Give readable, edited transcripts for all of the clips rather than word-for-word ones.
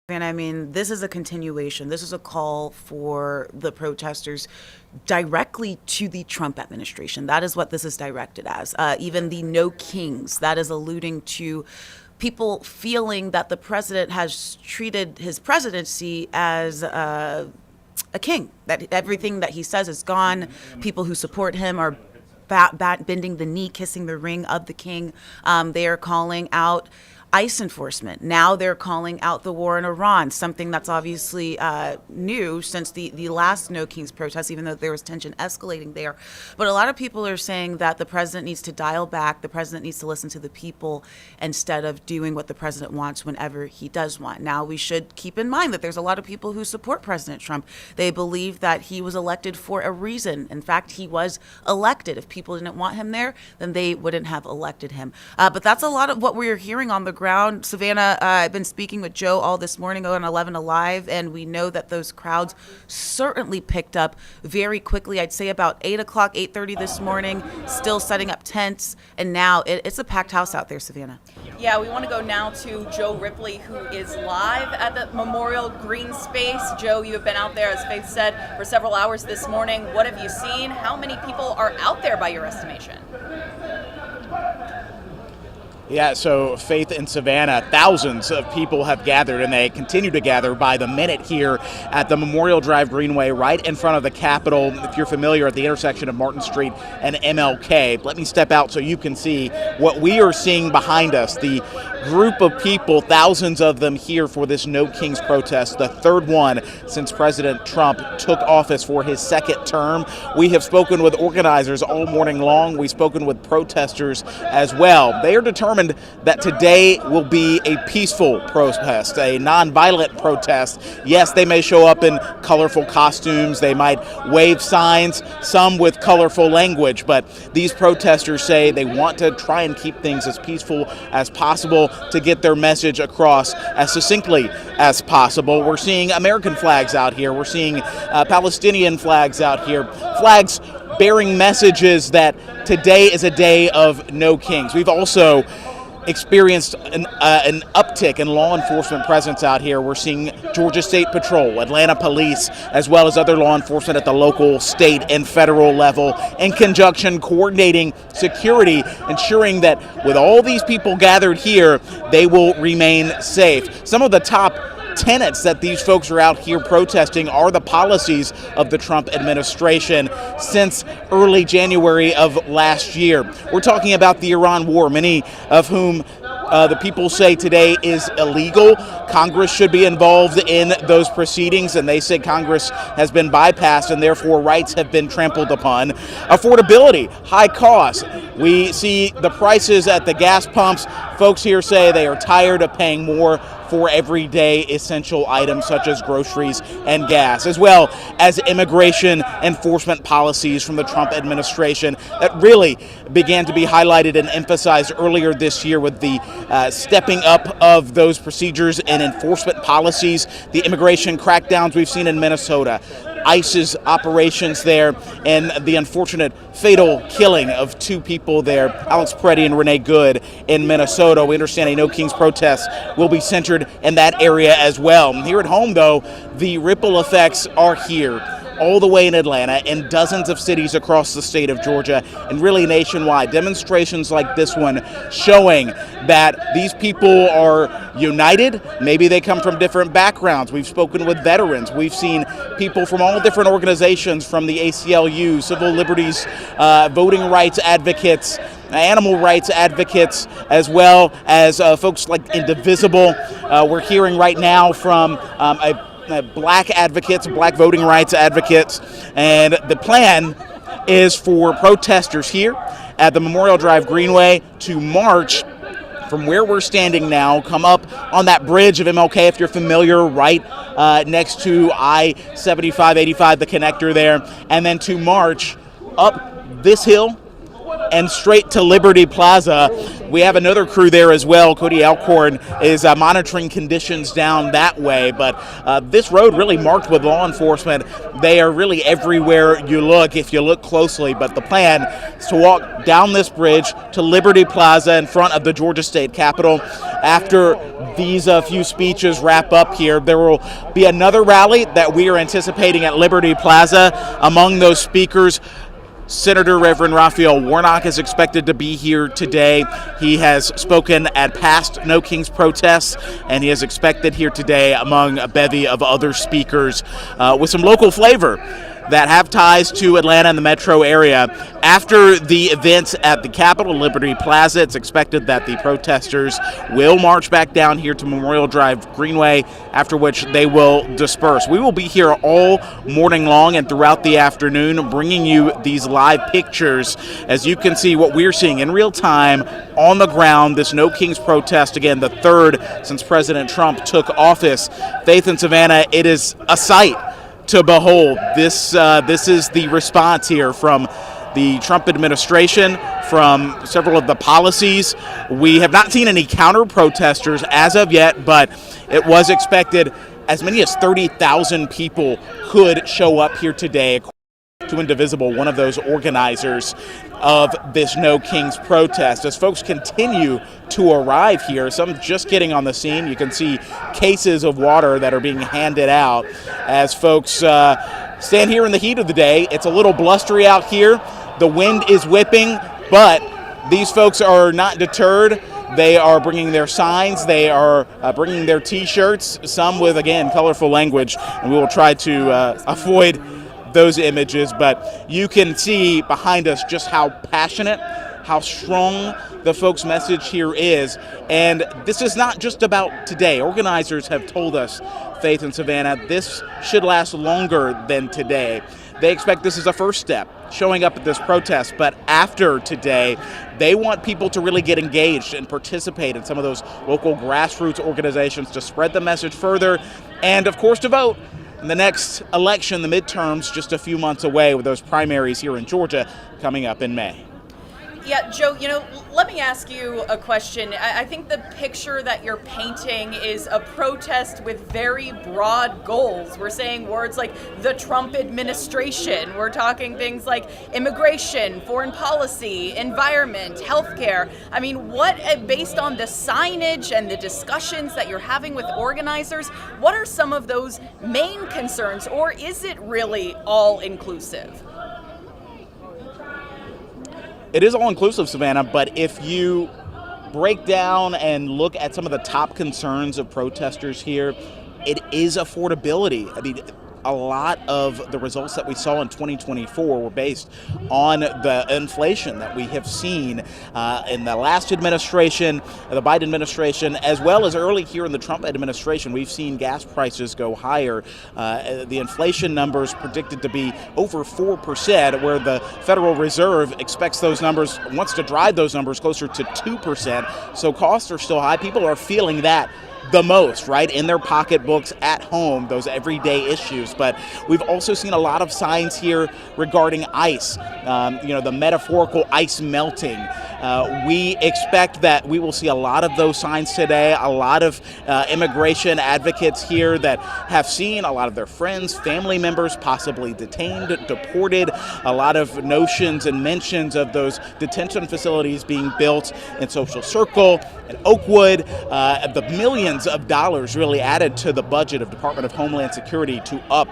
And I mean, this is a continuation. This is a call for the protesters directly to the Trump administration. That is what this is directed as. Even the No Kings, that is alluding to people feeling that the president has treated his presidency as a king, that everything that he says is gone. People who support him are bending the knee, kissing the ring of the king. They are calling out ICE enforcement. Now they're calling out the war in Iran, something that's obviously new since the last No Kings protest, even though there was tension escalating there. But a lot of people are saying that the president needs to dial back, the president needs to listen to the people instead of doing what the president wants whenever he does want. Now, we should keep in mind that there's a lot of people who support President Trump. They believe that he was elected for a reason. In fact, he was elected. If people didn't want him there, then they wouldn't have elected him. But that's a lot of what we're hearing on the ground. Savannah, I've been speaking with Joe all this morning on 11 Alive, and we know that those crowds certainly picked up very quickly. I'd say about 8 o'clock, 8:30 this morning, still setting up tents, and now it's a packed house out there, Savannah. Yeah, we want to go now to Joe Ripley, who is live at the Memorial Green Space. Joe, you have been out there, as Faith said, for several hours this morning. What have you seen? How many people are out there by your estimation? Yeah, so Faith and Savannah, thousands of people have gathered, and they continue to gather by the minute here at the Memorial Drive Greenway, right in front of the Capitol. If you're familiar, at the intersection of Martin Street and MLK. Let me step out so you can see what we are seeing behind us. The group of people, thousands of them here for this No Kings protest, the third one since President Trump took office for his second term. We have spoken with organizers all morning long. We've spoken with protesters as well. They are determined that today will be a peaceful protest, a nonviolent protest. Yes, they may show up in colorful costumes, they might wave signs, some with colorful language, but these protesters say they want to try and keep things as peaceful as possible to get their message across as succinctly as possible. We're seeing American flags out here, we're seeing Palestinian flags out here, flags bearing messages that today is a day of No Kings. We've also experienced an uptick in law enforcement presence out here. We're seeing Georgia State Patrol, Atlanta Police, as well as other law enforcement at the local, state, and federal level in conjunction coordinating security, ensuring that with all these people gathered here, they will remain safe. Some of the top tenets that these folks are out here protesting are the policies of the Trump administration since early January of last year. We're talking about the Iran war, many of whom the people say today is illegal. Congress should be involved in those proceedings, and they say Congress has been bypassed and therefore rights have been trampled upon. Affordability, high costs. We see the prices at the gas pumps. Folks here say they are tired of paying more for everyday essential items such as groceries and gas, as well as immigration enforcement policies from the Trump administration that really began to be highlighted and emphasized earlier this year with the stepping up of those procedures and enforcement policies, the immigration crackdowns we've seen in Minnesota, ICE's operations there, and the unfortunate fatal killing of two people there, Alex Preddy and Renee Good in Minnesota. We understand a No Kings protest will be centered in that area as well. Here at home, though, the ripple effects are here, all the way in Atlanta and dozens of cities across the state of Georgia and really nationwide. Demonstrations like this one showing that these people are united. Maybe they come from different backgrounds. We've spoken with veterans. We've seen people from all different organizations, from the ACLU, civil liberties, voting rights advocates, animal rights advocates, as well as folks like Indivisible. We're hearing right now from black advocates, black voting rights advocates, and the plan is for protesters here at the Memorial Drive Greenway to march from where we're standing now, come up on that bridge of MLK, if you're familiar, right next to I-75, 85, the connector there, and then to march up this hill and straight to Liberty Plaza. We have another crew there as well. Cody Alcorn is monitoring conditions down that way, but this road really marked with law enforcement. They are really everywhere you look if you look closely, but the plan is to walk down this bridge to Liberty Plaza in front of the Georgia State Capitol. After these few speeches wrap up here, there will be another rally that we are anticipating at Liberty Plaza. Among those speakers, Senator Reverend Raphael Warnock is expected to be here today. He has spoken at past No Kings protests, and he is expected here today among a bevy of other speakers with some local flavor that have ties to Atlanta and the metro area. After the events at the Capitol, Liberty Plaza, it's expected that the protesters will march back down here to Memorial Greenway, after which they will disperse. We will be here all morning long and throughout the afternoon bringing you these live pictures as you can see what we're seeing in real time on the ground. This No Kings protest, again, the third since President Trump took office. Faith in Savannah, it is a sight to behold. This is the response here from the Trump administration, from several of the policies. We have not seen any counter-protesters as of yet, but it was expected as many as 30,000 people could show up here today, to Indivisible, one of those organizers of this No Kings protest. As folks continue to arrive here, some just getting on the scene, you can see cases of water that are being handed out as folks stand here in the heat of the day. It's a little blustery out here. The wind is whipping, but these folks are not deterred. They are bringing their signs. They are bringing their T-shirts, some with, again, colorful language, and we will try to avoid those images, but you can see behind us just how passionate, how strong the folks' message here is. And this is not just about today. Organizers have told us, Faith in Savannah, this should last longer than today. They expect this is a first step, showing up at this protest, but after today, they want people to really get engaged and participate in some of those local grassroots organizations to spread the message further, and of course to vote in the next election, the midterms, just a few months away, with those primaries here in Georgia coming up in May. Yeah, Joe, let me ask you a question. I think the picture that you're painting is a protest with very broad goals. We're saying words like the Trump administration. We're talking things like immigration, foreign policy, environment, healthcare. I mean, based on the signage and the discussions that you're having with organizers, what are some of those main concerns, or is it really all inclusive? It is all-inclusive, Savannah, but if you break down and look at some of the top concerns of protesters here, it is affordability. I mean, a lot of the results that we saw in 2024 were based on the inflation that we have seen in the last administration, the Biden administration, as well as early here in the Trump administration. We've seen gas prices go higher. The inflation numbers predicted to be over 4%, where the Federal Reserve expects those numbers, wants to drive those numbers closer to 2%. So costs are still high. People are feeling that the most, right, in their pocketbooks at home, those everyday issues. But we've also seen a lot of signs here regarding ice, the metaphorical ice melting. We expect that we will see a lot of those signs today, a lot of immigration advocates here that have seen a lot of their friends, family members possibly detained, deported, a lot of notions and mentions of those detention facilities being built in Social Circle and Oakwood, the millions of dollars really added to the budget of Department of Homeland Security to up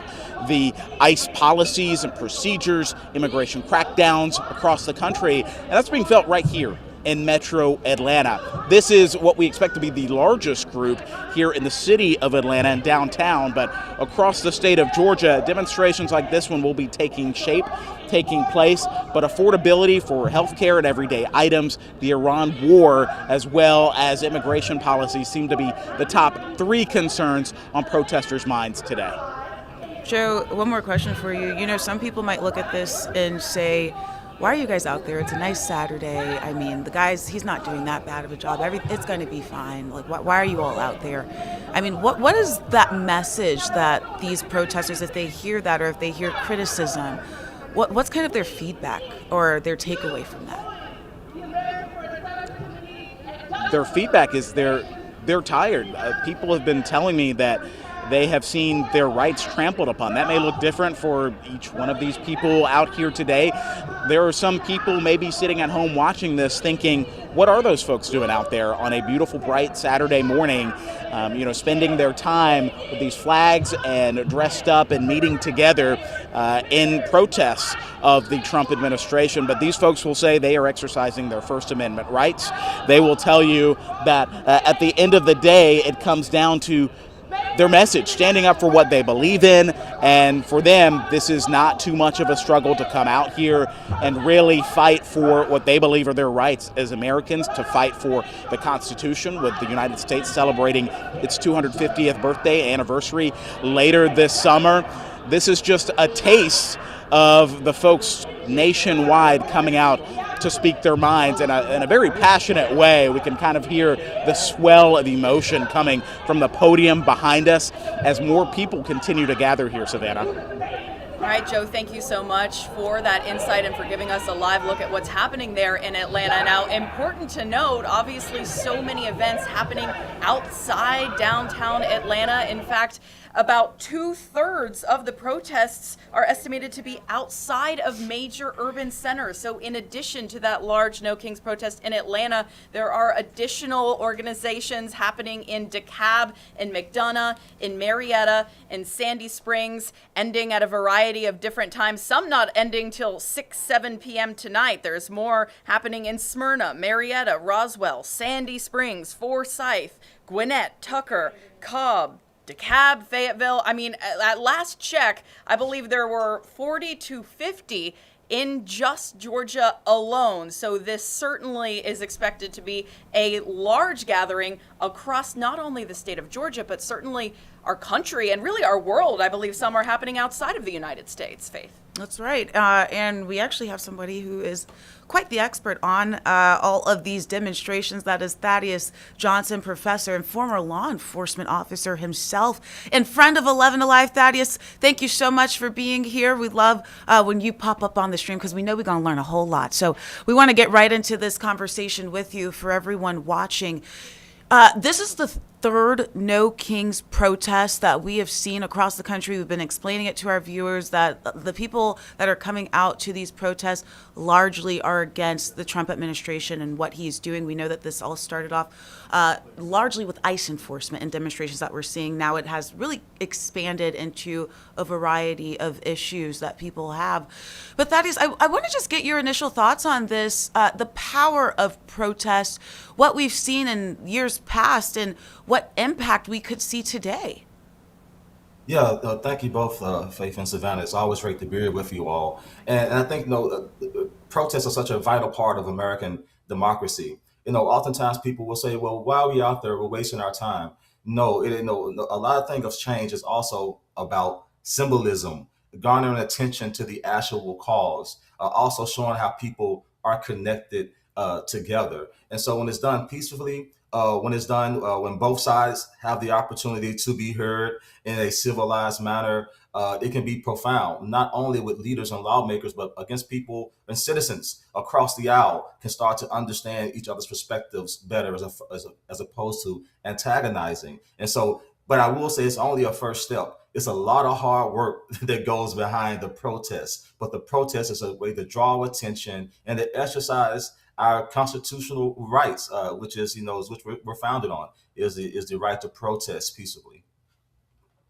the ICE policies and procedures, immigration crackdowns across the country, and that's being felt right here in Metro Atlanta. This is what we expect to be the largest group here in the city of Atlanta and downtown, but across the state of Georgia, demonstrations like this one will be taking place, but affordability for healthcare and everyday items, the Iran war, as well as immigration policies seem to be the top three concerns on protesters' minds today. Joe, one more question for you. Some people might look at this and say, why are you guys out there? It's a nice Saturday. I mean, the guy's, he's not doing that bad of a job. It's going to be fine. Like, why are you all out there? I mean, what is that message that these protesters, if they hear that or if they hear criticism, what's kind of their feedback or their takeaway from that? their feedback is they're tired. People have been telling me that they have seen their rights trampled upon. That may look different for each one of these people out here today. There are some people maybe sitting at home watching this thinking, what are those folks doing out there on a beautiful, bright Saturday morning, spending their time with these flags and dressed up and meeting together in protests of the Trump administration. But these folks will say they are exercising their First Amendment rights. They will tell you that at the end of the day, it comes down to their message, standing up for what they believe in, and for them, this is not too much of a struggle to come out here and really fight for what they believe are their rights as Americans, to fight for the Constitution, with the United States celebrating its 250th birthday anniversary later this summer. This is just a taste of the folks nationwide coming out to speak their minds in a very passionate way. We can kind of hear the swell of emotion coming from the podium behind us as more people continue to gather here, Savannah. All right, Joe, thank you so much for that insight and for giving us a live look at what's happening there in Atlanta. Now, important to note, obviously, so many events happening outside downtown Atlanta. In fact, about 2/3 of the protests are estimated to be outside of major urban centers. So in addition to that large No Kings protest in Atlanta, there are additional organizations happening in DeKalb, in McDonough, in Marietta, in Sandy Springs, ending at a variety of different times, some not ending till 6, 7 p.m. tonight. There's more happening in Smyrna, Marietta, Roswell, Sandy Springs, Forsyth, Gwinnett, Tucker, Cobb, DeKalb, Fayetteville. I mean, at last check, I believe there were 40 to 50 in just Georgia alone. So this certainly is expected to be a large gathering across not only the state of Georgia, but certainly our country and really our world. I believe some are happening outside of the United States, Faith. That's right. And we actually have somebody who is quite the expert on all of these demonstrations. That is Thaddeus Johnson, professor and former law enforcement officer himself and friend of 11 Alive. Thaddeus, thank you so much for being here. We love when you pop up on the stream because we know we're going to learn a whole lot. So we want to get right into this conversation with you for everyone watching. This is the third No Kings protest that we have seen across the country. We've been explaining it to our viewers that the people that are coming out to these protests largely are against the Trump administration and what he's doing. We know that this all started off largely with ICE enforcement and demonstrations that we're seeing. Now it has really expanded into a variety of issues that people have. But Thaddeus, I want to just get your initial thoughts on this, the power of protest, what we've seen in years past, and what impact we could see today. Yeah, thank you both, Faith and Savannah. It's always great to be here with you all. And I think, protests are such a vital part of American democracy. Oftentimes people will say, well, why are we out there? We're wasting our time. A lot of things have changed. It's also about symbolism, garnering attention to the actual cause, also showing how people are connected together. And so when it's done peacefully, when both sides have the opportunity to be heard in a civilized manner, it can be profound, not only with leaders and lawmakers, but against people and citizens across the aisle can start to understand each other's perspectives better as opposed to antagonizing. And so, but I will say it's only a first step. It's a lot of hard work that goes behind the protest, but the protest is a way to draw attention and to exercise our constitutional rights, which we're founded on, is the right to protest peaceably.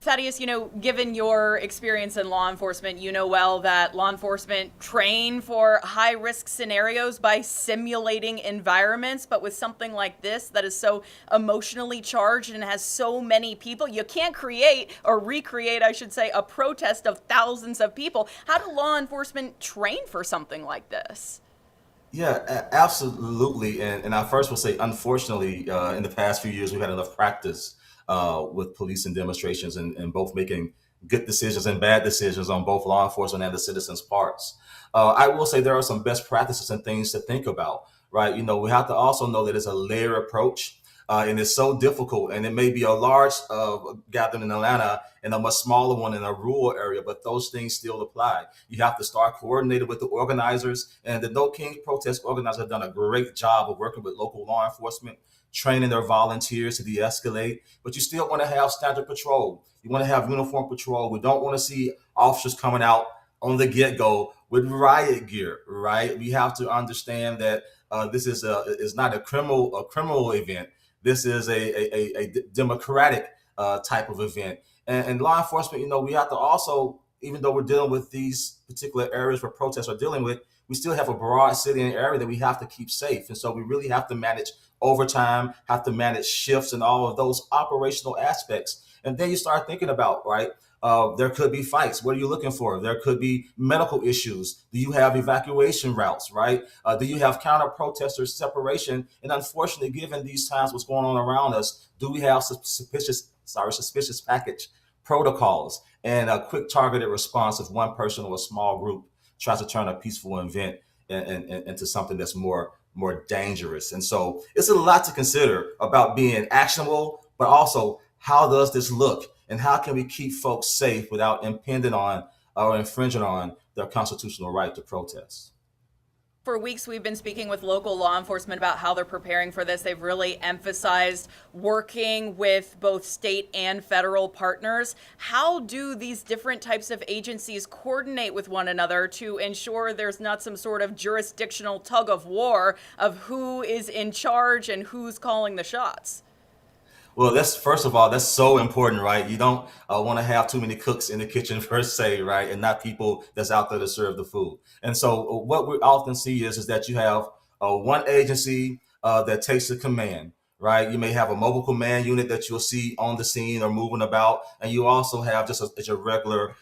Thaddeus, given your experience in law enforcement, you know well that law enforcement train for high-risk scenarios by simulating environments, but with something like this that is so emotionally charged and has so many people, you can't create or recreate, I should say, a protest of thousands of people. How do law enforcement train for something like this? Yeah, absolutely. And I first will say, unfortunately, in the past few years, we've had enough practice with police and demonstrations and both making good decisions and bad decisions on both law enforcement and the citizens' parts. I will say there are some best practices and things to think about, right? We have to also know that it's a layered approach. And it's so difficult. And it may be a large gathering in Atlanta and a much smaller one in a rural area, but those things still apply. You have to start coordinated with the organizers. And the No Kings protest organizers have done a great job of working with local law enforcement training their volunteers to de-escalate, but you still want to have standard patrol. You want to have uniform patrol. We don't want to see officers coming out on the get-go with riot gear, right? We have to understand that this is not a criminal event. This is a democratic type of event. And law enforcement, we have to also, even though we're dealing with these particular areas where protests are dealing with, we still have a broad city and area that we have to keep safe. And so we really have to manage overtime, have to manage shifts and all of those operational aspects. And then you start thinking about, right, there could be fights. What are you looking for? There could be medical issues. Do you have evacuation routes, right? Do you have counter protester separation? And unfortunately, given these times, what's going on around us, do we have suspicious package protocols and a quick targeted response if one person or a small group tries to turn a peaceful event into something that's more dangerous? And so it's a lot to consider about being actionable, but also how does this look? And how can we keep folks safe without impinging on or infringing on their constitutional right to protest? For weeks, we've been speaking with local law enforcement about how they're preparing for this. They've really emphasized working with both state and federal partners. How do these different types of agencies coordinate with one another to ensure there's not some sort of jurisdictional tug of war of who is in charge and who's calling the shots? Well, that's first of all, that's so important, right? You don't want to have too many cooks in the kitchen per se, right? And not people that's out there to serve the food. And so what we often see is that you have one agency that takes the command, right? You may have a mobile command unit that you'll see on the scene or moving about. And you also have just your regular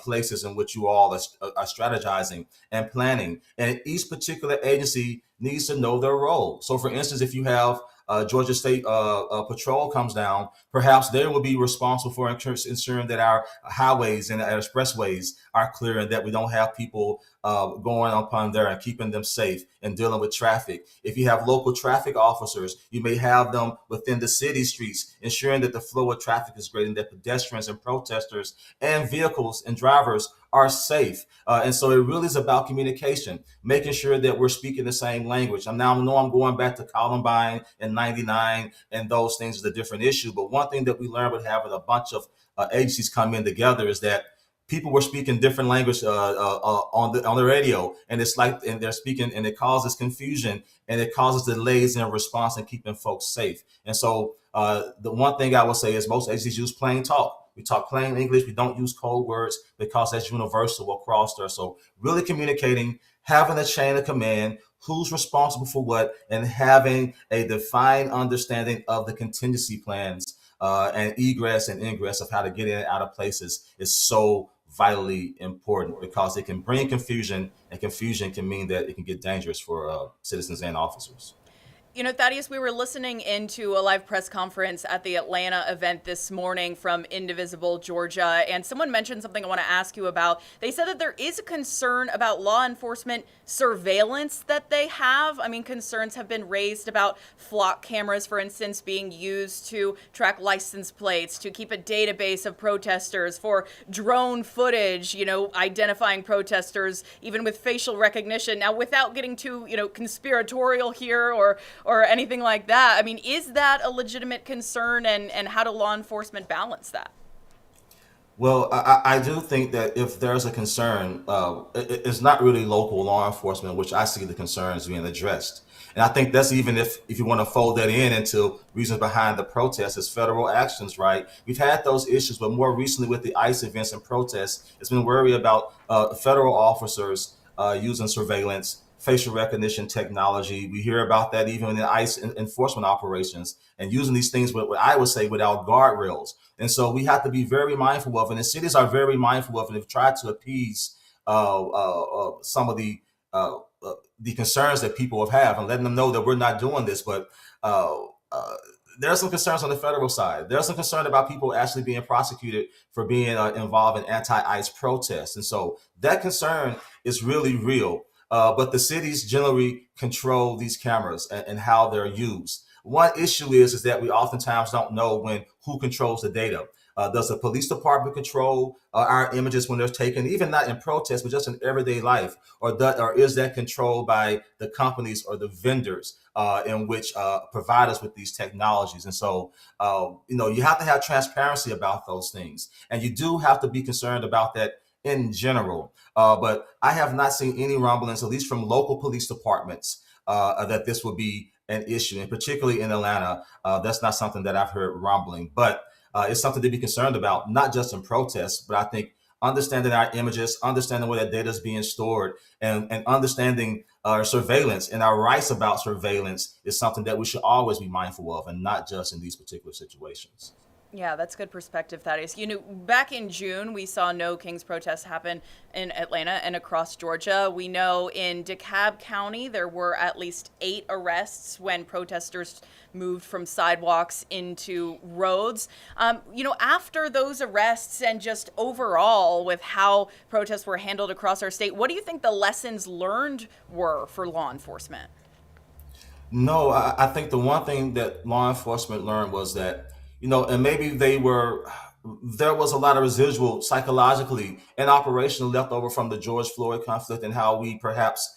places in which you all are strategizing and planning. And each particular agency needs to know their role. So for instance, if you have Georgia State Patrol comes down, perhaps they will be responsible for ensuring that our highways and our expressways are clear and that we don't have people going upon there and keeping them safe and dealing with traffic. If you have local traffic officers, you may have them within the city streets, ensuring that the flow of traffic is great and that pedestrians and protesters and vehicles and drivers are safe. And so it really is about communication, making sure that we're speaking the same language. I know I'm going back to Columbine and 99 and those things is a different issue. But one thing that we learned with having a bunch of agencies come in together is that people were speaking different language on the radio, and they're speaking, and it causes confusion and it causes delays in response and keeping folks safe. And so the one thing I will say is most agencies use plain talk. We talk plain English. We don't use code words because that's universal across there. So really communicating, having a chain of command, who's responsible for what, and having a defined understanding of the contingency plans and egress and ingress of how to get in and out of places is so vitally important because it can bring confusion, and confusion can mean that it can get dangerous for citizens and officers. You know, Thaddeus, we were listening into a live press conference at the Atlanta event this morning from Indivisible, Georgia, and someone mentioned something I want to ask you about. They said that there is a concern about law enforcement surveillance that they have. I mean, concerns have been raised about flock cameras, for instance, being used to track license plates, to keep a database of protesters, for drone footage, identifying protesters, even with facial recognition. Now, without getting too, conspiratorial here or anything like that. I mean, is that a legitimate concern, and how do law enforcement balance that? Well, I do think that if there's a concern, it's not really local law enforcement, which I see the concerns being addressed. And I think that's even if you want to fold that into reasons behind the protests, is federal actions, right? We've had those issues, but more recently with the ICE events and protests, it's been worry about federal officers using surveillance, facial recognition technology. We hear about that even in the ICE enforcement operations and using these things, what I would say, without guardrails. And so we have to be very mindful of, and the cities are very mindful of, and have tried to appease some of the concerns that people have and letting them know that we're not doing this. But there are some concerns on the federal side. There's some concern about people actually being prosecuted for being involved in anti-ICE protests. And so that concern is really real. But the cities generally control these cameras and how they're used. One issue is that we oftentimes don't know who controls the data. Does the police department control our images when they're taken, even not in protest, but just in everyday life? Or is that controlled by the companies or the vendors in which provide us with these technologies? And so, you have to have transparency about those things. And you do have to be concerned about that in general. But I have not seen any rumblings, at least from local police departments, that this would be an issue. And particularly in Atlanta, that's not something that I've heard rumbling. But it's something to be concerned about, not just in protests, but I think understanding our images, understanding where that data is being stored, and understanding our surveillance and our rights about surveillance is something that we should always be mindful of, and not just in these particular situations. Yeah, that's good perspective, Thaddeus. Back in June, we saw No Kings protests happen in Atlanta and across Georgia. We know in DeKalb County, there were at least 8 arrests when protesters moved from sidewalks into roads. After those arrests and just overall with how protests were handled across our state, what do you think the lessons learned were for law enforcement? No, I think the one thing that law enforcement learned was that, and maybe there was a lot of residual psychologically and operationally left over from the George Floyd conflict and how we perhaps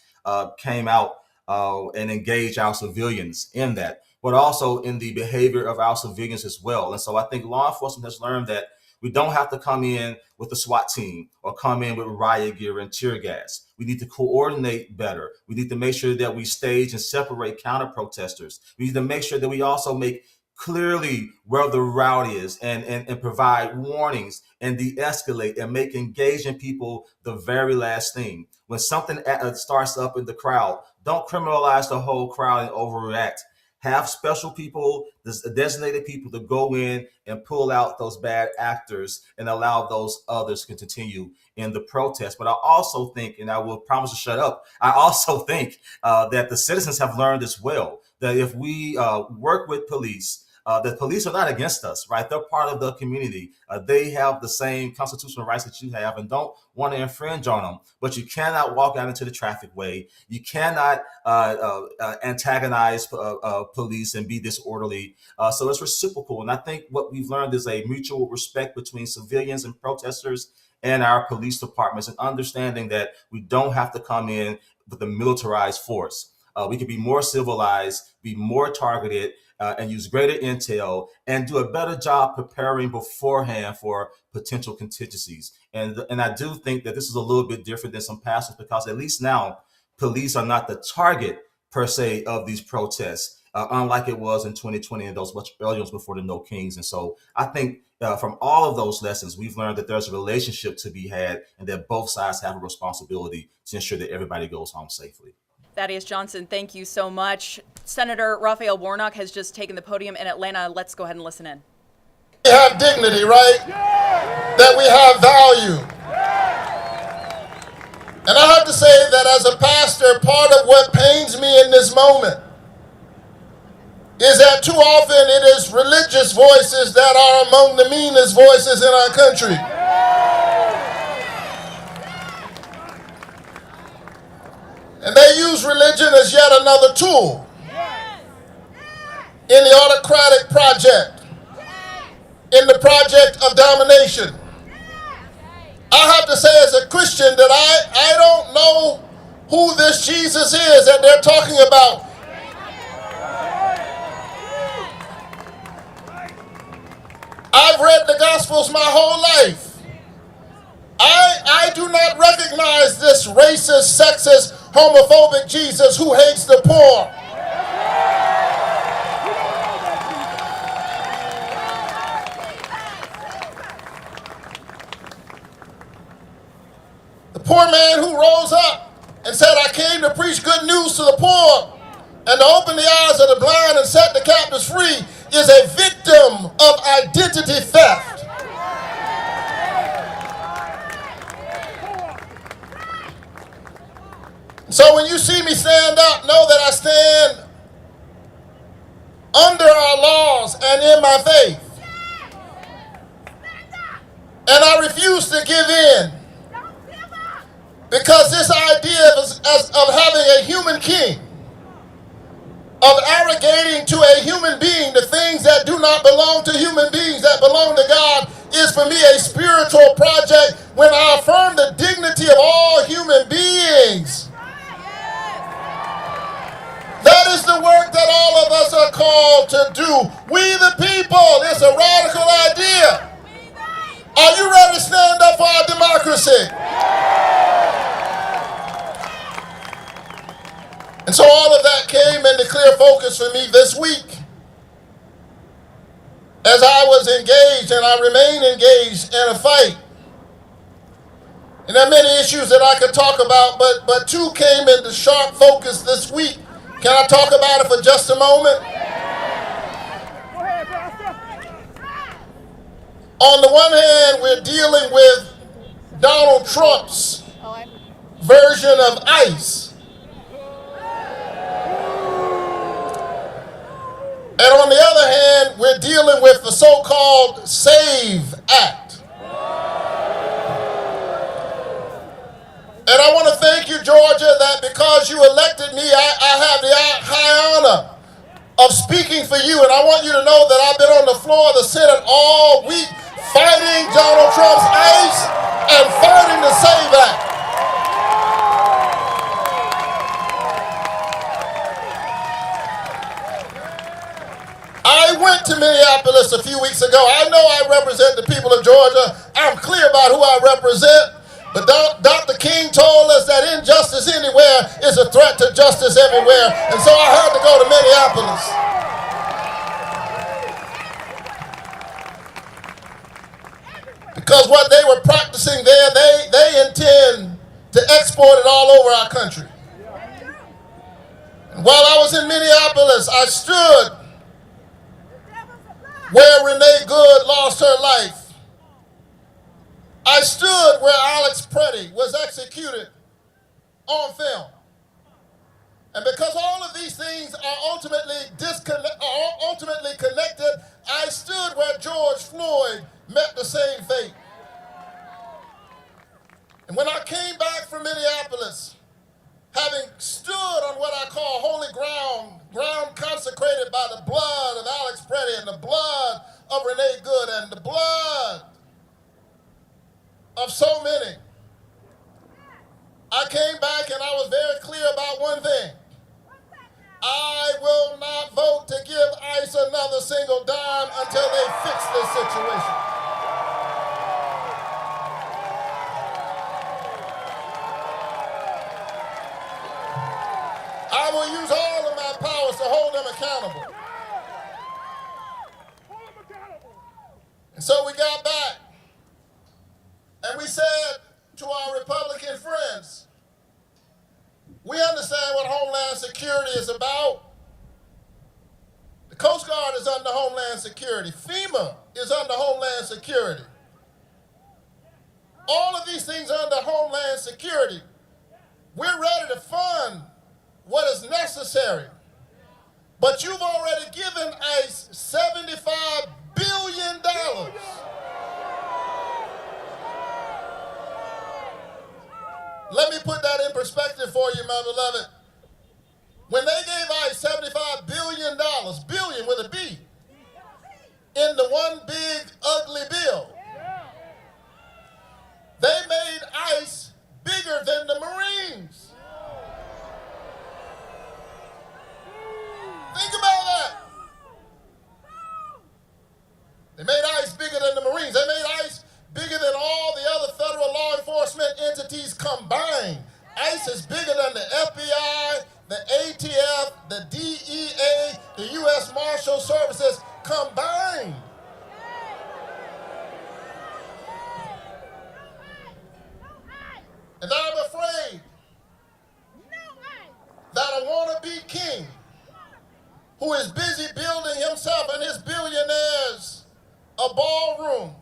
came out and engaged our civilians in that, but also in the behavior of our civilians as well. And so I think law enforcement has learned that we don't have to come in with a SWAT team or come in with riot gear and tear gas. We need to coordinate better. We need to make sure that we stage and separate counter protesters. We need to make sure that we also make clearly where the route is and provide warnings and de-escalate and make engaging people the very last thing. When something starts up in the crowd, don't criminalize the whole crowd and overreact. Have special people, designated people to go in and pull out those bad actors and allow those others to continue in the protest. But I also think, and I will promise to shut up, I also think that the citizens have learned as well, that if we work with police, the police are not against us, right? They're part of the community. They have the same constitutional rights that you have and don't want to infringe on them. But you cannot walk out into the traffic way. You cannot antagonize police and be disorderly. So it's reciprocal. And I think what we've learned is a mutual respect between civilians and protesters and our police departments, and understanding that we don't have to come in with a militarized force. We can be more civilized, be more targeted, and use greater intel and do a better job preparing beforehand for potential contingencies. And I do think that this is a little bit different than some past ones, because at least now police are not the target per se of these protests, unlike it was in 2020 and those much earlier ones before the No Kings. And so I think from all of those lessons, we've learned that there's a relationship to be had and that both sides have a responsibility to ensure that everybody goes home safely. Thaddeus Johnson, thank you so much. Senator Raphael Warnock has just taken the podium in Atlanta. Let's go ahead and listen in. We have dignity, right? Yeah. That we have value. Yeah. And I have to say that as a pastor, part of what pains me in this moment is that too often it is religious voices that are among the meanest voices in our country. And they use religion as yet another tool in the autocratic project, in the project of domination. I have to say as a Christian that I don't know who this Jesus is that they're talking about. I've read the Gospels my whole life. I do not recognize this racist, sexist, homophobic Jesus who hates the poor. The poor man who rose up and said, I came to preach good news to the poor and to open the eyes of the blind and set the captives free, is a victim of identity theft. So when you see me stand up, know that I stand under our laws and in my faith. And I refuse to give in. Because this idea of having a human king, of arrogating to a human being the things that do not belong to human beings, that belong to God, is for me a spiritual project when I affirm the dignity of all human beings. That is the work that all of us are called to do. We the people. It's a radical idea. Are you ready to stand up for our democracy? And so all of that came into clear focus for me this week as I was engaged and I remain engaged in a fight. And there are many issues that I could talk about, but two came into sharp focus this week. Can I talk about it for just a moment? On the one hand, we're dealing with Donald Trump's version of ICE. And on the other hand, we're dealing with the so-called SAVE Act. And I want to thank you, Georgia, that because you elected me, I have the high honor of speaking for you. And I want you to know that I've been on the floor of the Senate all week fighting Donald Trump's ICE and fighting the SAVE Act. I went to Minneapolis a few weeks ago. I know I represent the people of Georgia. I'm clear about who I represent. But Dr. King told us that injustice anywhere is a threat to justice everywhere. And so I had to go to Minneapolis. Because what they were practicing there, they intend to export it all over our country. And while I was in Minneapolis, I stood where Renee Good lost her life. I stood where Alex Preddy was executed on film. And because all of these things are ultimately connected, I stood where George Floyd met the same fate. And when I came back from Minneapolis, having stood on what I call holy ground consecrated by the blood of Alex Preddy and the blood of Renee Good and the blood of so many, I came back and I was very clear about one thing. I will not vote to give ICE another single dime until they fix this situation. I will use all of my powers to hold them accountable. And so we got back and we said to our Republican friends, we understand what Homeland Security is about. The Coast Guard is under Homeland Security. FEMA is under Homeland Security. All of these things are under Homeland Security. We're ready to fund what is necessary. But you've already given ICE $75 billion. Let me put that in perspective for you, my beloved. When they gave ICE $75 billion, billion with a B, in the one big ugly bill, they made ICE bigger than the Marines. Think about that. They made ICE bigger than the Marines. They made ICE bigger than all the other federal law enforcement entities combined. ICE is bigger than the FBI, the ATF, the DEA, the U.S. Marshal Services combined. And I'm afraid that a wannabe king who is busy building himself and his billionaires a ballroom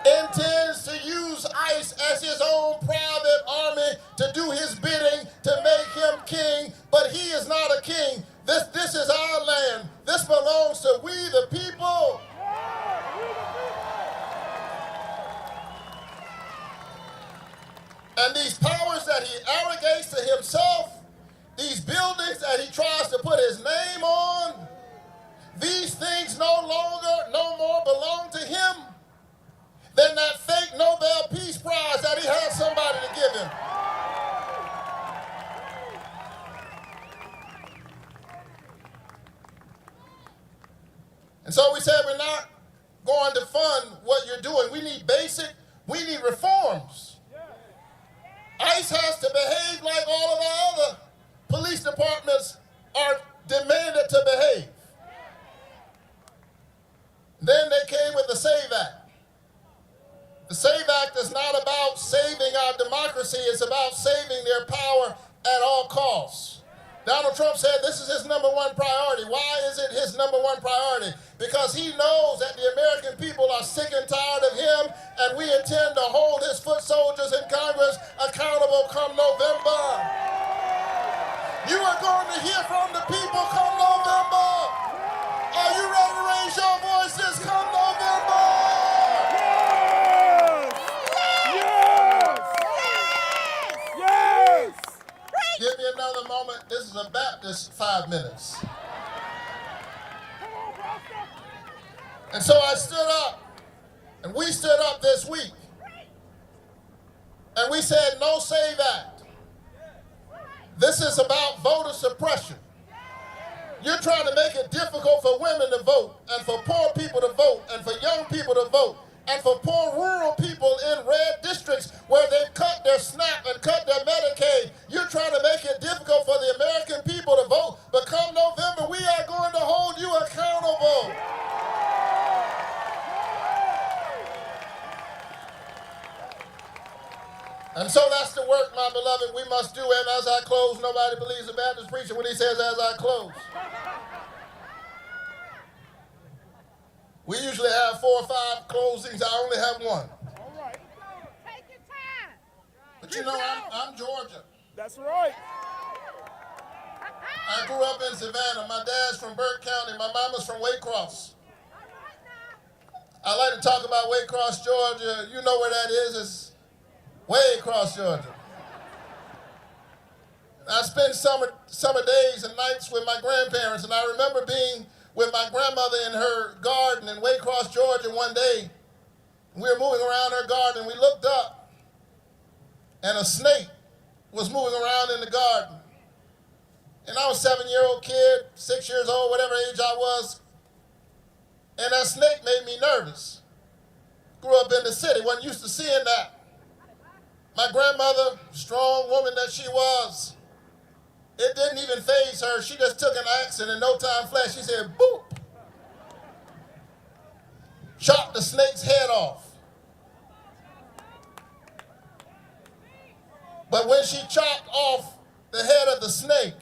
intends to use ICE as his own private army to do his bidding to make him king, but he is not a king. This is our land. This belongs to we the people. And these powers that he arrogates to himself, these buildings that he tries to put his name on, these things no longer So we said we're not going to fund what you're doing. We need reforms. ICE has to behave like all of our other police departments are demanded to behave. Then they came with the SAVE Act. The SAVE Act is not about saving our democracy, it's about saving their power at all costs. Donald Trump said this is his number one priority. Why is it his number one priority? Because he knows that the American people are sick and tired of him, and we intend to hold his foot soldiers in Congress accountable come November. You are going to hear from the people come November. Are you ready to raise your voices come November? Give me another moment. This is a Baptist 5 minutes. And so I stood up, and we stood up this week, and we said, no SAVE Act. This is about voter suppression. You're trying to make it difficult for women to vote, and for poor people to vote, and for young people to vote, and for poor rural people in red districts where they've cut their SNAP and cut their Medicaid. You're trying to make it difficult for the American people to vote, but come November, we are going to hold you accountable. And so that's the work, my beloved, we must do. And as I close, nobody believes a Baptist preacher when he says, as I close. We usually have 4 or 5 closings. I only have one. All right. Take your time. But you know, I'm Georgia. That's right. I grew up in Savannah. My dad's from Burke County. My mama's from Waycross. I like to talk about Waycross, Georgia. You know where that is. It's way across Georgia. I spent summer days and nights with my grandparents, and I remember being with my grandmother in her garden in Waycross, Georgia one day. We were moving around her garden, and we looked up, and a snake was moving around in the garden. And I was a 7-year-old kid, 6 years old, whatever age I was, and that snake made me nervous. Grew up in the city, wasn't used to seeing that. My grandmother, strong woman that she was, it didn't even faze her. She just took an axe and in no time flat, she said, boop. Chopped the snake's head off. But when she chopped off the head of the snake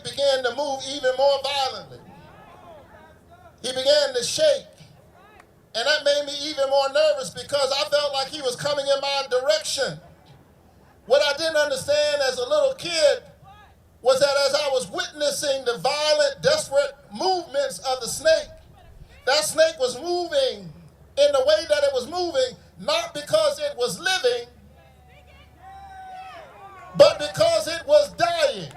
began to move even more violently. He began to shake. And that made me even more nervous because I felt like he was coming in my direction. What I didn't understand as a little kid was that as I was witnessing the violent, desperate movements of the snake, that snake was moving in the way that it was moving, not because it was living, but because it was dying.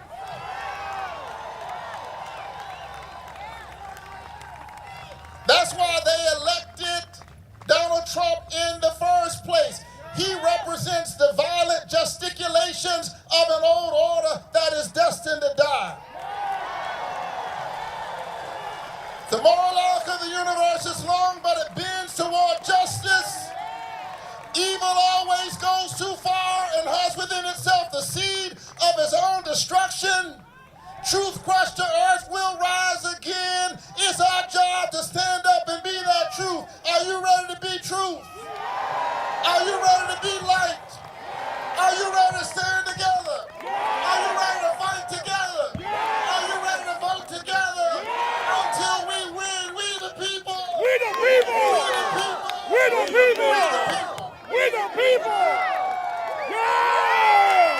That's why they elected Donald Trump in the first place. He represents the violent gesticulations of an old order that is destined to die. The moral arc of the universe is long, but it bends toward justice. Evil always goes too far and has within itself the seed of its own destruction. Truth crushed to earth will rise again. It's our job to stand up and be that truth. Are you ready to be truth? Are you ready to be light? Are you ready to stand together? Are you ready to fight together? Are you ready to vote together? Until we win, we the people. We the people. We the people. We the people. We the people. Yes.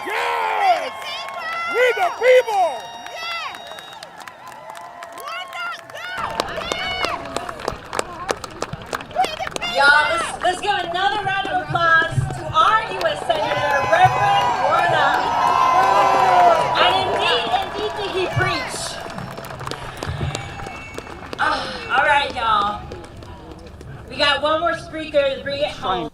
Yes. We the people. Y'all, let's give another round of applause to our U.S. Senator, Reverend Warnock. And indeed did he preach. All right, y'all. We got one more speaker to bring it home.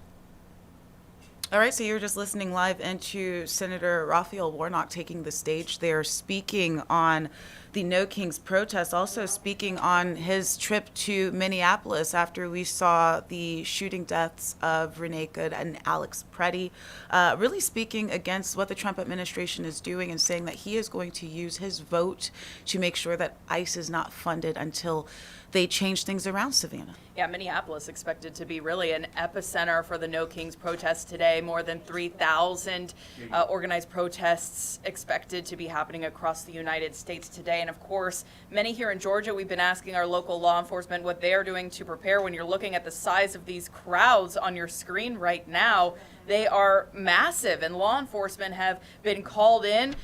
All right, so you're just listening live into Senator Raphael Warnock taking the stage there, speaking on the No Kings protest, also speaking on his trip to Minneapolis after we saw the shooting deaths of Renee Good and Alex Preddy, really speaking against what the Trump administration is doing and saying that he is going to use his vote to make sure that ICE is not funded until they change things around Savannah. Yeah, Minneapolis expected to be really an epicenter for the No Kings protests today. More than 3,000 organized protests expected to be happening across the United States today. And of course, many here in Georgia, we've been asking our local law enforcement what they are doing to prepare. When you're looking at the size of these crowds on your screen right now, they are massive, and law enforcement have been called in.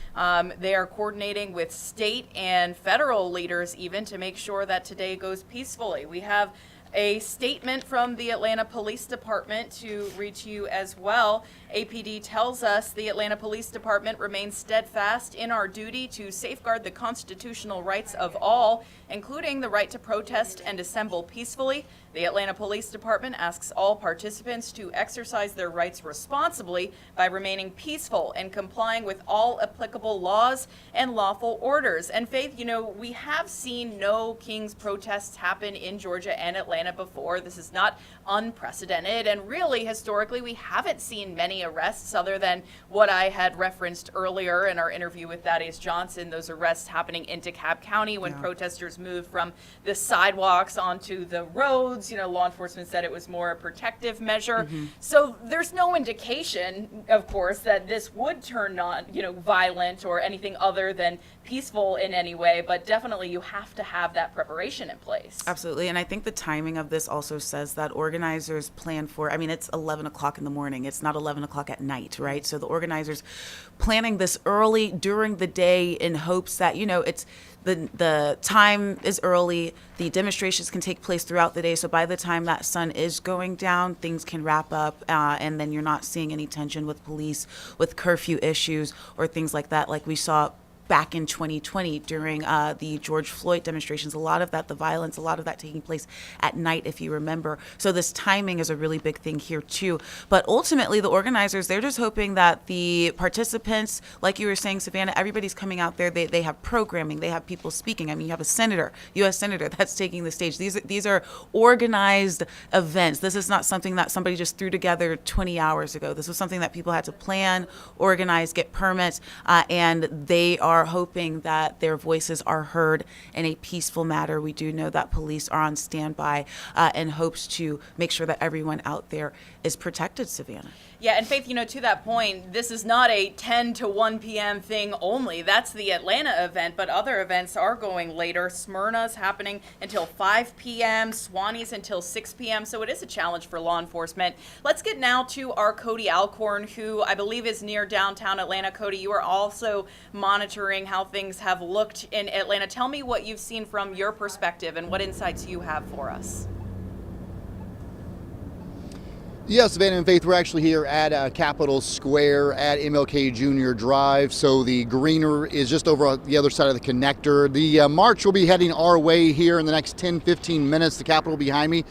They are coordinating with state and federal leaders even to make sure that today goes peacefully. We have a statement from the Atlanta Police Department to read to you as well. APD tells us the Atlanta Police Department remains steadfast in our duty to safeguard the constitutional rights of all, including the right to protest and assemble peacefully. The Atlanta Police Department asks all participants to exercise their rights responsibly by remaining peaceful and complying with all applicable laws and lawful orders. And Faith, you know, we have seen No Kings protests happen in Georgia and Atlanta before. This is not unprecedented, and really historically we haven't seen many arrests other than what I had referenced earlier in our interview with Thaddeus Johnson, those arrests happening in DeKalb County when protesters moved from the sidewalks onto the roads. You know, law enforcement said it was more a protective measure. So there's no indication, of course, that this would turn on, you know, violent or anything other than peaceful in any way, but definitely you have to have that preparation in place. Absolutely. And I think the timing of this also says that organizers plan for, I mean, it's 11 o'clock in the morning. It's not 11 o'clock at night, right? So the organizers planning this early during the day in hopes that, you know, it's the time is early. The demonstrations can take place throughout the day. So by the time that sun is going down, things can wrap up. And then you're not seeing any tension with police, with curfew issues or things like that, like we saw back in 2020 during the George Floyd demonstrations. A lot of that, the violence, a lot of that taking place at night, if you remember. So this timing is a really big thing here too. But ultimately, the organizers, they're just hoping that the participants, like you were saying, Savannah, everybody's coming out there. They have programming. They have people speaking. I mean, you have a senator, U.S. senator, that's taking the stage. These are organized events. This is not something that somebody just threw together 20 hours ago. This was something that people had to plan, organize, get permits, and they are hoping that their voices are heard in a peaceful manner. We do know that police are on standby in hopes to make sure that everyone out there is protected, Savannah. Yeah, and Faith, you know, to that point, this is not a 10 to 1 p.m. thing only. That's the Atlanta event, but other events are going later. Smyrna's happening until 5 p.m., Swanee's until 6 p.m., so it is a challenge for law enforcement. Let's get now to our Cody Alcorn, who I believe is near downtown Atlanta. Cody, you are also monitoring how things have looked in Atlanta. Tell me what you've seen from your perspective and what insights you have for us. Yes, Savannah and Faith, we're actually here at Capitol Square at MLK Jr. Drive. So the greener is just over on the other side of the connector. The march will be heading our way here in the next 10-15 minutes. The Capitol behind me.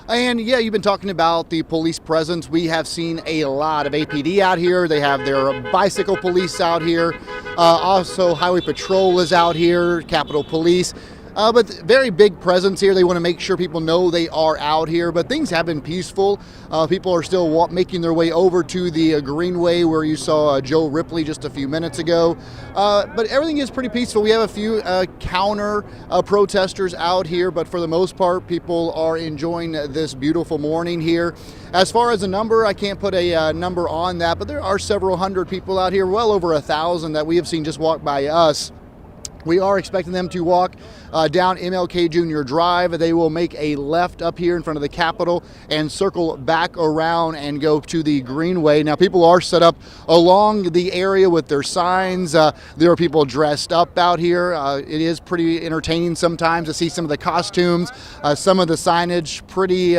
And yeah, you've been talking about the police presence. We have seen a lot of APD out here. They have their bicycle police out here. Also, Highway Patrol is out here, Capitol Police. But very big presence here. They want to make sure people know they are out here. But things have been peaceful. People are still making their way over to the Greenway where you saw Joe Ripley just a few minutes ago. But everything is pretty peaceful. We have a few counter protesters out here, but for the most part, people are enjoying this beautiful morning here. As far as a number, I can't put a number on that, but there are several hundred people out here, well over 1,000 that we have seen just walk by us. We are expecting them to walk down MLK Jr. Drive. They will make a left up here in front of the Capitol and circle back around and go to the Greenway. Now, people are set up along the area with their signs. There are people dressed up out here. It is pretty entertaining sometimes to see some of the costumes, some of the signage, pretty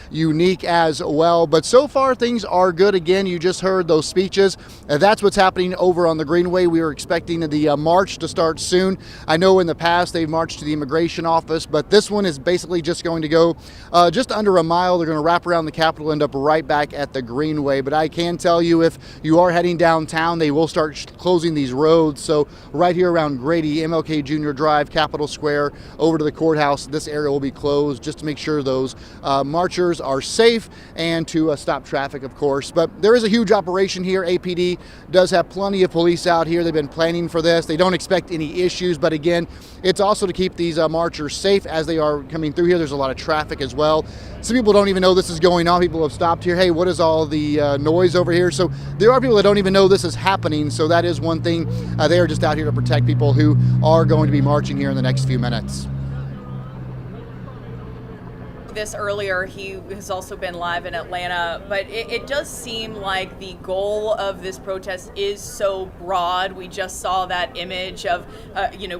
unique as well. But so far, things are good. Again, you just heard those speeches. That's what's happening over on the Greenway. We are expecting the march to start soon. afternoon. I know in the past they've marched to the immigration office, but this one is basically just going to go just under a mile. They're going to wrap around the Capitol, end up right back at the Greenway. But I can tell you, if you are heading downtown, they will start closing these roads. So right here around Grady, MLK Jr. Drive, Capitol Square, over to the courthouse, this area will be closed just to make sure those marchers are safe and to stop traffic, of course. But there is a huge operation here. APD does have plenty of police out here. They've been planning for this. They don't expect any issues, but again, it's also to keep these marchers safe as they are coming through here. There's a lot of traffic as well. Some people don't even know this is going on. People have stopped here. Hey, what is all the noise over here? So there are people that don't even know this is happening. So that is one thing. They are just out here to protect people who are going to be marching here in the next few minutes. This earlier, he has also been live in Atlanta, but it does seem like the goal of this protest is so broad. We just saw that image of,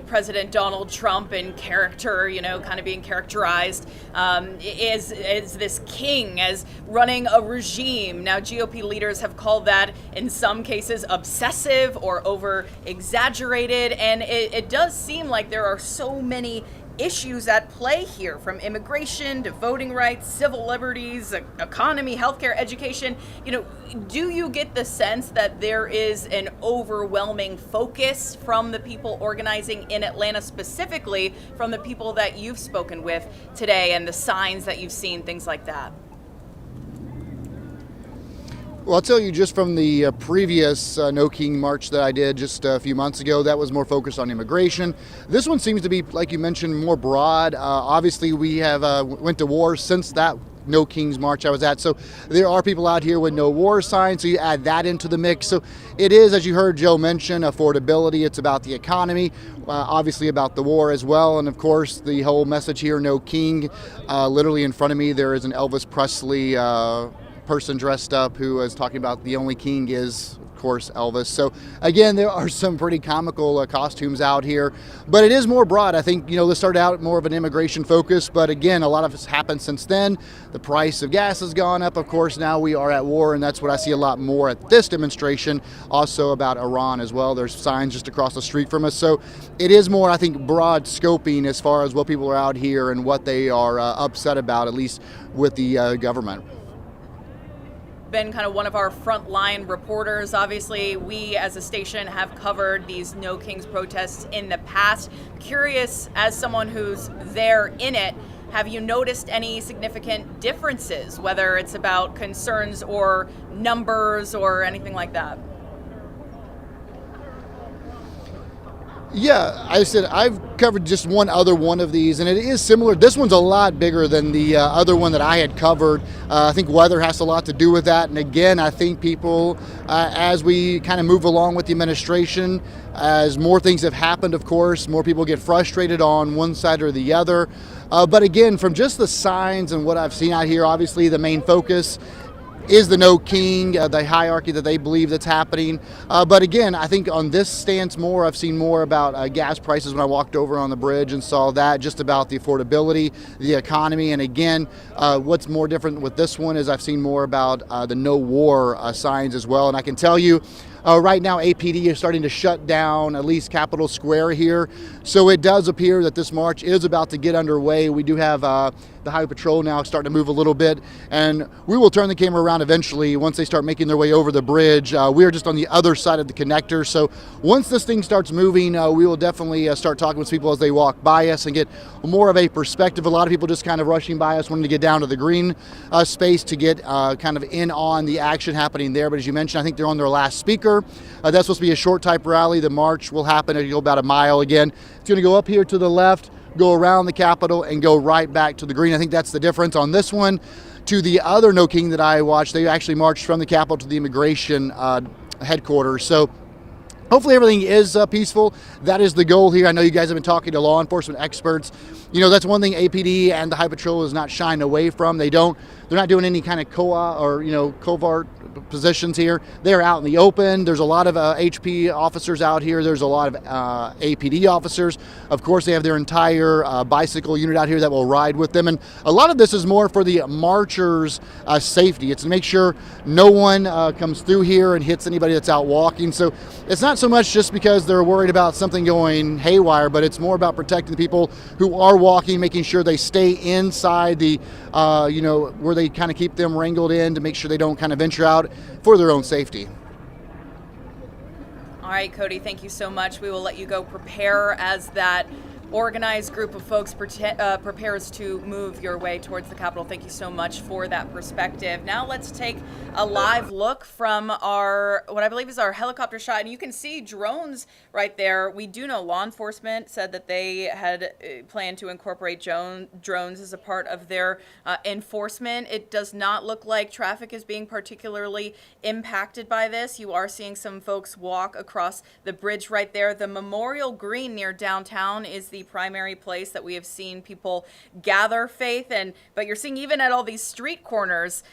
President Donald Trump in character, kind of being characterized as this king, as running a regime. Now, GOP leaders have called that, in some cases, obsessive or over-exaggerated, and it does seem like there are so many issues at play here, from immigration to voting rights, civil liberties, economy, healthcare, education. Do you get the sense that there is an overwhelming focus from the people organizing in Atlanta, specifically from the people that you've spoken with today and the signs that you've seen, things like that? Well, I'll tell you, just from the previous No King march that I did just a few months ago, that was more focused on immigration. This one seems to be, like you mentioned, more broad. Obviously, we have went to war since that No King's march I was at. So there are people out here with no war signs, so you add that into the mix. So it is, as you heard Joe mention, affordability. It's about the economy, obviously about the war as well. And of course, the whole message here, No King. Literally in front of me, there is an Elvis Presley person dressed up who is talking about the only king is, of course, Elvis. So again, there are some pretty comical costumes out here, but it is more broad. I think, this started out more of an immigration focus, but again, a lot of it's happened since then. The price of gas has gone up. Of course, now we are at war, and that's what I see a lot more at this demonstration. Also about Iran as well. There's signs just across the street from us. So it is more, I think, broad scoping as far as what people are out here and what they are upset about, at least with the government. Been kind of one of our frontline reporters. Obviously, we as a station have covered these No Kings protests in the past. Curious, as someone who's there in it, have you noticed any significant differences, whether it's about concerns or numbers or anything like that? Yeah, I said I've covered just one other one of these, and it is similar. This one's a lot bigger than the other one that I had covered. I think weather has a lot to do with that. And again, I think people, as we kind of move along with the administration, as more things have happened, of course, more people get frustrated on one side or the other. But again, from just the signs and what I've seen out here, obviously the main focus is the No King, the hierarchy that they believe that's happening. But again, I think on this stance more, I've seen more about gas prices when I walked over on the bridge and saw that, just about the affordability, the economy. And again, what's more different with this one is I've seen more about the no war signs as well. And I can tell you, right now, APD is starting to shut down at least Capitol Square here. So it does appear that this march is about to get underway. We do have the Highway Patrol now starting to move a little bit, and we will turn the camera around eventually once they start making their way over the bridge. We are just on the other side of the connector. So once this thing starts moving, we will definitely start talking with people as they walk by us and get more of a perspective. A lot of people just kind of rushing by us, wanting to get down to the green space to get kind of in on the action happening there. But as you mentioned, I think they're on their last speaker. That's supposed to be a short type rally. The march will happen. It'll go about a mile again. It's going to go up here to the left, go around the Capitol, and go right back to the green. I think that's the difference on this one to the other No King that I watched. They actually marched from the Capitol to the immigration headquarters. So hopefully everything is peaceful. That is the goal here. I know you guys have been talking to law enforcement experts. That's one thing APD and the Highway Patrol is not shying away from. They're not doing any kind of covert positions here. They're out in the open. There's a lot of HP officers out here. There's a lot of APD officers. Of course, they have their entire bicycle unit out here that will ride with them. And a lot of this is more for the marchers' safety. It's to make sure no one comes through here and hits anybody that's out walking. So it's not so so much just because they're worried about something going haywire, but it's more about protecting the people who are walking, making sure they stay inside the, where they kind of keep them wrangled in to make sure they don't kind of venture out for their own safety. All right, Cody, thank you so much. We will let you go prepare as that organized group of folks prepares to move your way towards the Capitol. Thank you so much for that perspective. Now let's take a live look from what I believe is our helicopter shot. And you can see drones right there. We do know law enforcement said that they had planned to incorporate drones as a part of their enforcement. It does not look like traffic is being particularly impacted by this. You are seeing some folks walk across the bridge right there. The Memorial Green near downtown is the primary place that we have seen people gather, Faith, but you're seeing even at all these street corners,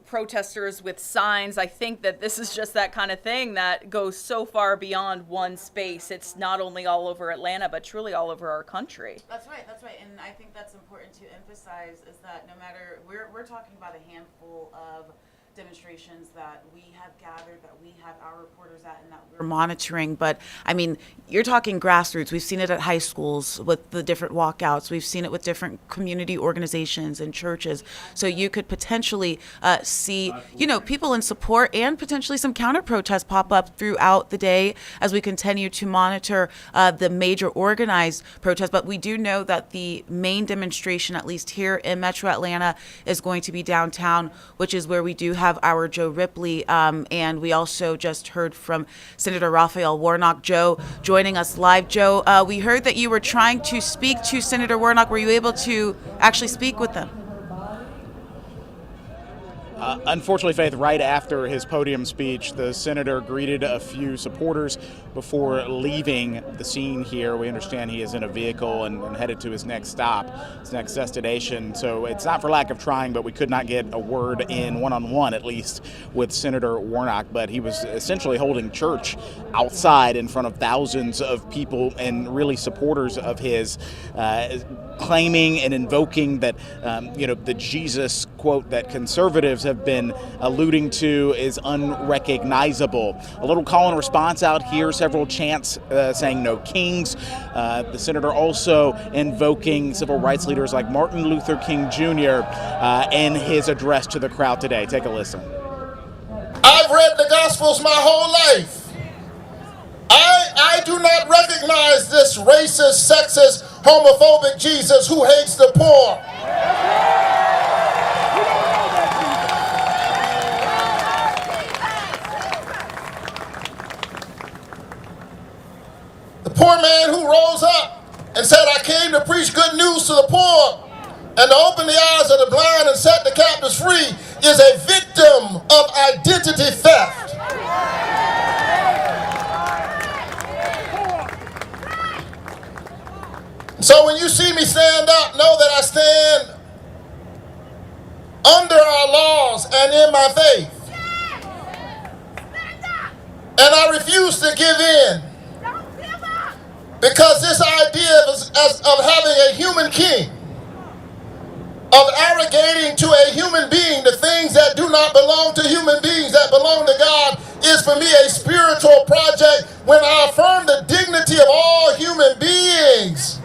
protesters with signs. I think that this is just that kind of thing that goes so far beyond one space. It's not only all over Atlanta, but truly all over our country. That's right. And I think that's important to emphasize is that no matter, we're talking about a handful of demonstrations that we have gathered, that we have our reporters at, and that we're monitoring. But I mean, you're talking grassroots. We've seen it at high schools with the different walkouts. We've seen it with different community organizations and churches. So you could potentially see, people in support and potentially some counter protests pop up throughout the day as we continue to monitor the major organized protests. But we do know that the main demonstration, at least here in Metro Atlanta, is going to be downtown, which is where we do have our Joe Ripley, and we also just heard from Senator Raphael Warnock. Joe joining us live. Joe, we heard that you were trying to speak to Senator Warnock. Were you able to actually speak with them? Unfortunately, Faith, right after his podium speech, the senator greeted a few supporters before leaving the scene here. We understand he is in a vehicle and headed to his next stop, his next destination. So it's not for lack of trying, but we could not get a word in one-on-one, at least, with Senator Warnock. But he was essentially holding church outside in front of thousands of people and really supporters of his, claiming and invoking that, the Jesus quote that conservatives have been alluding to is unrecognizable. A little call and response out here, several chants saying no kings. The senator also invoking civil rights leaders like Martin Luther King Jr. In his address to the crowd today. Take a listen. I've read the Gospels my whole life. I do not recognize this racist, sexist, homophobic Jesus who hates the poor. The poor man who rose up and said, I came to preach good news to the poor and to open the eyes of the blind and set the captives free is a victim of identity theft. So when you see me stand up, know that I stand under our laws and in my faith. And I refuse to give in. Because this idea of having a human king, of arrogating to a human being the things that do not belong to human beings that belong to God, is for me a spiritual project when I affirm the dignity of all human beings.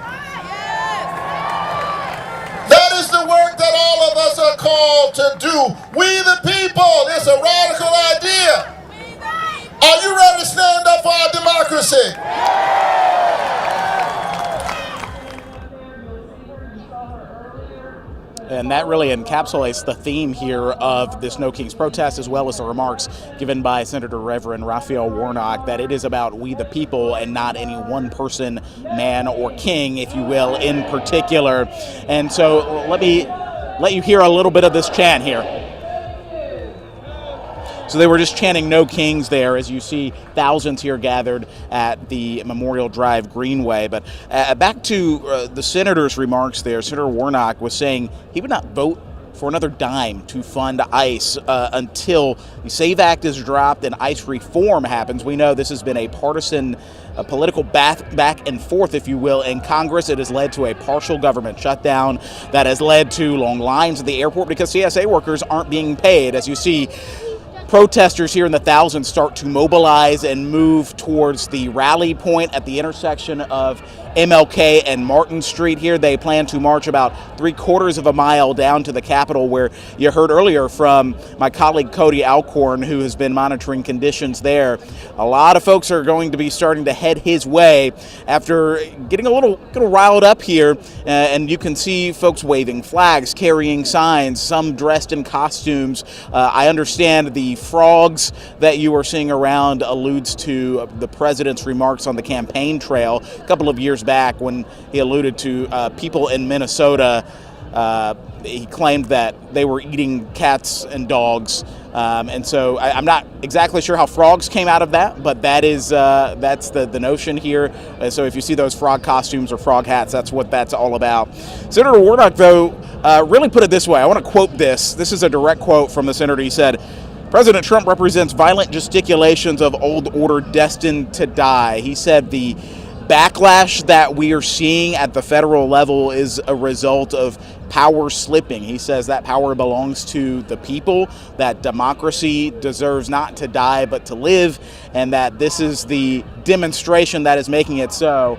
That is the work that all of us are called to do. We the people, it's a radical idea. Are you ready to stand up for our democracy? And that really encapsulates the theme here of this No Kings protest, as well as the remarks given by Senator Reverend Raphael Warnock, that it is about we the people and not any one person, man or king, if you will, in particular. And so let me let you hear a little bit of this chant here. So they were just chanting No Kings there, as you see thousands here gathered at the Memorial Drive Greenway. But back to the senator's remarks there, Senator Warnock was saying he would not vote for another dime to fund ICE until the SAVE Act is dropped and ICE reform happens. We know this has been a partisan political back and forth, if you will, in Congress. It has led to a partial government shutdown that has led to long lines at the airport because CSA workers aren't being paid. As you see, protesters here in the thousands start to mobilize and move towards the rally point at the intersection of MLK and Martin Street here. They plan to march about 3/4 of a mile down to the Capitol, where you heard earlier from my colleague Cody Alcorn, who has been monitoring conditions there. A lot of folks are going to be starting to head his way after getting a little riled up here, and you can see folks waving flags, carrying signs, some dressed in costumes. I understand the frogs that you are seeing around alludes to the president's remarks on the campaign trail a couple of years back when he alluded to people in Minnesota. He claimed that they were eating cats and dogs, and so I'm not exactly sure how frogs came out of that, but that's the notion here. So if you see those frog costumes or frog hats, that's what that's all about. Senator Warnock, though, really put it this way. I want to quote this. This is a direct quote from the senator. He said, "President Trump represents violent gesticulations of old order destined to die." He said the backlash that we are seeing at the federal level is a result of power slipping. He says that power belongs to the people, that democracy deserves not to die but to live, and that this is the demonstration that is making it so.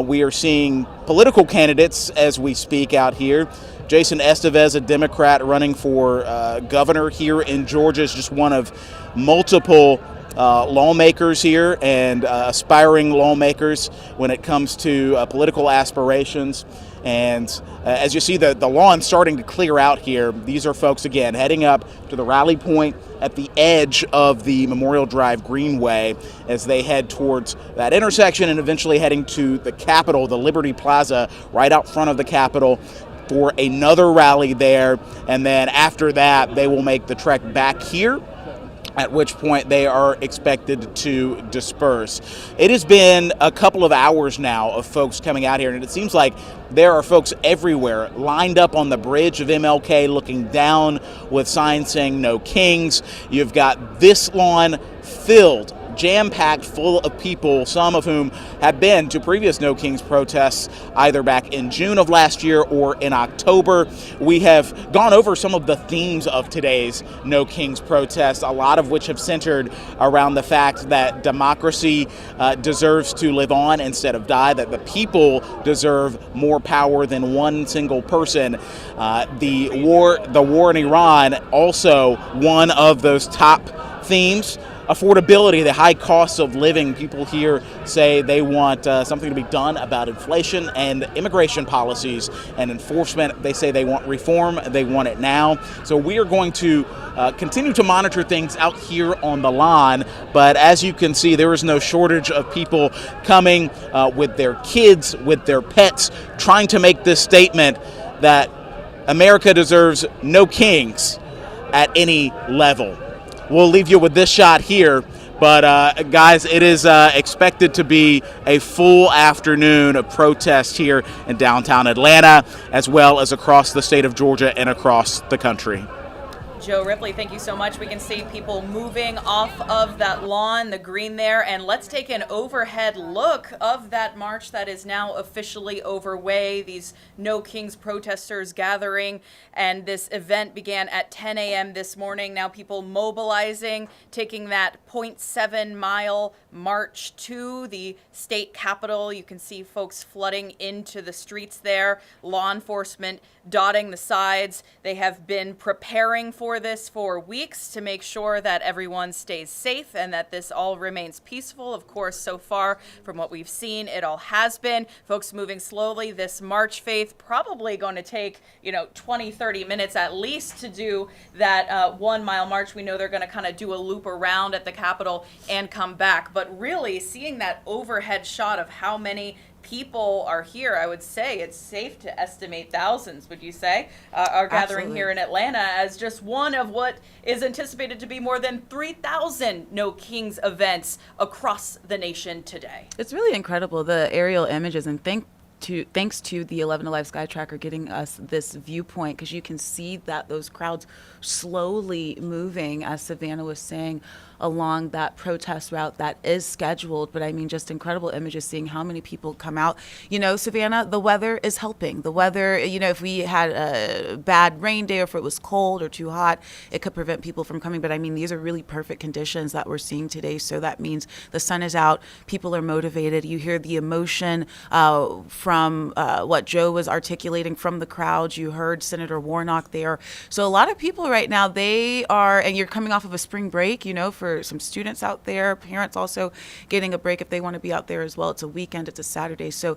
We are seeing political candidates as we speak out here. Jason Estevez, a Democrat running for governor here in Georgia, is just one of multiple lawmakers here and aspiring lawmakers when it comes to political aspirations. And as you see the lawn starting to clear out here, these are folks, again, heading up to the rally point at the edge of the Memorial Drive Greenway as they head towards that intersection and eventually heading to the Capitol, the Liberty Plaza, right out front of the Capitol, for another rally there. And then after that, they will make the trek back here, at which point they are expected to disperse. It has been a couple of hours now of folks coming out here, and it seems like there are folks everywhere lined up on the bridge of MLK looking down with signs saying "No Kings." You've got this lawn filled, jam-packed full of people, some of whom have been to previous No Kings protests either back in June of last year or in October. We have gone over some of the themes of today's No Kings protests, a lot of which have centered around the fact that democracy deserves to live on instead of die, that the people deserve more power than one single person. The war in Iran, also one of those top themes. Affordability, the high costs of living. People here say they want something to be done about inflation and immigration policies and enforcement. They say they want reform. They want it now. So we are going to continue to monitor things out here on the lawn. But as you can see, there is no shortage of people coming with their kids, with their pets, trying to make this statement that America deserves no kings at any level. We'll leave you with this shot here, but guys, it is expected to be a full afternoon of protest here in downtown Atlanta, as well as across the state of Georgia and across the country. Joe Ripley, thank you so much. We can see people moving off of that lawn, the green there, and let's take an overhead look of that march that is now officially overway. These No Kings protesters gathering, and this event began at 10 a.m. this morning. Now people mobilizing, taking that 0.7 mile march to the state capitol. You can see folks flooding into the streets there, law enforcement dotting the sides. They have been preparing for this for weeks to make sure that everyone stays safe and that this all remains peaceful. Of course, so far from what we've seen, it all has been. Folks moving slowly. This march, Faith, probably going to take 20, 30 minutes at least to do that 1 mile march. We know they're going to kind of do a loop around at the Capitol and come back. But really seeing that overhead shot of how many people are here, I would say it's safe to estimate thousands, would you say, are gathering Absolutely. here in Atlanta as just one of what is anticipated to be more than 3,000 No Kings events across the nation today. It's really incredible, the aerial images, and thanks to the 11 Alive Sky Tracker getting us this viewpoint, because you can see that those crowds slowly moving, as Savannah was saying, along that protest route that is scheduled. But I mean, just incredible images seeing how many people come out. You know, Savannah, the weather is helping. The weather, you know, if we had a bad rain day or if it was cold or too hot, it could prevent people from coming. But I mean, these are really perfect conditions that we're seeing today. So that means the sun is out, people are motivated. You hear the emotion from what Joe was articulating from the crowd. You heard Senator Warnock there. So a lot of people right now, they are, and you're coming off of a spring break, you know, for some students out there, parents also getting a break if they want to be out there as well. It's a weekend, it's a Saturday. So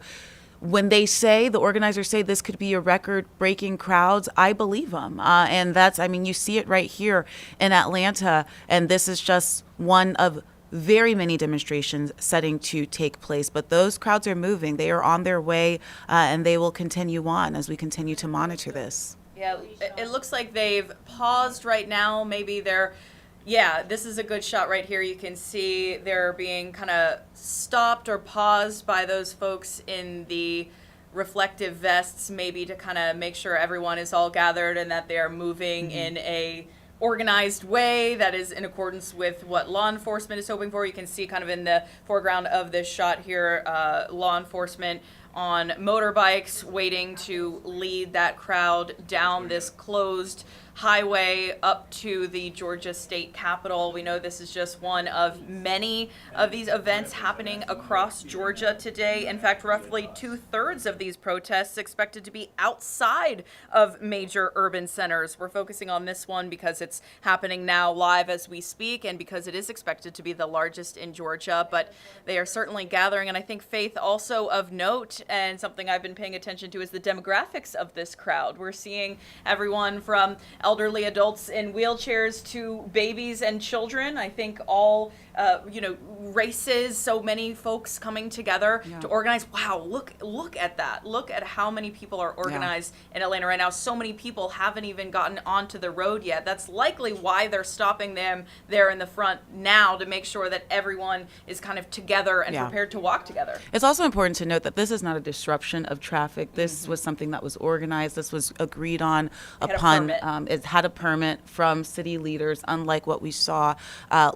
when they say, the organizers say this could be a record-breaking crowds, I believe them. And that's, I mean, you see it right here in Atlanta, and this is just one of very many demonstrations setting to take place. But those crowds are moving. They are on their way, and they will continue on as we continue to monitor this. Yeah, it looks like they've paused right now. Maybe they're, yeah, this is a good shot right here. You can see they're being kind of stopped or paused by those folks in the reflective vests, maybe to kind of make sure everyone is all gathered and that they're moving in a organized way that is in accordance with what law enforcement is hoping for. You can see kind of in the foreground of this shot here, law enforcement on motorbikes waiting to lead that crowd down this closed highway up to the Georgia State Capitol. We know this is just one of many of these events happening across Georgia today. In fact, roughly 2/3 of these protests expected to be outside of major urban centers. We're focusing on this one because it's happening now live as we speak and because it is expected to be the largest in Georgia, but they are certainly gathering. And I think, Faith, also of note, and something I've been paying attention to, is the demographics of this crowd. We're seeing everyone from elderly adults in wheelchairs to babies and children. I think all, races, so many folks coming together to organize. Wow, look at that. Look at how many people are organized in Atlanta right now. So many people haven't even gotten onto the road yet. That's likely why they're stopping them there in the front now, to make sure that everyone is kind of together and prepared to walk together. It's also important to note that this is not a disruption of traffic. This was something that was organized. This was agreed on upon, it had a permit from city leaders, unlike what we saw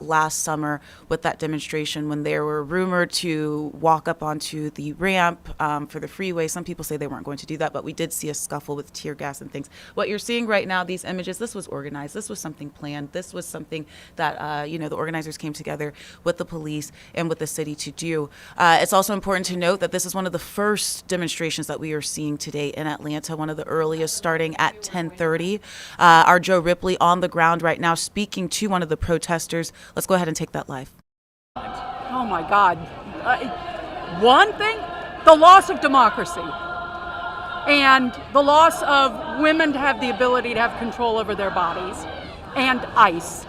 last summer with that demonstration when they were rumored to walk up onto the ramp for the freeway. Some people say they weren't going to do that, but we did see a scuffle with tear gas and things. What you're seeing right now, these images, this was organized. This was something planned. This was something that, the organizers came together with the police and with the city to do. It's also important to note that this is one of the first demonstrations that we are seeing today in Atlanta, one of the earliest, starting at 10:30. Our Joe Ripley on the ground right now speaking to one of the protesters. Let's go ahead and take that live. Oh my God. One thing, the loss of democracy and the loss of women to have the ability to have control over their bodies, and ICE.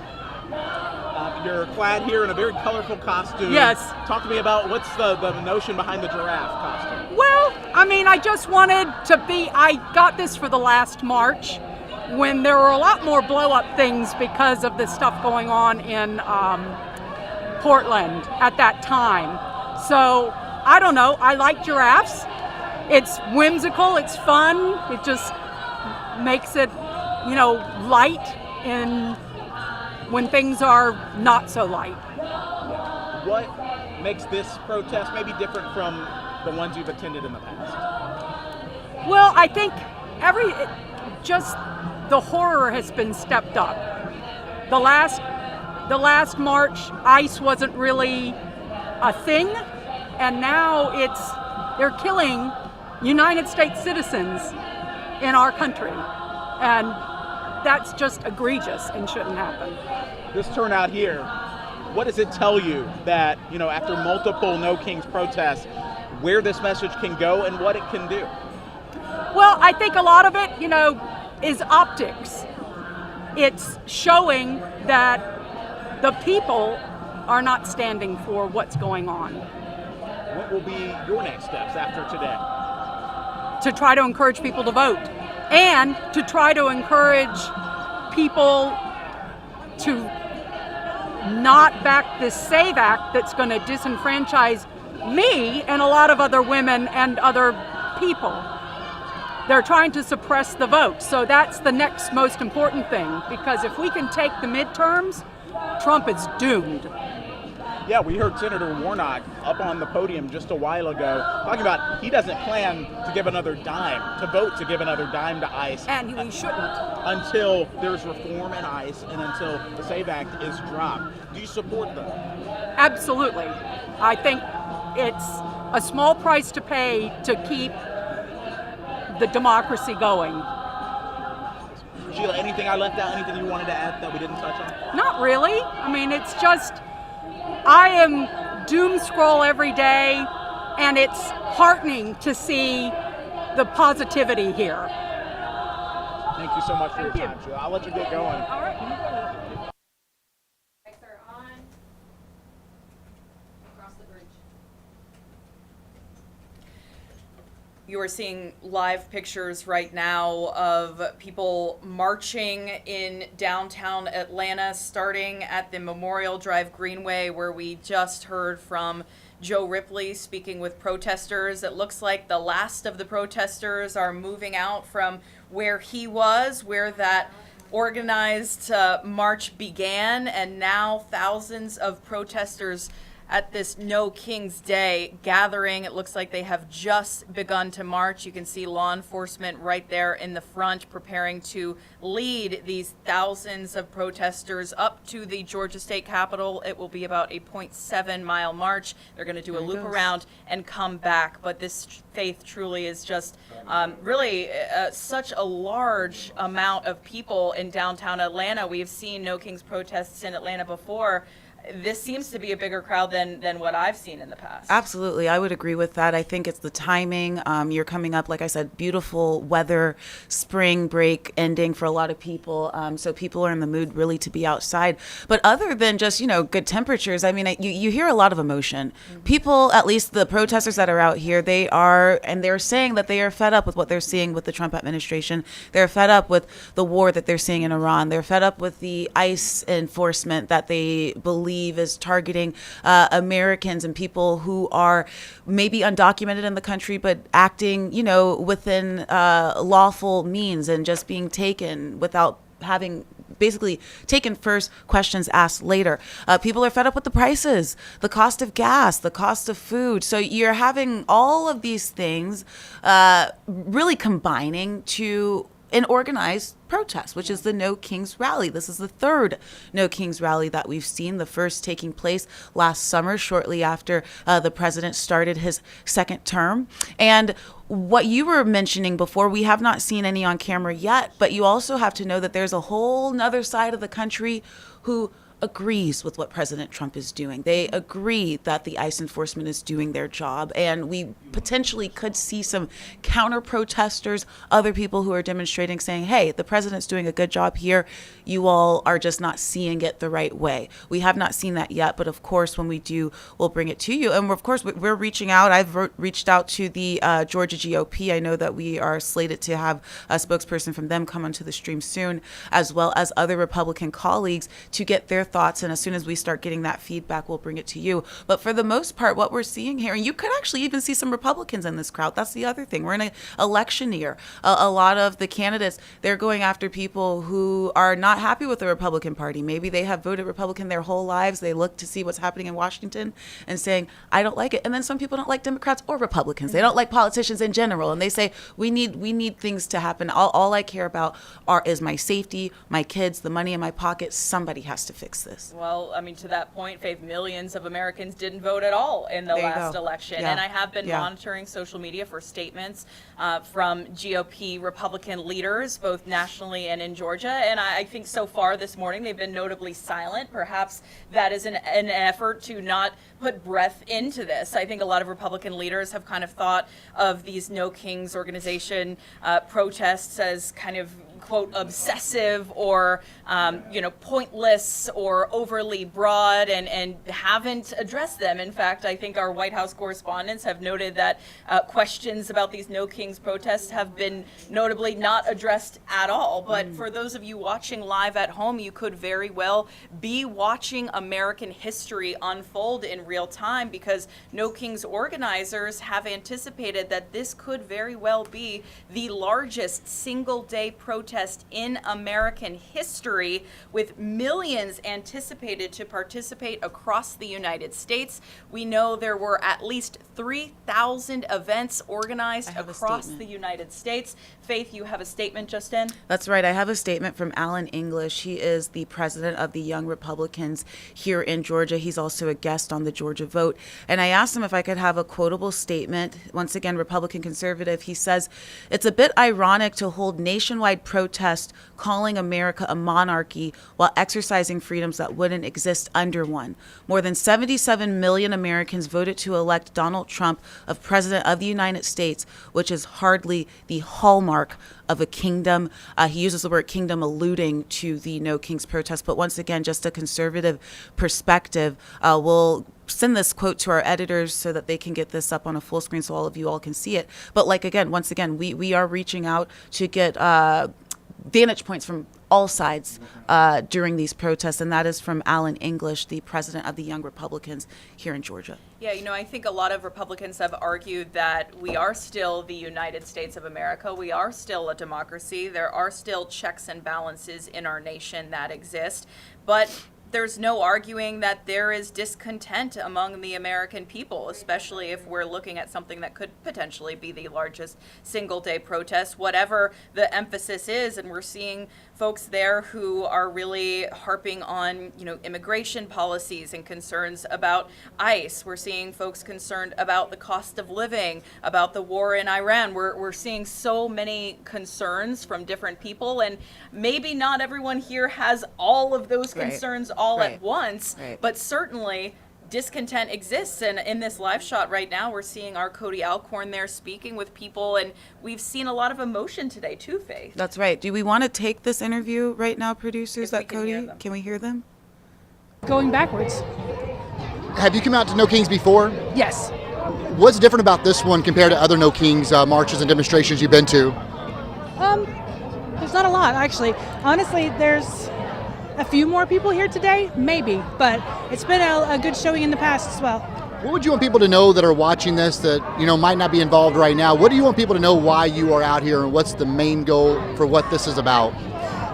You're clad here in a very colorful costume. Yes. Talk to me about what's the notion behind the giraffe costume. Well, I mean, I just wanted to be, I got this for the last March when there were a lot more blow up things because of this stuff going on in Portland at that time. So, I don't know, I like giraffes. It's whimsical, it's fun, it just makes it, light in when things are not so light. What makes this protest maybe different from the ones you've attended in the past? Well, I think the horror has been stepped up. The last March, ICE wasn't really a thing, and now they're killing United States citizens in our country, and that's just egregious and shouldn't happen. This turnout here, what does it tell you that, after multiple No Kings protests, where this message can go and what it can do? Well, I think a lot of it, is optics. It's showing that the people are not standing for what's going on. What will be your next steps after today? To try to encourage people to vote, and to try to encourage people to not back this SAVE Act that's going to disenfranchise me and a lot of other women and other people. They're trying to suppress the vote. So that's the next most important thing, because if we can take the midterms, Trump is doomed. Yeah, we heard Senator Warnock up on the podium just a while ago talking about he doesn't plan to give another dime, to vote to give another dime to ICE. And we shouldn't. Until there's reform in ICE and until the SAVE Act is dropped. Do you support them? Absolutely. I think it's a small price to pay to keep the democracy going. Sheila, anything I left out, anything you wanted to add that we didn't touch on? Not really. I mean, it's just, I am doom scroll every day, and it's heartening to see the positivity here. Thank you so much for your Thank you. time, Sheila. I'll let you get going. All right. You are seeing live pictures right now of people marching in downtown Atlanta, starting at the Memorial Drive Greenway, where we just heard from Joe Ripley speaking with protesters. It looks like the last of the protesters are moving out from where he was, where that organized march began, and now thousands of protesters at this No King's Day gathering. It looks like they have just begun to march. You can see law enforcement right there in the front preparing to lead these thousands of protesters up to the Georgia State Capitol. It will be about a 0.7-mile march. They're going to do a loop around and come back. But this faith truly is just really such a large amount of people in downtown Atlanta. We have seen No King's protests in Atlanta before. This seems to be a bigger crowd than what I've seen in the past. Absolutely. I would agree with that. I think it's the timing. You're coming up, like I said, beautiful weather, spring break ending for a lot of people. So people are in the mood really to be outside. But other than just, good temperatures, I mean, you hear a lot of emotion. Mm-hmm. People, at least the protesters that are out here, they're saying that they are fed up with what they're seeing with the Trump administration. They're fed up with the war that they're seeing in Iran. They're fed up with the ICE enforcement that they believe is targeting Americans and people who are maybe undocumented in the country, but acting, within lawful means and just being taken without having basically taken first, questions asked later. People are fed up with the prices, the cost of gas, the cost of food. So you're having all of these things really combining to an organized protest, which is the No Kings Rally. This is the third No Kings Rally that we've seen, the first taking place last summer, shortly after the president started his second term. And what you were mentioning before, we have not seen any on camera yet, but you also have to know that there's a whole nother side of the country who agrees with what President Trump is doing. They agree that the ICE enforcement is doing their job, and we potentially could see some counter protesters, other people who are demonstrating saying, hey, the president's doing a good job here. You all are just not seeing it the right way. We have not seen that yet, but of course, when we do, we'll bring it to you. And of course, we're reaching out. I've reached out to the Georgia GOP. I know that we are slated to have a spokesperson from them come onto the stream soon, as well as other Republican colleagues, to get their thoughts. And as soon as we start getting that feedback, we'll bring it to you. But for the most part, what we're seeing here, and you could actually even see some Republicans in this crowd. That's the other thing. We're in an election year. A lot of the candidates, they're going after people who are not happy with the Republican Party. Maybe they have voted Republican their whole lives. They look to see what's happening in Washington and saying, I don't like it. And then some people don't like Democrats or Republicans. They don't like politicians in general. And they say, we need things to happen. All I care about is my safety, my kids, the money in my pocket. Somebody has to fix this. Well, I mean, to that point, Faith, millions of Americans didn't vote at all in the last election. Yeah. And I have been monitoring social media for statements from GOP Republican leaders, both nationally and in Georgia. And I think so far this morning, they've been notably silent. Perhaps that is an effort to not put breath into this. I think a lot of Republican leaders have kind of thought of these No Kings organization protests as kind of quote, obsessive or, pointless or overly broad and haven't addressed them. In fact, I think our White House correspondents have noted that questions about these No Kings protests have been notably not addressed at all. But for those of you watching live at home, you could very well be watching American history unfold in real time, because No Kings organizers have anticipated that this could very well be the largest single-day protest in American history, with millions anticipated to participate across the United States. We know there were at least 3,000 events organized across the United States. Faith, you have a statement just in? That's right. I have a statement from Alan English. He is the president of the Young Republicans here in Georgia. He's also a guest on the Georgia Vote. And I asked him if I could have a quotable statement. Once again, Republican conservative. He says, "It's a bit ironic to hold nationwide protests calling America a monarchy while exercising freedoms that wouldn't exist under one. More than 77 million Americans voted to elect Donald Trump of President of the United States, which is hardly the hallmark of a kingdom." He uses the word kingdom alluding to the No Kings protest. But once again, just a conservative perspective. We'll send this quote to our editors so that they can get this up on a full screen so all of you all can see it. But once again, we are reaching out to get vantage points from all sides during these protests, and that is from Alan English, the president of the Young Republicans here in Georgia. Yeah, I think a lot of Republicans have argued that we are still the United States of America. We are still a democracy. There are still checks and balances in our nation that exist. But there's no arguing that there is discontent among the American people, especially if we're looking at something that could potentially be the largest single-day protest, whatever the emphasis is. And we're seeing folks there who are really harping on, immigration policies and concerns about ICE. We're seeing folks concerned about the cost of living, about the war in Iran. We're seeing so many concerns from different people, and maybe not everyone here has all of those concerns all at once, but certainly discontent exists. And in this live shot right now, we're seeing our Cody Alcorn there speaking with people, and we've seen a lot of emotion today too, Faith. That's right. Do we want to take this interview right now, producers? Cody? Can we hear them? Going backwards. Have you come out to No Kings before? Yes. What's different about this one compared to other No Kings marches and demonstrations you've been to? There's not a lot, actually. Honestly, there's a few more people here today, maybe, but it's been a good showing in the past as well. What would you want people to know that are watching this that, might not be involved right now? What do you want people to know why you are out here, and what's the main goal for what this is about?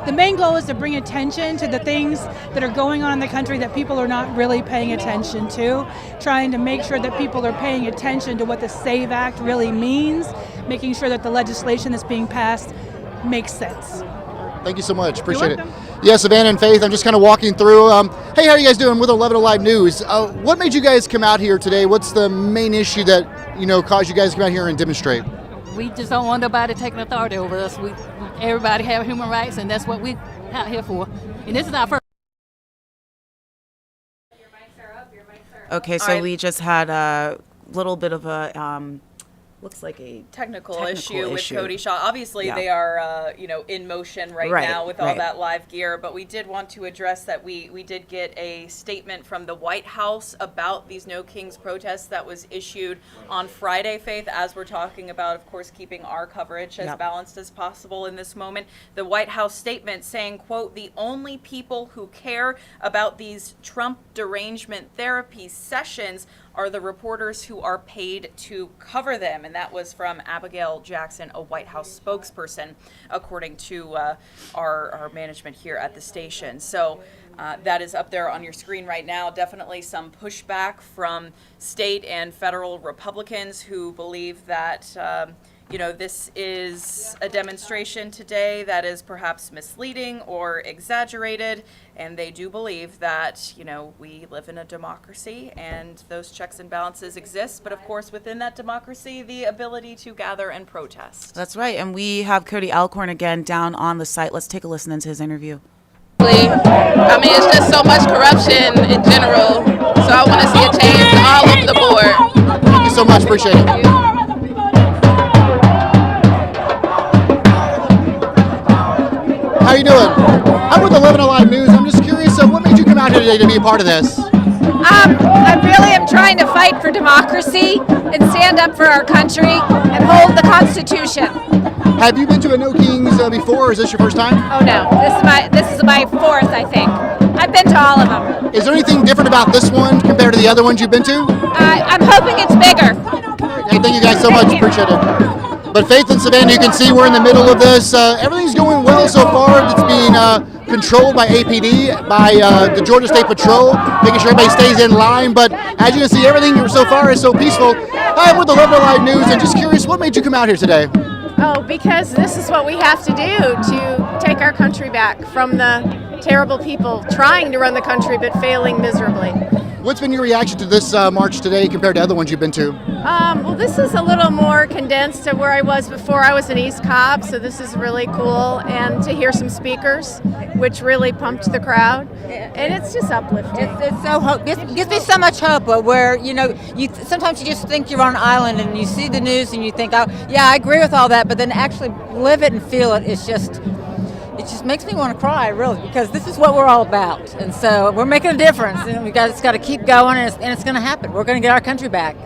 The main goal is to bring attention to the things that are going on in the country that people are not really paying attention to, trying to make sure that people are paying attention to what the SAVE Act really means, making sure that the legislation that's being passed makes sense. Thank you so much. Appreciate it. Yeah, Savannah and Faith, I'm just kind of walking through. Hey, how are you guys doing with 11 Alive News? What made you guys come out here today? What's the main issue that, caused you guys to come out here and demonstrate? We just don't want nobody taking authority over us. Everybody have human rights, and that's what we out here for. And this is our first. Okay, so we just had a little bit of a looks like a technical issue with Cody Shaw. Obviously, they are, in motion right now with all that live gear. But we did want to address that we did get a statement from the White House about these No Kings protests that was issued on Friday, Faith, as we're talking about, of course, keeping our coverage as balanced as possible in this moment. The White House statement saying, quote, "The only people who care about these Trump derangement therapy sessions are the reporters who are paid to cover them." And that was from Abigail Jackson, a White House spokesperson, according to our management here at the station. So that is up there on your screen right now. Definitely some pushback from state and federal Republicans who believe that this is a demonstration today that is perhaps misleading or exaggerated, and they do believe that, we live in a democracy and those checks and balances exist, but of course within that democracy, the ability to gather and protest. That's right, and we have Cody Alcorn again down on the site. Let's take a listen into his interview. It's just so much corruption in general, so I want to see a change all over the board. Thank you so much, appreciate it. how you doing? I'm with 11 Alive News. I'm just curious, what made you come out here today to be a part of this? I really am trying to fight for democracy and stand up for our country and hold the Constitution. Have you been to a No Kings before, or is this your first time? Oh no, this is my fourth, I think. I've been to all of them. Is there anything different about this one compared to the other ones you've been to? I'm hoping it's bigger. Hey, thank you guys so much. Appreciate it. But Faith and Savannah, you can see we're in the middle of this. Everything's going well so far. It's being controlled by APD, by the Georgia State Patrol, making sure everybody stays in line. But as you can see, everything so far is so peaceful. Hi, I'm with the 11 Alive News, and just curious, what made you come out here today? Oh, because this is what we have to do to take our country back from the terrible people trying to run the country but failing miserably. What's been your reaction to this march today compared to other ones you've been to? Well, this is a little more condensed to where I was before. I was in East Cobb, so this is really cool. And to hear some speakers, which really pumped the crowd. And it's just uplifting. It's so hope. It gives me so much hope where, sometimes you just think you're on an island and you see the news and you think, oh, yeah, I agree with all that. But then actually live it and feel it, it just makes me want to cry, really, because this is what we're all about. And so we're making a difference. And it's got to keep going, and it's going to happen. We're going to get our country back.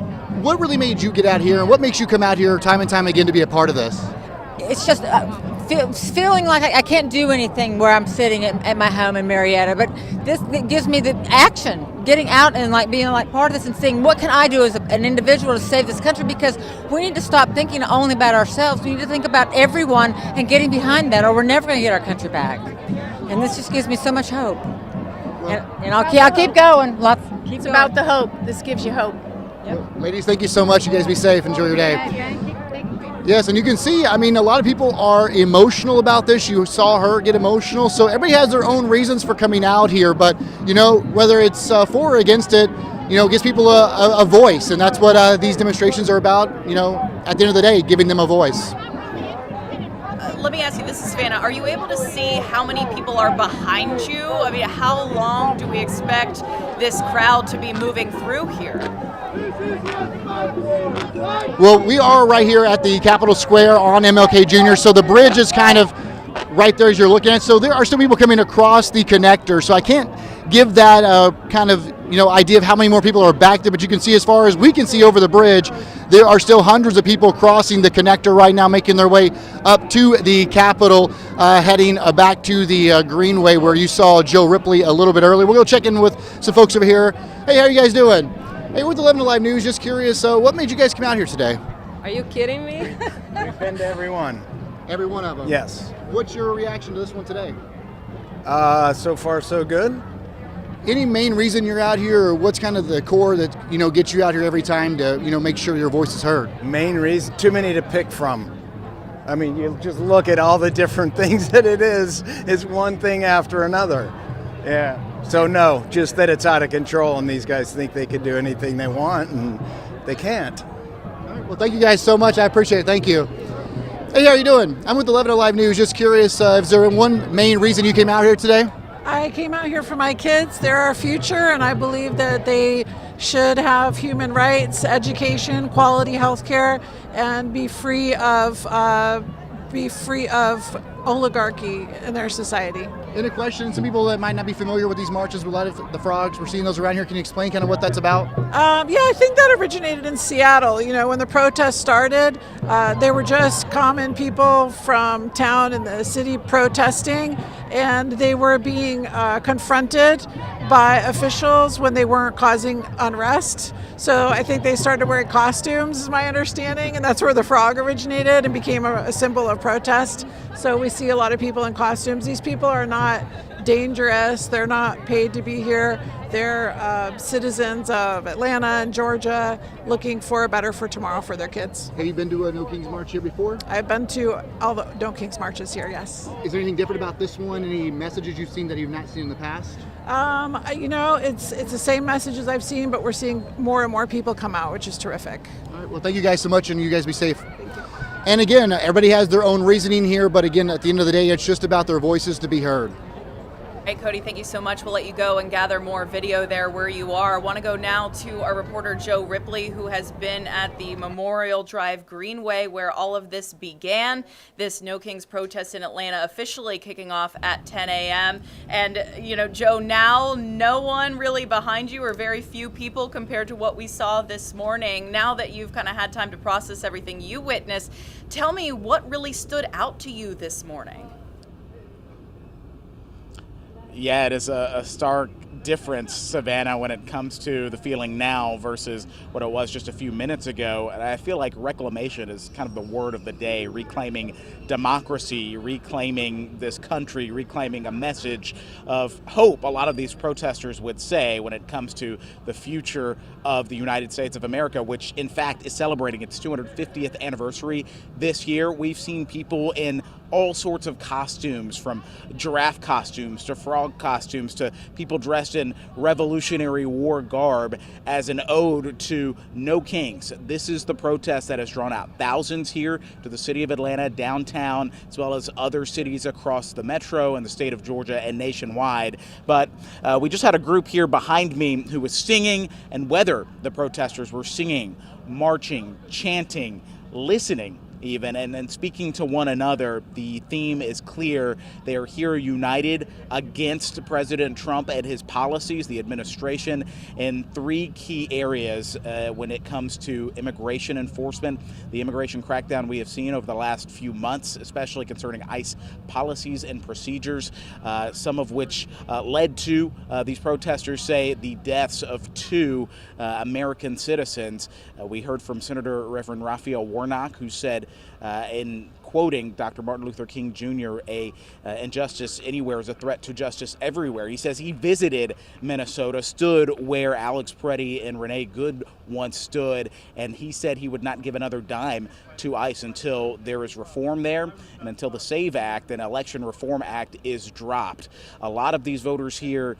What really made you get out here, and what makes you come out here time and time again to be a part of this? It's just feeling like I can't do anything where I'm sitting at my home in Marietta, but this gives me the action, getting out and being part of this and seeing what can I do as an individual to save this country, because we need to stop thinking only about ourselves. We need to think about everyone and getting behind that, or we're never going to get our country back. And this just gives me so much hope. And I'll keep going. It's about the hope. This gives you hope. Yep. Ladies, thank you so much. You guys be safe. Enjoy your day. Yes, and you can see, a lot of people are emotional about this. You saw her get emotional. So everybody has their own reasons for coming out here. But, whether it's for or against it, it gives people a voice. And that's what these demonstrations are about, at the end of the day, giving them a voice. Let me ask you, this is Savannah. Are you able to see how many people are behind you? I mean, how long do we expect this crowd to be moving through here? Well, we are right here at the Capitol Square on MLK Jr., so the bridge is kind of right there as you're looking at. So there are still people coming across the connector, so I can't give that kind of idea of how many more people are back there, but you can see, as far as we can see over the bridge, there are still hundreds of people crossing the connector right now, making their way up to the Capitol, heading back to the Greenway, where you saw Joe Ripley a little bit earlier. We'll go check in with some folks over here. Hey, how are you guys doing? Hey, we're with 11 Alive News. Just curious, what made you guys come out here today? Are you kidding me? We've been to every one. Every one of them? Yes. What's your reaction to this one today? So far, so good. Any main reason you're out here, or what's kind of the core that, gets you out here every time to, make sure your voice is heard? Main reason, too many to pick from. I mean, you just look at all the different things that it is. It's one thing after another. Yeah. So no, just that it's out of control, and these guys think they can do anything they want, and they can't. All right, well, thank you guys so much. I appreciate it. Thank you. Hey, how are you doing? I'm with 11 Alive News. Just curious, is there one main reason you came out here today? I came out here for my kids. They're our future, and I believe that they should have human rights, education, quality health care, and be free of oligarchy in their society. Any questions? Some people that might not be familiar with these marches, with a lot of the frogs, we're seeing those around here. Can you explain kind of what that's about? Yeah, I think that originated in Seattle. When the protests started, they were just common people from town and the city protesting, and they were being confronted by officials when they weren't causing unrest. So I think they started wearing costumes, is my understanding, and that's where the frog originated and became a symbol of protest. So we see a lot of people in costumes. These people are not dangerous. They're not paid to be here. They're citizens of Atlanta and Georgia looking for a better for tomorrow for their kids. Have you been to a No Kings March here before? I've been to all the No Kings marches here, yes. Is there anything different about this one? Any messages you've seen that you've not seen in the past? It's the same messages I've seen, but we're seeing more and more people come out, which is terrific. All right, well, thank you guys so much, and you guys be safe. And again, everybody has their own reasoning here, but again, at the end of the day, it's just about their voices to be heard. Hey, Cody, thank you so much. We'll let you go and gather more video there where you are. I want to go now to our reporter, Joe Ripley, who has been at the Memorial Drive Greenway where all of this began. This No Kings protest in Atlanta officially kicking off at 10 a.m. And, you know, Joe, now no one really behind you, or very few people compared to what we saw this morning. Now that you've kind of had time to process everything you witnessed, tell me what really stood out to you this morning. Yeah, it is a stark difference, Savannah, when it comes to the feeling now versus what it was just a few minutes ago. And I feel like reclamation is kind of the word of the day, reclaiming democracy, reclaiming this country, reclaiming a message of hope, a lot of these protesters would say, when it comes to the future of the United States of America, which in fact is celebrating its 250th anniversary this year. We've seen people in all sorts of costumes, from giraffe costumes to frog costumes to people dressed in Revolutionary War garb as an ode to No Kings. This is the protest that has drawn out thousands here to the city of Atlanta, downtown, as well as other cities across the metro and the state of Georgia and nationwide. But we just had a group here behind me who was singing, and whether the protesters were singing, marching, chanting, listening even, and speaking to one another, the theme is clear. They are here united against President Trump and his policies, the administration, in three key areas when it comes to immigration enforcement, the immigration crackdown we have seen over the last few months, especially concerning ICE policies and procedures, some of which led to, these protesters say, the deaths of two American citizens. We heard from Senator Reverend Raphael Warnock, who said, in quoting Dr. Martin Luther King Jr., injustice anywhere is a threat to justice everywhere. He says he visited Minnesota, stood where Alex Preddy and Renee Good once stood, and he said he would not give another dime to ICE until there is reform there and until the SAVE Act, an election reform act, is dropped. A lot of these voters here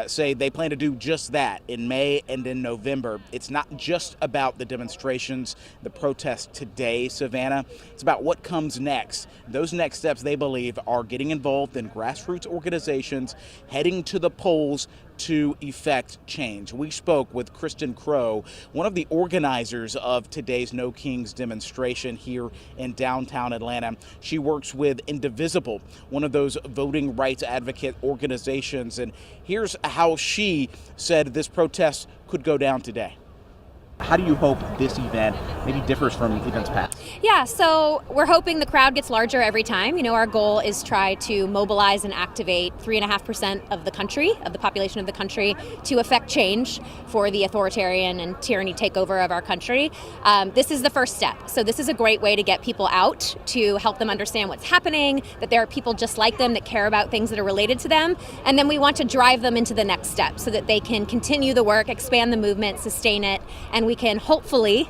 say they plan to do just that in May and in November. It's not just about the demonstrations, the protests today, Savannah. It's about what comes next. Those next steps, they believe, are getting involved in grassroots organizations, heading to the polls to effect change. We spoke with Kristen Crow, one of the organizers of today's No Kings demonstration here in downtown Atlanta. She works with Indivisible, one of those voting rights advocate organizations, and here's how she said this protest could go down today. How do you hope this event maybe differs from events past? Yeah, so we're hoping the crowd gets larger every time. You know, our goal is try to mobilize and activate 3.5% of the country, of the population of the country, to effect change for the authoritarian and tyranny takeover of our country. This is the first step. So this is a great way to get people out, to help them understand what's happening, that there are people just like them that care about things that are related to them. And then we want to drive them into the next step so that they can continue the work, expand the movement, sustain it, and we can hopefully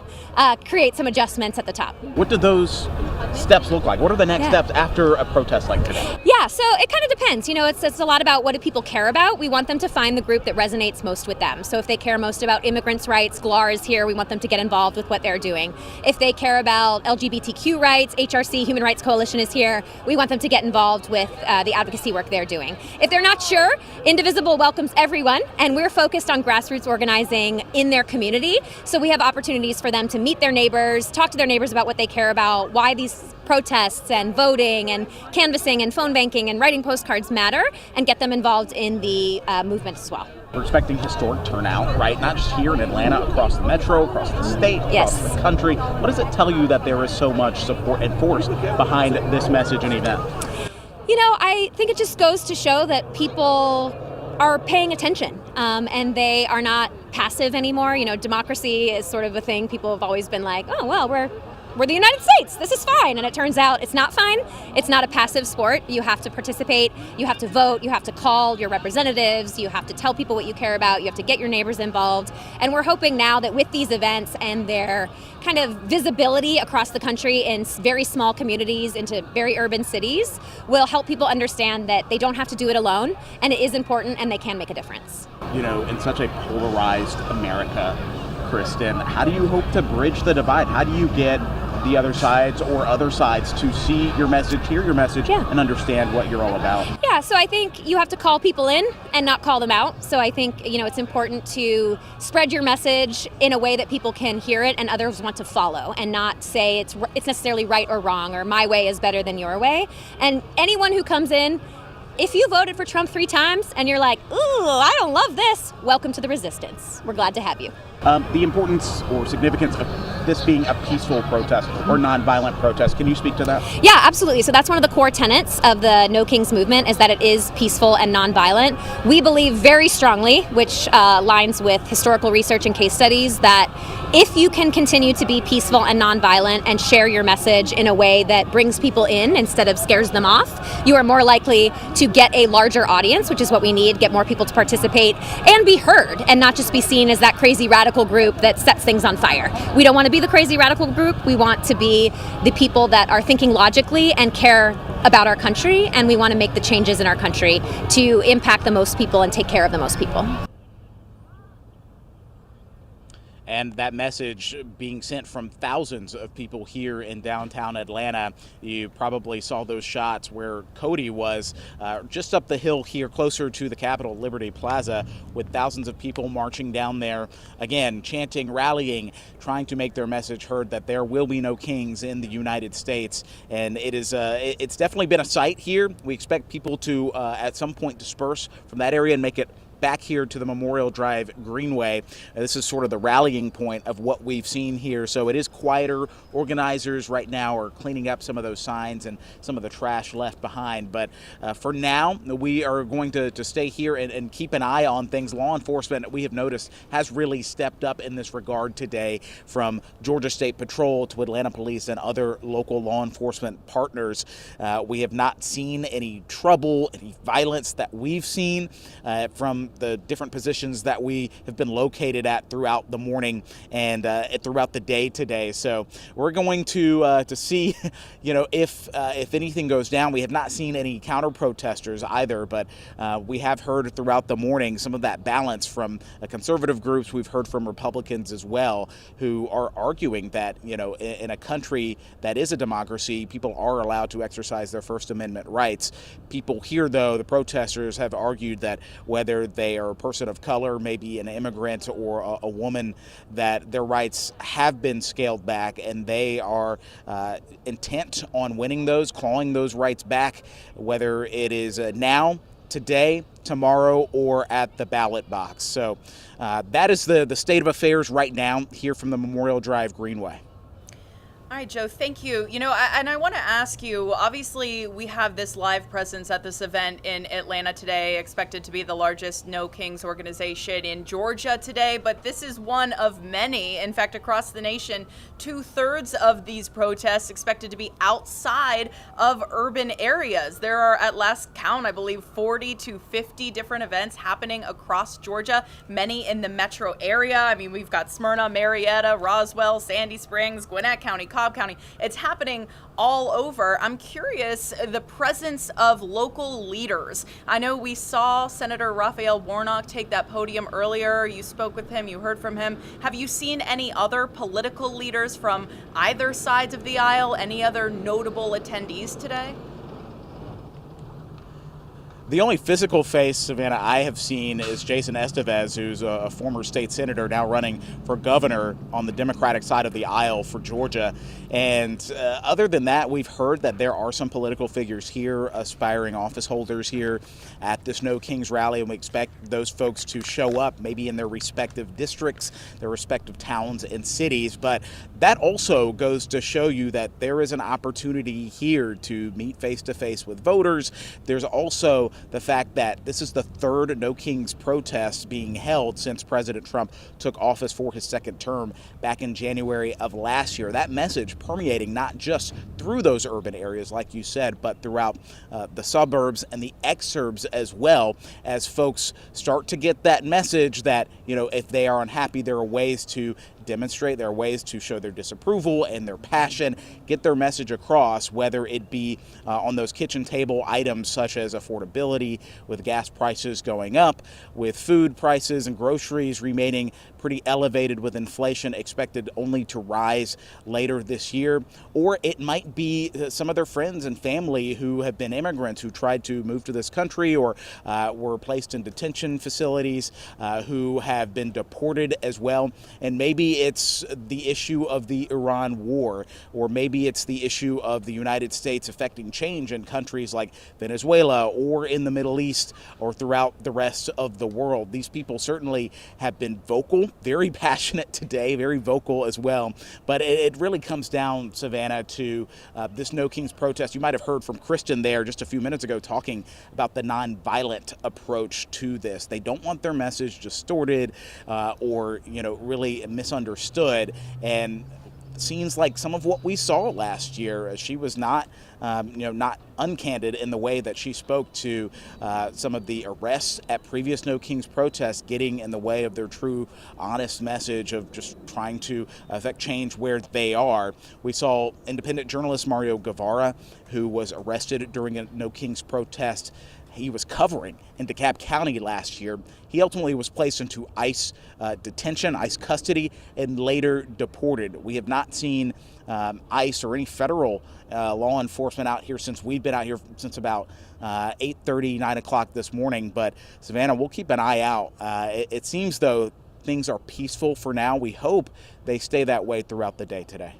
create some adjustments at the top. What do those steps look like? What are the next steps after a protest like today? Yeah, so it kind of depends. You know, it's a lot about what do people care about. We want them to find the group that resonates most with them. So if they care most about immigrants' rights, GLAR is here. We want them to get involved with what they're doing. If they care about LGBTQ rights, HRC, Human Rights Coalition is here. We want them to get involved with the advocacy work they're doing. If they're not sure, Indivisible welcomes everyone, and we're focused on grassroots organizing in their community. So we have opportunities for them to meet their neighbors, talk to their neighbors about what they care about, why these protests and voting and canvassing and phone banking and writing postcards matter, and get them involved in the movement as well. We're expecting historic turnout, right? Not just here in Atlanta, across the metro, across the state, across the country. What does it tell you that there is so much support and force behind this message and event? You know, I think it just goes to show that people are paying attention, and they are not passive anymore. You know, democracy is sort of a thing. People have always been like, oh, well, we're the United States. This is fine. And it turns out it's not fine. It's not a passive sport. You have to participate. You have to vote. You have to call your representatives. You have to tell people what you care about. You have to get your neighbors involved. And we're hoping now that with these events and their kind of visibility across the country in very small communities into very urban cities will help people understand that they don't have to do it alone, and it is important, and they can make a difference. You know, in such a polarized America, Kristen, how do you hope to bridge the divide? How do you get the other sides or other sides to see your message, hear your message, Yeah. and understand what you're all about? Yeah, so I think you have to call people in and not call them out. So I think, it's important to spread your message in a way that people can hear it and others want to follow, and not say it's necessarily right or wrong, or my way is better than your way. And anyone who comes in, if you voted for Trump 3 times and you're like, ooh, I don't love this, welcome to the resistance. We're glad to have you. The importance or significance of this being a peaceful protest or nonviolent protest. Can you speak to that? Yeah, absolutely. So that's one of the core tenets of the No Kings movement, is that it is peaceful and nonviolent. We believe very strongly, which aligns with historical research and case studies, that if you can continue to be peaceful and nonviolent and share your message in a way that brings people in instead of scares them off, you are more likely to get a larger audience, which is what we need, get more people to participate and be heard, and not just be seen as that crazy radical group that sets things on fire. We don't want to be the crazy radical group. We want to be the people that are thinking logically and care about our country, and we want to make the changes in our country to impact the most people and take care of the most people. And that message being sent from thousands of people here in downtown Atlanta. You probably saw those shots where Cody was just up the hill here, closer to the Capitol, Liberty Plaza, with thousands of people marching down there, again, chanting, rallying, trying to make their message heard that there will be no kings in the United States. And it's definitely been a sight here. We expect people to at some point disperse from that area and make it back here to the Memorial Drive Greenway. This is sort of the rallying point of what we've seen here. So it is quieter. Organizers right now are cleaning up some of those signs and some of the trash left behind. But for now, we are going to stay here and keep an eye on things. Law enforcement, we have noticed, has really stepped up in this regard today, from Georgia State Patrol to Atlanta Police and other local law enforcement partners. We have not seen any trouble, any violence that we've seen from the different positions that we have been located at throughout the morning and throughout the day today. So we're going to see, if anything goes down. We have not seen any counter protesters either, but we have heard throughout the morning some of that balance from conservative groups. We've heard from Republicans as well, who are arguing that, in a country that is a democracy, people are allowed to exercise their First Amendment rights. People here, though, the protesters have argued that whether they are a person of color, maybe an immigrant or a woman, that their rights have been scaled back, and they are intent on winning those, clawing those rights back, whether it is now, today, tomorrow, or at the ballot box. So that is the state of affairs right now here from the Memorial Drive Greenway. All right, Joe, thank you. And I want to ask you, obviously, we have this live presence at this event in Atlanta today, expected to be the largest No Kings organization in Georgia today, but this is one of many. In fact, across the nation, 2/3 of these protests expected to be outside of urban areas. There are, at last count, I believe 40 to 50 different events happening across Georgia, many in the metro area. I mean, we've got Smyrna, Marietta, Roswell, Sandy Springs, Gwinnett County, Cobb County. It's happening all over. I'm curious, the presence of local leaders. I know we saw Senator Raphael Warnock take that podium earlier. You spoke with him, you heard from him. Have you seen any other political leaders from either sides of the aisle? Any other notable attendees today? The only physical face, Savannah, I have seen is Jason Estevez, who's a former state senator now running for governor on the Democratic side of the aisle for Georgia. And other than that, we've heard that there are some political figures here, aspiring office holders here at this No Kings rally, and we expect those folks to show up maybe in their respective districts, their respective towns and cities. But that also goes to show you that there is an opportunity here to meet face-to-face with voters. There's also the fact that this is the third No Kings protest being held since President Trump took office for his second term back in January of last year. That message permeating not just through those urban areas, like you said, but throughout the suburbs and the exurbs as well, as folks start to get that message that, if they are unhappy, there are ways to demonstrate. There are ways to show their disapproval and their passion, get their message across, whether it be on those kitchen table items such as affordability, with gas prices going up, with food prices and groceries remaining pretty elevated, with inflation expected only to rise later this year. Or it might be some of their friends and family who have been immigrants who tried to move to this country or were placed in detention facilities, who have been deported as well. And maybe it's the issue of the Iran war, or maybe it's the issue of the United States affecting change in countries like Venezuela or in the Middle East or throughout the rest of the world. These people certainly have been vocal, very passionate today, very vocal as well. But it really comes down, Savannah, to this No Kings protest. You might have heard from Kristen there just a few minutes ago talking about the nonviolent approach to this. They don't want their message distorted or really misunderstood. And seems like some of what we saw last year. She was not, not uncandid in the way that she spoke to some of the arrests at previous No Kings protests, getting in the way of their true, honest message of just trying to affect change where they are. We saw independent journalist Mario Guevara, who was arrested during a No Kings protest he was covering in DeKalb County last year. He ultimately was placed into ICE detention, ICE custody, and later deported. We have not seen ICE or any federal law enforcement out here since we've been out here since about 8:30, 9 o'clock this morning. But Savannah, we'll keep an eye out. It seems, though, things are peaceful for now. We hope they stay that way throughout the day today.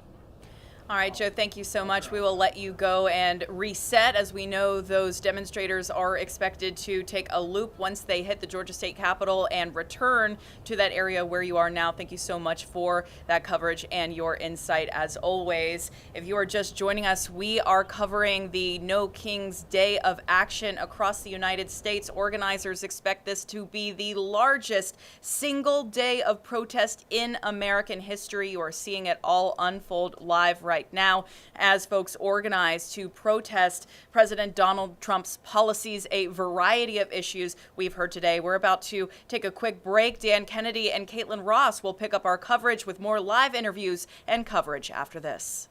All right, Joe, thank you so much. We will let you go and reset. As we know, those demonstrators are expected to take a loop once they hit the Georgia State Capitol and return to that area where you are now. Thank you so much for that coverage and your insight, as always. If you are just joining us, we are covering the No Kings Day of Action across the United States. Organizers expect this to be the largest single day of protest in American history. You are seeing it all unfold live right now as folks organize to protest President Donald Trump's policies, a variety of issues we've heard today. We're about to take a quick break. Dan Kennedy and Caitlin Ross will pick up our coverage with more live interviews and coverage after this.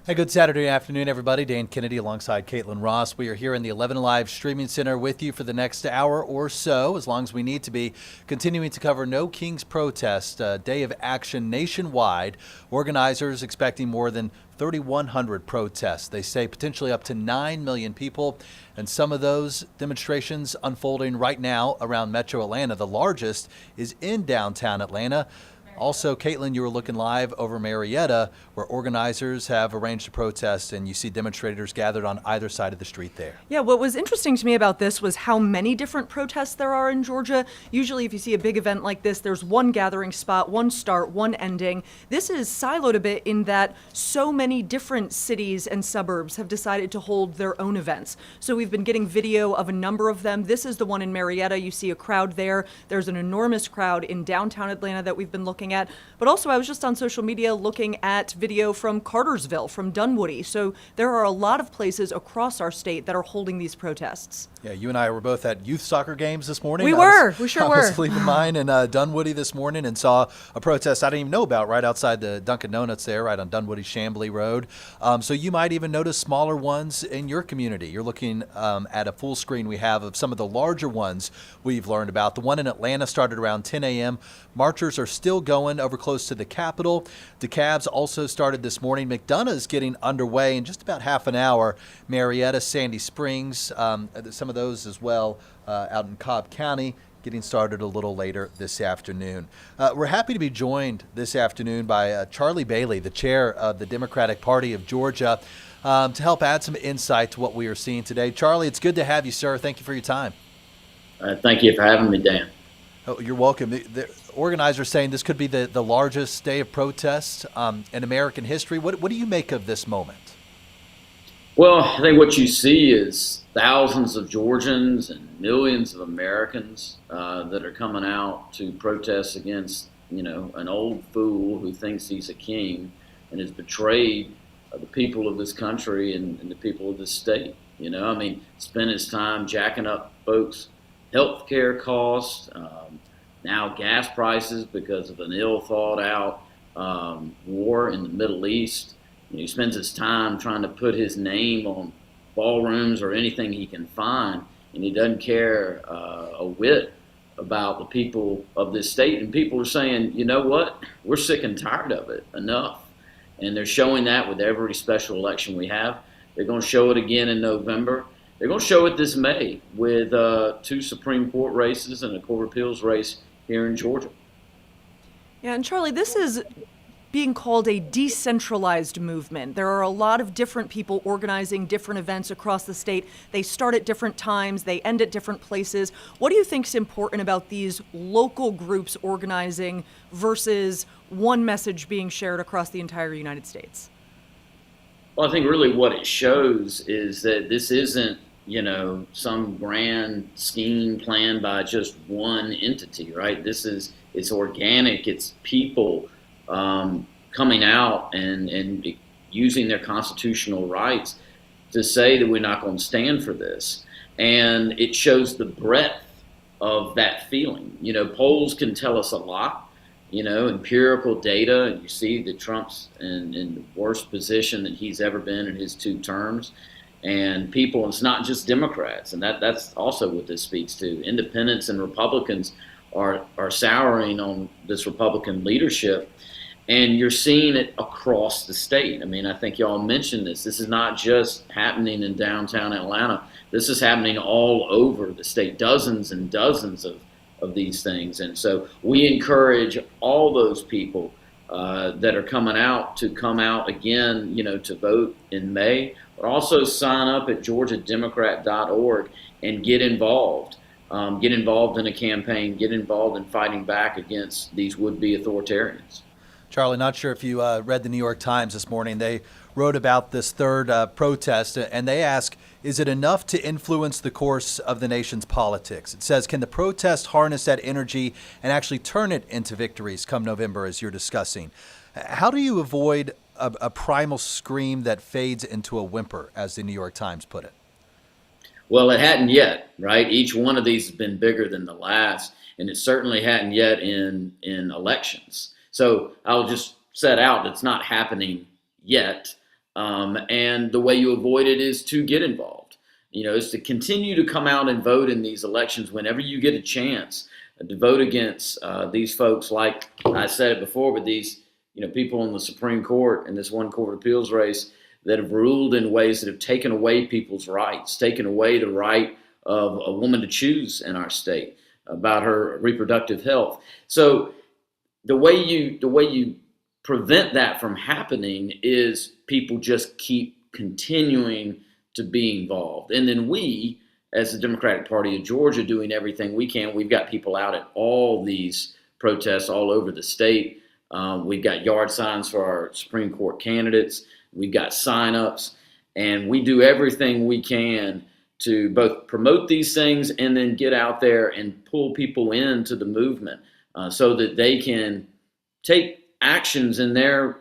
Hey, good Saturday afternoon, everybody. Dan Kennedy alongside Caitlin Ross. We are here in the 11 Live Streaming Center with you for the next hour or so, as long as we need to be, continuing to cover No Kings Protest, a day of action nationwide. Organizers expecting more than 3,100 protests. They say potentially up to 9 million people, and some of those demonstrations unfolding right now around Metro Atlanta. The largest is in downtown Atlanta. Also, Caitlin, you were looking live over Marietta, where organizers have arranged a protest, and you see demonstrators gathered on either side of the street there. Yeah, what was interesting to me about this was how many different protests there are in Georgia. Usually, if you see a big event like this, there's one gathering spot, one start, one ending. This is siloed a bit in that so many different cities and suburbs have decided to hold their own events. So we've been getting video of a number of them. This is the one in Marietta. You see a crowd there. There's an enormous crowd in downtown Atlanta that we've been looking at. But also, I was just on social media looking at video from Cartersville, from Dunwoody. So there are a lot of places across our state that are holding these protests. Yeah, you and I were both at youth soccer games this morning. We sure I were. was leaving mine in Dunwoody this morning and saw a protest I didn't even know about right outside the Dunkin' Donuts there, right on Dunwoody Chamblee Road. So you might even notice smaller ones in your community. You're looking at a full screen we have of some of the larger ones we've learned about. The one in Atlanta started around 10 a.m. Marchers are still going over close to the Capitol. DeKalb's also started this morning. McDonough's getting underway in just about half an hour. Marietta, Sandy Springs, some of those as well out in Cobb County, getting started a little later this afternoon. We're happy to be joined this afternoon by Charlie Bailey, the chair of the Democratic Party of Georgia, to help add some insight to what we are seeing today. Charlie, it's good to have you, sir. Thank you for your time. Thank you for having me, Dan. Oh, you're welcome. The organizers saying this could be the largest day of protest in American history. What do you make of this moment? Well, I think what you see is thousands of Georgians and millions of Americans that are coming out to protest against, an old fool who thinks he's a king and has betrayed the people of this country and the people of this state. Spent his time jacking up folks' health care costs, now gas prices because of an ill thought out war in the Middle East. He spends his time trying to put his name on ballrooms or anything he can find, and he doesn't care a whit about the people of this state. And people are saying, you know what, we're sick and tired of it, enough. And they're showing that with every special election we have. They're going to show it again in November. They're going to show it this May with 2 Supreme Court races and a Court of Appeals race here in Georgia. Yeah, and Charlie, this is being called a decentralized movement. There are a lot of different people organizing different events across the state. They start at different times, they end at different places. What do you think is important about these local groups organizing versus one message being shared across the entire United States? Well, I think really what it shows is that this isn't, some grand scheme planned by just one entity, right? It's organic, it's people coming out and using their constitutional rights to say that we're not going to stand for this. And it shows the breadth of that feeling. Polls can tell us a lot, empirical data, and you see that Trump's in the worst position that he's ever been in his 2 terms. And people, it's not just Democrats, and that's also what this speaks to. Independents and Republicans are souring on this Republican leadership. And you're seeing it across the state. I think y'all mentioned this. This is not just happening in downtown Atlanta. This is happening all over the state, dozens and dozens of these things. And so we encourage all those people that are coming out to come out again, to vote in May, but also sign up at georgiademocrat.org and get involved. Get involved in a campaign, get involved in fighting back against these would-be authoritarians. Charlie, not sure if you read the New York Times this morning. They wrote about this third protest, and they ask, is it enough to influence the course of the nation's politics? It says, can the protest harness that energy and actually turn it into victories come November, as you're discussing? How do you avoid a primal scream that fades into a whimper, as the New York Times put it? Well, it hadn't yet, right? Each one of these has been bigger than the last, and it certainly hadn't yet in elections. So I'll just set out it's not happening yet. And the way you avoid it is to get involved. Is to continue to come out and vote in these elections whenever you get a chance to vote against these folks, like I said it before, but these people in the Supreme Court in this one court of appeals race that have ruled in ways that have taken away people's rights, taken away the right of a woman to choose in our state about her reproductive health. So the way you prevent that from happening is people just keep continuing to be involved. And then we, as the Democratic Party of Georgia, doing everything we can. We've got people out at all these protests all over the state. We've got yard signs for our Supreme Court candidates. We've got sign-ups. And we do everything we can to both promote these things and then get out there and pull people into the movement so that they can take actions in their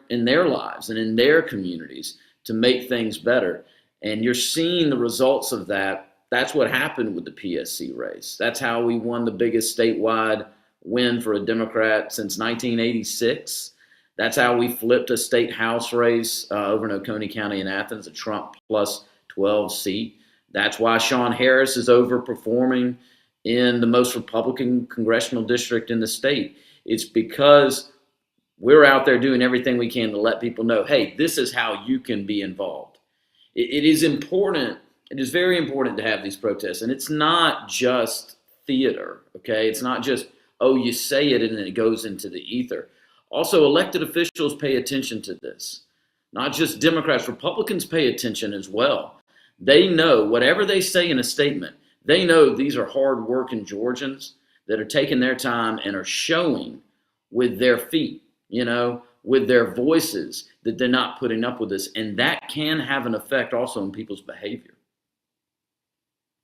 lives and in their communities to make things better. And you're seeing the results of that. That's what happened with the PSC race. That's how we won the biggest statewide win for a Democrat since 1986. That's how we flipped a state house race over in Oconee County in Athens, a Trump plus 12 seat. That's why Sean Harris is overperforming in the most Republican congressional district in the state. It's because we're out there doing everything we can to let people know, hey, this is how you can be involved. It is important. It is very important to have these protests. And it's not just theater, okay? It's not just, oh, you say it and then it goes into the ether. Also, elected officials pay attention to this. Not just Democrats, Republicans pay attention as well. They know whatever they say in a statement, they know these are hard-working Georgians that are taking their time and are showing with their feet, with their voices that they're not putting up with this. And that can have an effect also on people's behavior.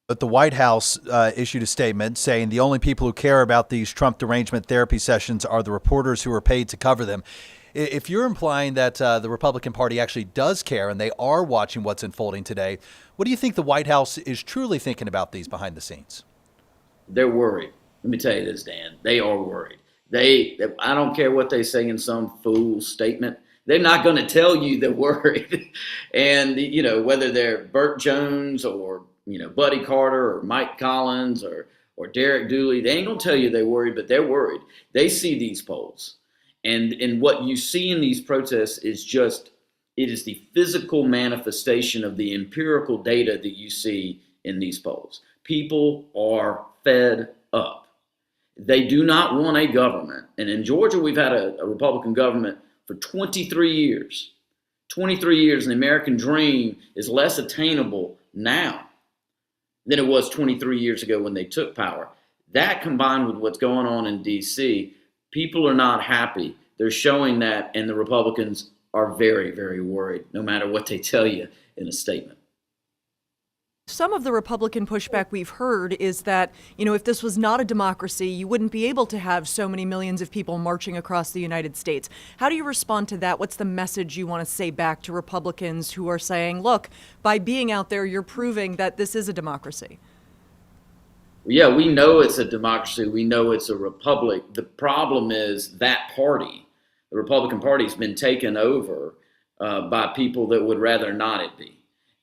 But the White House issued a statement saying the only people who care about these Trump derangement therapy sessions are the reporters who are paid to cover them. If you're implying that the Republican Party actually does care and they are watching what's unfolding today, what do you think the White House is truly thinking about these behind the scenes? They're worried. Let me tell you this, Dan. They are worried. I don't care what they say in some fool statement. They're not going to tell you they're worried. And, whether they're Burt Jones or Buddy Carter or Mike Collins or Derek Dooley, they ain't gonna tell you they're worried, but they're worried. They see these polls, and what you see in these protests is it is the physical manifestation of the empirical data that you see in these polls. People are fed up. They do not want a government, and in Georgia we've had a Republican government for 23 years. 23 years, and the American dream is less attainable now than it was 23 years ago when they took power. That combined with what's going on in D.C., people are not happy. They're showing that, and the Republicans are very, very worried, no matter what they tell you in a statement. Some of the Republican pushback we've heard is that, if this was not a democracy, you wouldn't be able to have so many millions of people marching across the United States. How do you respond to that? What's the message you want to say back to Republicans who are saying, look, by being out there, you're proving that this is a democracy? Yeah, we know it's a democracy. We know it's a republic. The problem is that party, the Republican Party, has been taken over by people that would rather not it be.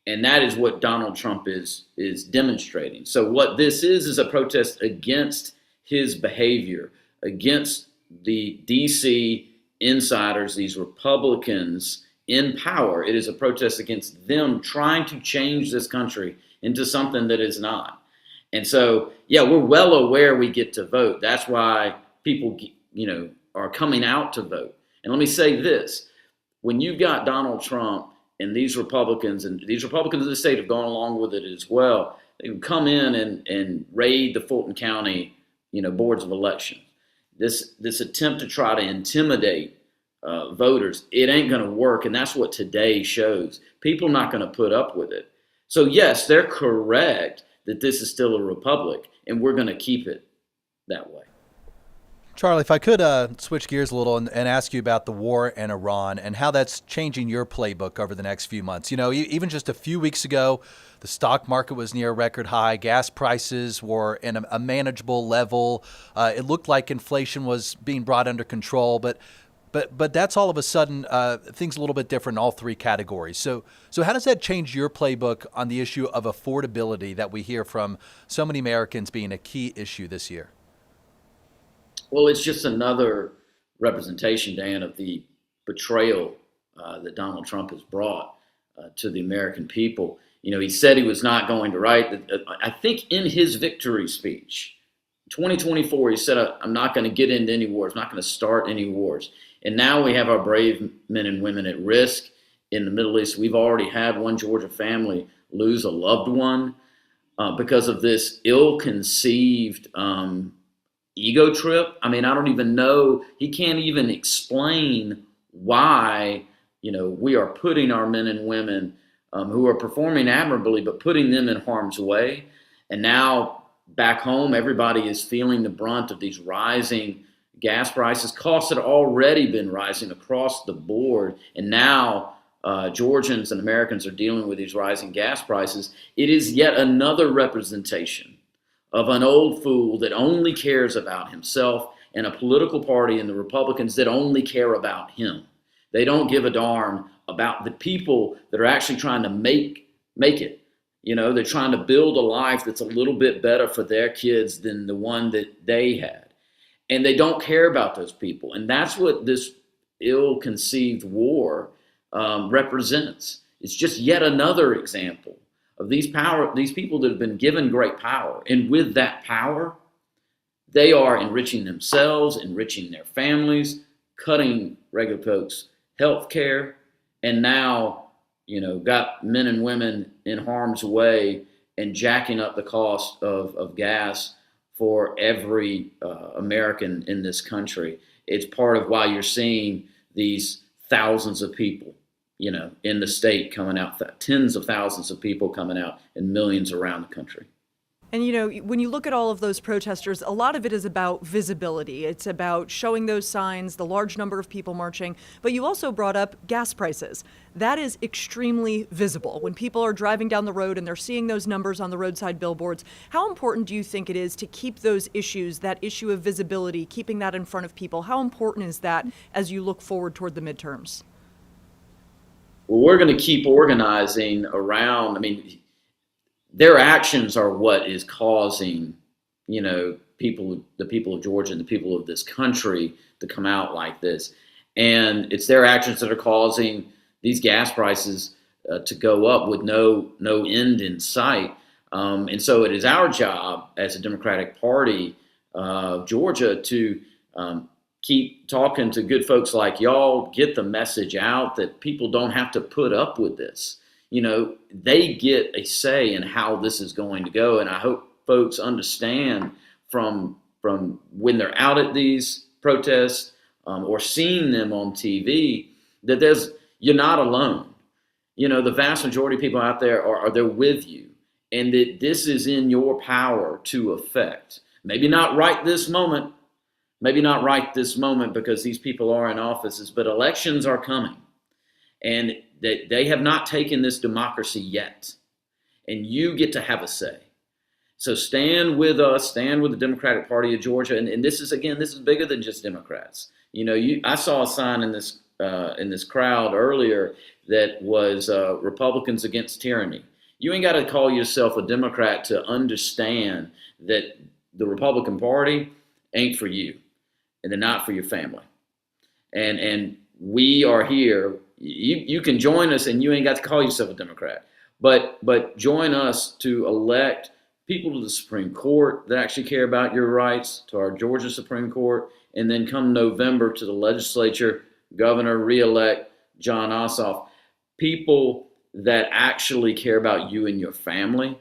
And that is what Donald Trump is demonstrating. So what this is a protest against his behavior, against the DC insiders, these Republicans in power. It is a protest against them trying to change this country into something that is not. And so, yeah, we're well aware we get to vote. That's why people, are coming out to vote. And let me say this. When you've got Donald Trump and these Republicans in the state have gone along with it as well, they can come in and raid the Fulton County, boards of election. This attempt to try to intimidate voters, it ain't going to work. And that's what today shows. People are not going to put up with it. So yes, they're correct that this is still a republic, and we're going to keep it that way. Charlie, if I could switch gears a little and ask you about the war in Iran and how that's changing your playbook over the next few months. Even just a few weeks ago, the stock market was near a record high. Gas prices were in a manageable level. It looked like inflation was being brought under control. But But that's all of a sudden things a little bit different in all three categories. So how does that change your playbook on the issue of affordability that we hear from so many Americans being a key issue this year? Well, it's just another representation, Dan, of the betrayal that Donald Trump has brought to the American people. You know, he said he was not going to write. I think in his victory speech, 2024, he said, I'm not going to get into any wars. I'm not going to start any wars. And now we have our brave men and women at risk in the Middle East. We've already had one Georgia family lose a loved one because of this ill-conceived ego trip. I mean, I don't even know. He can't even explain why, you know, we are putting our men and women who are performing admirably, but putting them in harm's way. And now back home, everybody is feeling the brunt of these rising gas prices. Costs had already been rising across the board. And now Georgians and Americans are dealing with these rising gas prices. It is yet another representation of an old fool that only cares about himself and a political party and the Republicans that only care about him. They don't give a darn about the people that are actually trying to make it. You know, they're trying to build a life that's a little bit better for their kids than the one that they had. And they don't care about those people. And that's what this ill-conceived war represents. It's just yet another example of these people that have been given great power. And with that power, they are enriching themselves, enriching their families, cutting regular folks' health care, and now, you know, got men and women in harm's way and jacking up the cost of gas for every American in this country. It's part of why you're seeing these thousands of people, you know, in the state coming out, tens of thousands of people coming out, and millions around the country. And, you know, when you look at all of those protesters, a lot of it is about visibility. It's about showing those signs, the large number of people marching. But you also brought up gas prices. That is extremely visible. When people are driving down the road and they're seeing those numbers on the roadside billboards, how important do you think it is to keep those issues, that issue of visibility, keeping that in front of people? How important is that as you look forward toward the midterms? Well, we're going to keep organizing around. I mean, their actions are what is causing, you know, the people of Georgia and the people of this country to come out like this. And it's their actions that are causing these gas prices to go up with no end in sight. And so it is our job as a Democratic Party of Georgia to keep talking to good folks like y'all, get the message out that people don't have to put up with this. You know, they get a say in how this is going to go. And I hope folks understand from when they're out at these protests or seeing them on TV that you're not alone. You know, the vast majority of people out there are they're with you, and that this is in your power to affect. Maybe not right this moment, because these people are in offices, but elections are coming. And they have not taken this democracy yet. And you get to have a say. So stand with us, stand with the Democratic Party of Georgia. And this is bigger than just Democrats. You know, I saw a sign in this crowd earlier that was Republicans against tyranny. You ain't got to call yourself a Democrat to understand that the Republican Party ain't for you. And they're not for your family. And we are here. You can join us, and you ain't got to call yourself a Democrat, but join us to elect people to the Supreme Court that actually care about your rights, to our Georgia Supreme Court, and then come November to the legislature, governor, reelect John Ossoff, people that actually care about you and your family.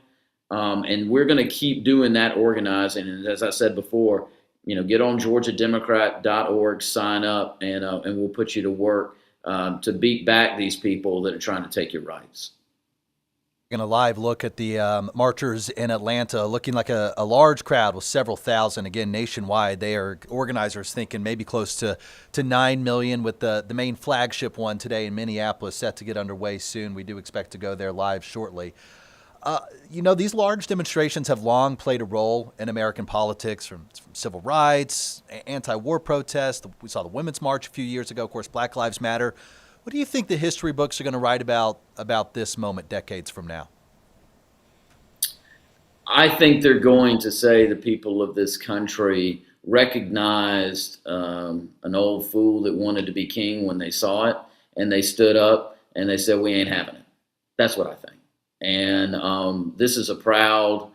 And we're going to keep doing that organizing. And as I said before, you know, get on georgiademocrat.org, sign up, and we'll put you to work to beat back these people that are trying to take your rights. Going to live look at the marchers in Atlanta, looking like a large crowd with several thousand, again, nationwide. They are organizers thinking maybe close to 9 million, with the main flagship one today in Minneapolis set to get underway soon. We do expect to go there live shortly. These large demonstrations have long played a role in American politics, from civil rights, anti-war protests. We saw the Women's March a few years ago, of course, Black Lives Matter. What do you think the history books are going to write about this moment decades from now? I think they're going to say the people of this country recognized an old fool that wanted to be king when they saw it, and they stood up and they said, we ain't having it. That's what I think. And this is a proud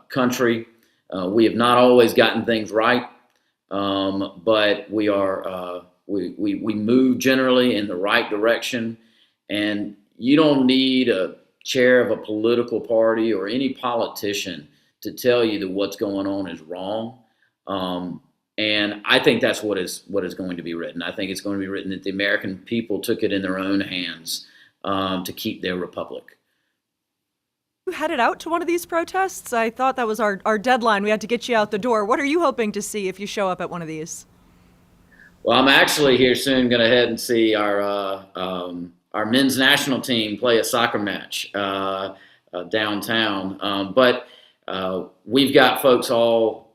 country. We have not always gotten things right, but we are we move generally in the right direction. And you don't need a chair of a political party or any politician to tell you that what's going on is wrong. And I think that's what is going to be written. I think it's going to be written that the American people took it in their own hands to keep their republic. You headed out to one of these protests? I thought that was our deadline. We had to get you out the door. What are you hoping to see if you show up at one of these? Well, I'm actually here soon going to head and see our men's national team play a soccer match downtown. But we've got folks all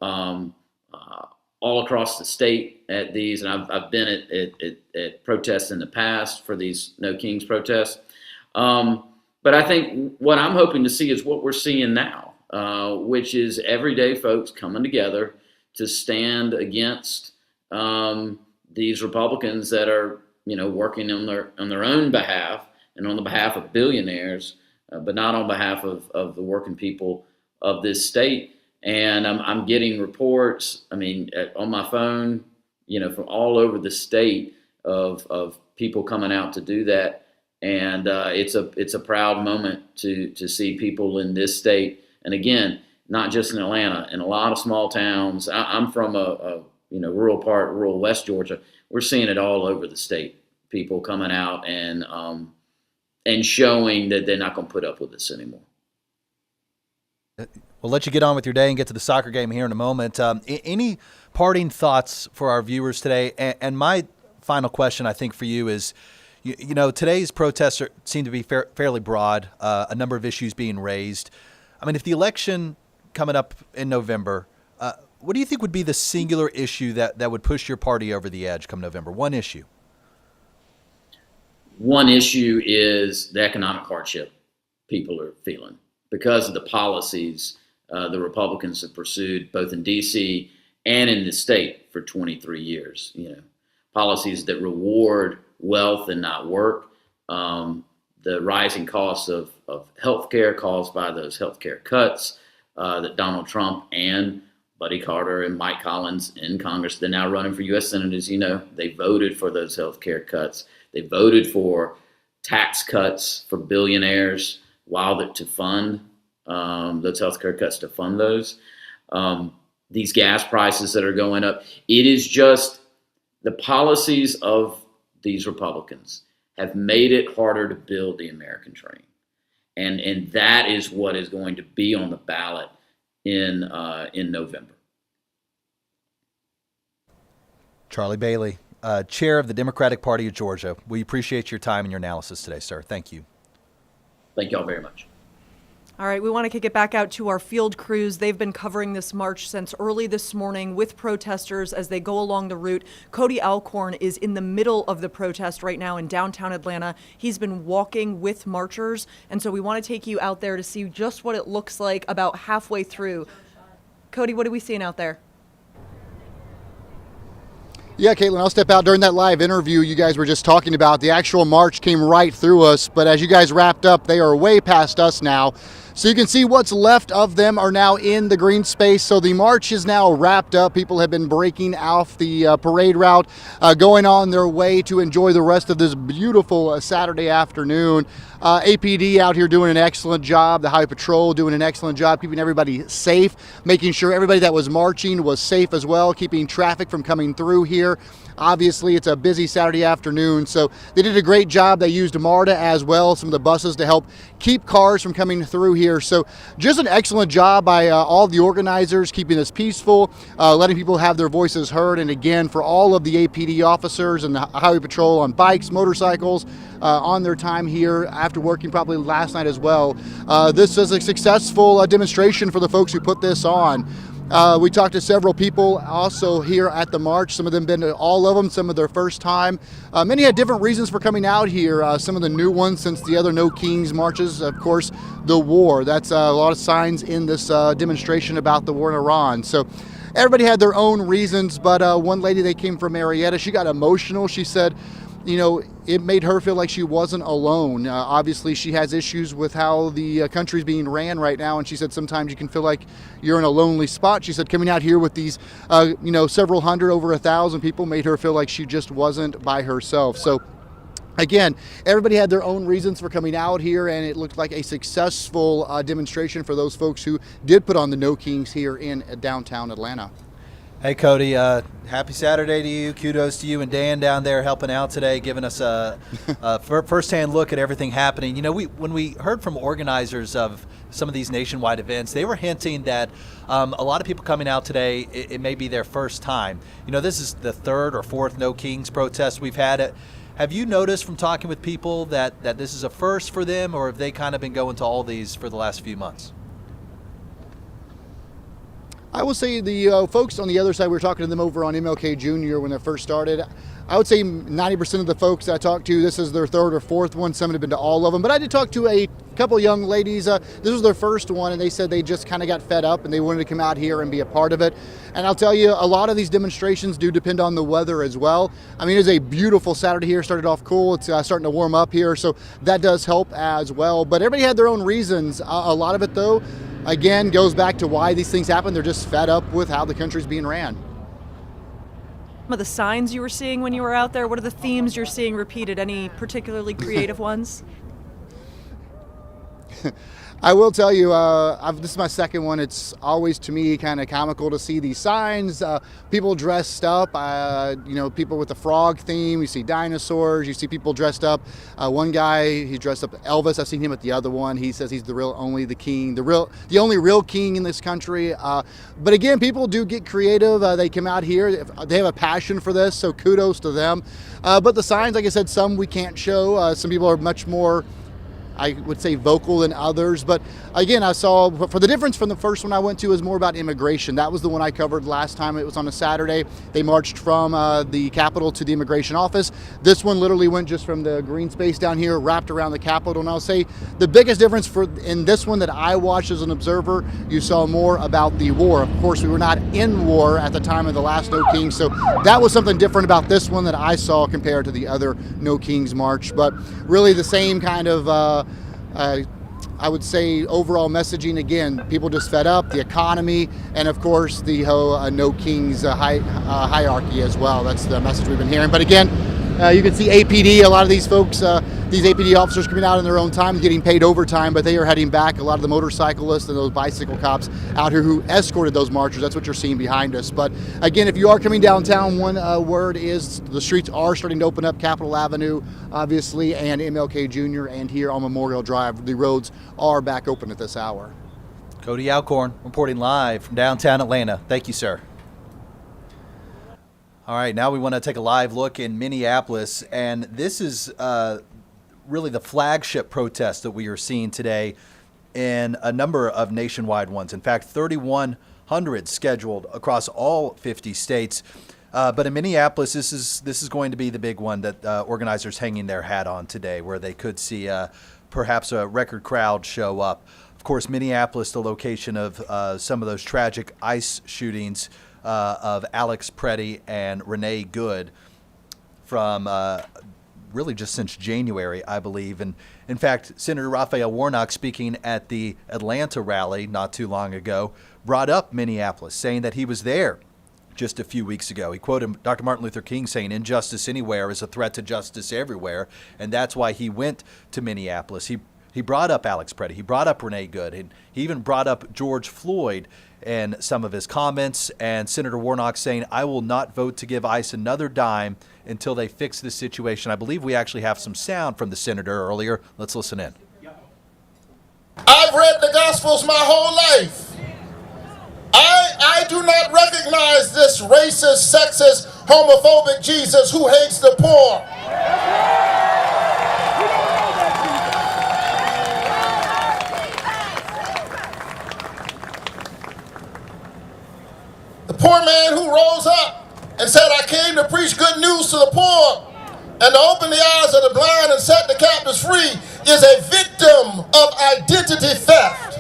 across the state at these, and I've been at protests in the past for these No Kings protests. But I think what I'm hoping to see is what we're seeing now, which is everyday folks coming together to stand against these Republicans that are, working on their own behalf and on the behalf of billionaires, but not on behalf of the working people of this state. And I'm getting reports, on my phone, from all over the state of people coming out to do that. And it's a proud moment to see people in this state. And again, not just in Atlanta, in a lot of small towns. I'm from a rural West Georgia. We're seeing it all over the state. People coming out and showing that they're not going to put up with this anymore. We'll let you get on with your day and get to the soccer game here in a moment. Any parting thoughts for our viewers today? And my final question, I think, for you is, today's protests seem to be fairly broad, a number of issues being raised. If the election coming up in November, what do you think would be the singular issue that would push your party over the edge come November? One issue. One issue is the economic hardship people are feeling because of the policies the Republicans have pursued both in D.C. and in the state for 23 years. Policies that reward wealth and not work, the rising costs of healthcare caused by those healthcare cuts that Donald Trump and Buddy Carter and Mike Collins in Congress, they're now running for U.S. Senators. They voted for those healthcare cuts. They voted for tax cuts for billionaires to fund those healthcare cuts, to fund those. These gas prices that are going up. It is just the policies of these Republicans have made it harder to build the American dream. And that is what is going to be on the ballot in November. Charlie Bailey, Chair of the Democratic Party of Georgia. We appreciate your time and your analysis today, sir. Thank you. Thank y'all very much. All right, we want to kick it back out to our field crews. They've been covering this march since early this morning with protesters as they go along the route. Cody Alcorn is in the middle of the protest right now in downtown Atlanta. He's been walking with marchers, and so we want to take you out there to see just what it looks like about halfway through. Cody, what are we seeing out there? Yeah, Caitlin, I'll step out during that live interview you guys were just talking about. The actual march came right through us, but as you guys wrapped up, they are way past us now. So you can see what's left of them are now in the green space. So the march is now wrapped up. People have been breaking off the parade route, going on their way to enjoy the rest of this beautiful Saturday afternoon. APD out here doing an excellent job. The Highway Patrol doing an excellent job keeping everybody safe, making sure everybody that was marching was safe as well, keeping traffic from coming through here. Obviously, it's a busy Saturday afternoon, so they did a great job. They used MARTA as well, some of the buses to help keep cars from coming through here. here. So just an excellent job by all the organizers, keeping this peaceful, letting people have their voices heard. And again, for all of the APD officers and the Highway Patrol on bikes, motorcycles, on their time here after working probably last night as well. This is a successful demonstration for the folks who put this on. We talked to several people also here at the march. Some of them been to all of them, some of their first time. Many had different reasons for coming out here. Some of the new ones since the other No Kings marches, of course, the war. That's a lot of signs in this demonstration about the war in Iran. So everybody had their own reasons, but one lady, they came from Marietta, she got emotional. She said, you know, it made her feel like she wasn't alone. Obviously, she has issues with how the country's being ran right now, and she said sometimes you can feel like you're in a lonely spot. She said coming out here with these, you know, several hundred, over 1,000 people made her feel like she just wasn't by herself. So again, everybody had their own reasons for coming out here, and it looked like a successful demonstration for those folks who did put on the No Kings here in downtown Atlanta. Hey, Cody, happy Saturday to you. Kudos to you and Dan down there helping out today, giving us a firsthand look at everything happening. You know, when we heard from organizers of some of these nationwide events, they were hinting that a lot of people coming out today, it may be their first time. You know, this is the third or fourth No Kings protest we've had. Have you noticed from talking with people that this is a first for them, or have they kind of been going to all these for the last few months? I will say the folks on the other side, we were talking to them over on MLK Jr. when they first started. I would say 90% of the folks I talked to, this is their third or fourth one. Some have been to all of them. But I did talk to a couple young ladies. This was their first one, and they said they just kind of got fed up and they wanted to come out here and be a part of it. And I'll tell you, a lot of these demonstrations do depend on the weather as well. I mean, it's a beautiful Saturday here. Started off cool. It's starting to warm up here, so that does help as well. But everybody had their own reasons. A lot of it, though, again, goes back to why these things happen. They're just fed up with how the country's being ran. Some of the signs you were seeing when you were out there, what are the themes you're seeing repeated? Any particularly creative ones? I will tell you, this is my second one. It's always, to me, kind of comical to see these signs. People dressed up, you know, people with the frog theme. You see dinosaurs. You see people dressed up. One guy, he's dressed up Elvis. I've seen him at the other one. He says he's the only real king in this country. But again, people do get creative. They come out here. They have a passion for this, so kudos to them. But the signs, like I said, some we can't show. Some people are much more, I would say, vocal than others. But again, I saw, for the difference from the first one I went to is more about immigration. That was the one I covered last time. It was on a Saturday. They marched from the Capitol to the immigration office. This one literally went just from the green space down here, wrapped around the Capitol. And I'll say the biggest difference in this one that I watched as an observer, you saw more about the war. Of course, we were not in war at the time of the last No Kings, so that was something different about this one that I saw compared to the other No Kings march. But really the same kind of I would say overall messaging. Again, people just fed up, the economy, and of course the whole No Kings hierarchy as well. That's the message we've been hearing. But again, you can see APD, a lot of these folks, these APD officers coming out in their own time, getting paid overtime, but they are heading back. A lot of the motorcyclists and those bicycle cops out here who escorted those marchers, that's what you're seeing behind us. But again, if you are coming downtown, one word is the streets are starting to open up. Capitol Avenue, obviously, and MLK Jr. and here on Memorial Drive, the roads are back open at this hour. Cody Alcorn reporting live from downtown Atlanta. Thank you, sir. All right, now we want to take a live look in Minneapolis, and this is really the flagship protest that we are seeing today in a number of nationwide ones. In fact, 3,100 scheduled across all 50 states. But in Minneapolis, this is going to be the big one that organizers hanging their hat on today, where they could see perhaps a record crowd show up. Of course, Minneapolis, the location of some of those tragic ICE shootings of Alex Preddy and Renee Good from really just since January, I believe. And in fact, Senator Raphael Warnock, speaking at the Atlanta rally not too long ago, brought up Minneapolis, saying that he was there just a few weeks ago. He quoted Dr. Martin Luther King saying, "Injustice anywhere is a threat to justice everywhere," and that's why he went to Minneapolis. He brought up Alex Preddy. He brought up Renee Good. And he even brought up George Floyd in some of his comments. And Senator Warnock saying, "I will not vote to give ICE another dime until they fix this situation." I believe we actually have some sound from the senator earlier. Let's listen in. I've read the Gospels my whole life. I do not recognize this racist, sexist, homophobic Jesus who hates the poor. The poor man who rose up and said, I came to preach good news to the poor and to open the eyes of the blind and set the captives free is a victim of identity theft.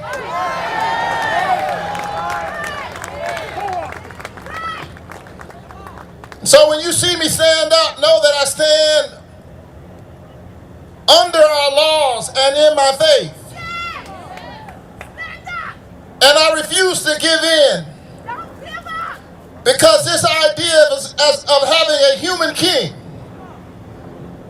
So when you see me stand up, know that I stand under our laws and in my faith. And I refuse to give in. Because this idea of having a human king,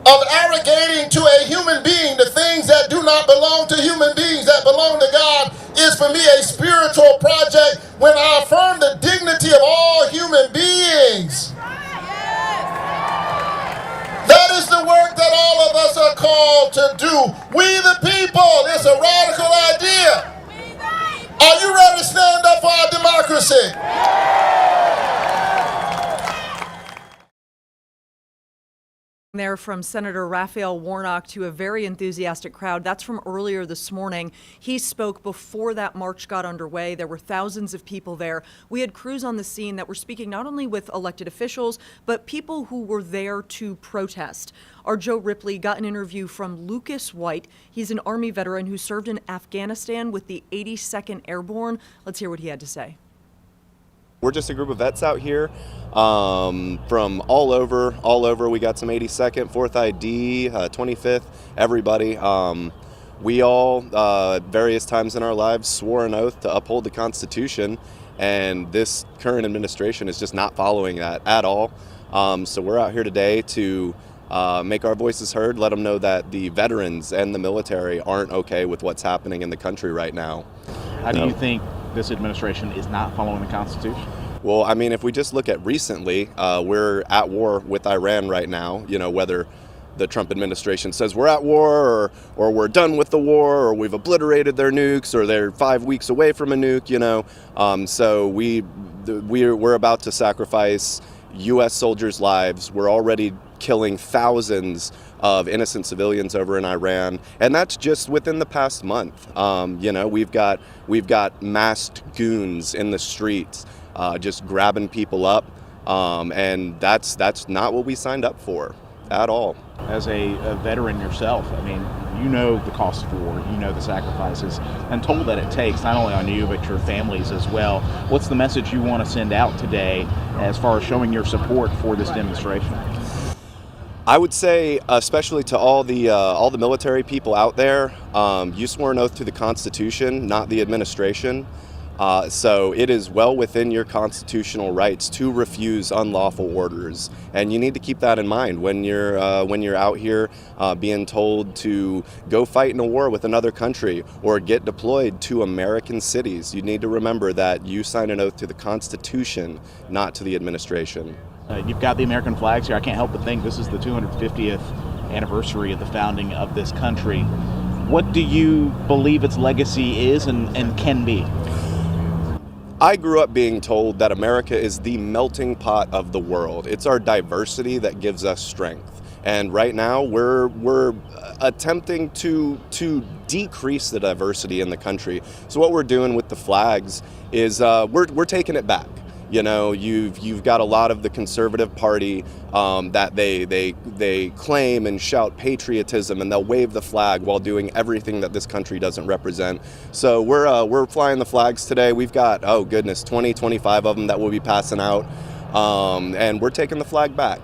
of arrogating to a human being the things that do not belong to human beings that belong to God, is for me a spiritual project when I affirm the dignity of all human beings. That is the work that all of us are called to do. We the people, it's a radical idea. Are you ready to stand up for our democracy? There from Senator Raphael Warnock to a very enthusiastic crowd. That's from earlier this morning. He spoke before that march got underway. There were thousands of people there. We had crews on the scene that were speaking not only with elected officials, but people who were there to protest. Our Joe Ripley got an interview from Lucas White. He's an Army veteran who served in Afghanistan with the 82nd Airborne. Let's hear what he had to say. We're just a group of vets out here from all over. We got some 82nd, 4th ID, 25th, everybody. We all, various times in our lives, swore an oath to uphold the Constitution, and this current administration is just not following that at all. So we're out here today to make our voices heard, let them know that the veterans and the military aren't okay with what's happening in the country right now. How do you think this administration is not following the Constitution? Well, I mean, if we just look at recently, we're at war with Iran right now, you know, whether the Trump administration says we're at war or we're done with the war or we've obliterated their nukes or they're 5 weeks away from a nuke, you know. So we're about to sacrifice U.S. soldiers' lives. We're already killing thousands of innocent civilians over in Iran, and that's just within the past month. You know, we've got masked goons in the streets, just grabbing people up, and that's not what we signed up for at all. As a veteran yourself, I mean, you know the cost of war, you know the sacrifices and toll that it takes, not only on you, but your families as well. What's the message you want to send out today as far as showing your support for this demonstration? I would say, especially to all the military people out there, you swore an oath to the Constitution, not the administration. So it is well within your constitutional rights to refuse unlawful orders, and you need to keep that in mind when you're out here being told to go fight in a war with another country or get deployed to American cities. You need to remember that you signed an oath to the Constitution, not to the administration. You've got the American flags here. I can't help but think this is the 250th anniversary of the founding of this country. What do you believe its legacy is and can be? I grew up being told that America is the melting pot of the world. It's our diversity that gives us strength. And right now we're attempting to decrease the diversity in the country. So what we're doing with the flags is we're taking it back. You know, you've got a lot of the conservative party that they claim and shout patriotism, and they'll wave the flag while doing everything that this country doesn't represent. So we're flying the flags today. We've got, oh goodness, 25 of them that we'll be passing out, and we're taking the flag back.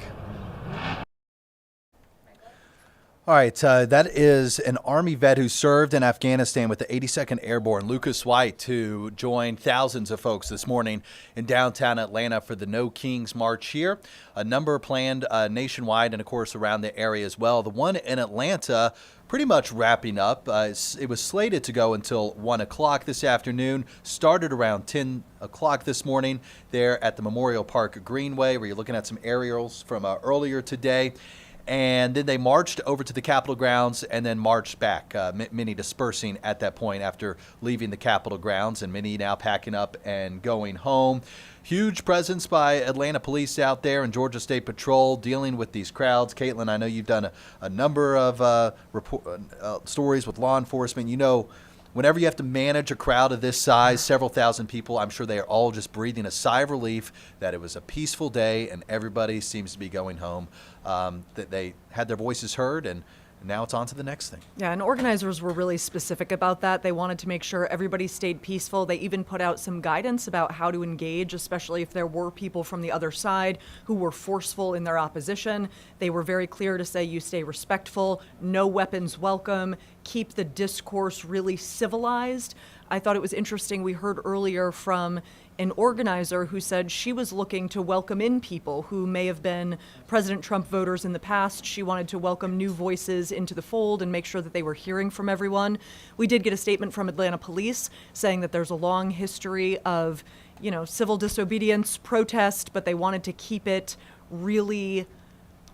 All right, that is an Army vet who served in Afghanistan with the 82nd Airborne, Lucas White, who joined thousands of folks this morning in downtown Atlanta for the No Kings March here. A number planned nationwide and, of course, around the area as well. The one in Atlanta pretty much wrapping up. It was slated to go until 1 o'clock this afternoon, started around 10 o'clock this morning there at the Memorial Park Greenway, where you're looking at some aerials from earlier today. And then they marched over to the Capitol grounds and then marched back, many dispersing at that point after leaving the Capitol grounds, and many now packing up and going home. Huge presence by Atlanta police out there and Georgia State Patrol dealing with these crowds. Caitlin, I know you've done a number of stories with law enforcement. You know, whenever you have to manage a crowd of this size, several thousand people, I'm sure they are all just breathing a sigh of relief that it was a peaceful day and everybody seems to be going home, that they had their voices heard, and now it's on to the next thing. Yeah, and organizers were really specific about that. They wanted to make sure everybody stayed peaceful. They even put out some guidance about how to engage, especially if there were people from the other side who were forceful in their opposition. They were very clear to say you stay respectful, no weapons welcome, keep the discourse really civilized. I thought it was interesting. We heard earlier from an organizer who said she was looking to welcome in people who may have been President Trump voters in the past. She wanted to welcome new voices into the fold and make sure that they were hearing from everyone. We did get a statement from Atlanta Police saying that there's a long history of, civil disobedience, protest, but they wanted to keep it really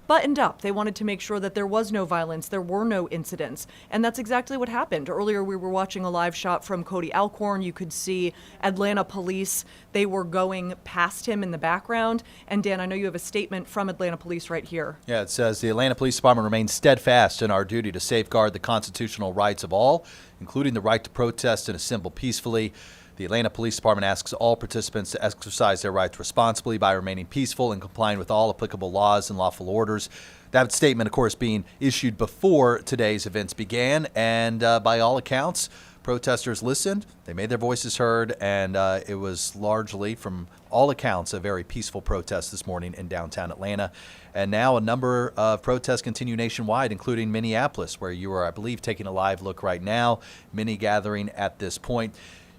buttoned up. They wanted to make sure that there was no violence, there were no incidents. And that's exactly what happened. Earlier, we were watching a live shot from Cody Alcorn. You could see Atlanta police. They were going past him in the background. And Dan, I know you have a statement from Atlanta police right here. Yeah, it says the Atlanta Police Department remains steadfast in our duty to safeguard the constitutional rights of all, including the right to protest and assemble peacefully. The Atlanta Police Department asks all participants to exercise their rights responsibly by remaining peaceful and complying with all applicable laws and lawful orders. That statement, of course, being issued before today's events began, and by all accounts, protesters listened, they made their voices heard, and it was largely, from all accounts, a very peaceful protest this morning in downtown Atlanta. And now a number of protests continue nationwide, including Minneapolis, where you are, I believe, taking a live look right now, many gathering at this point.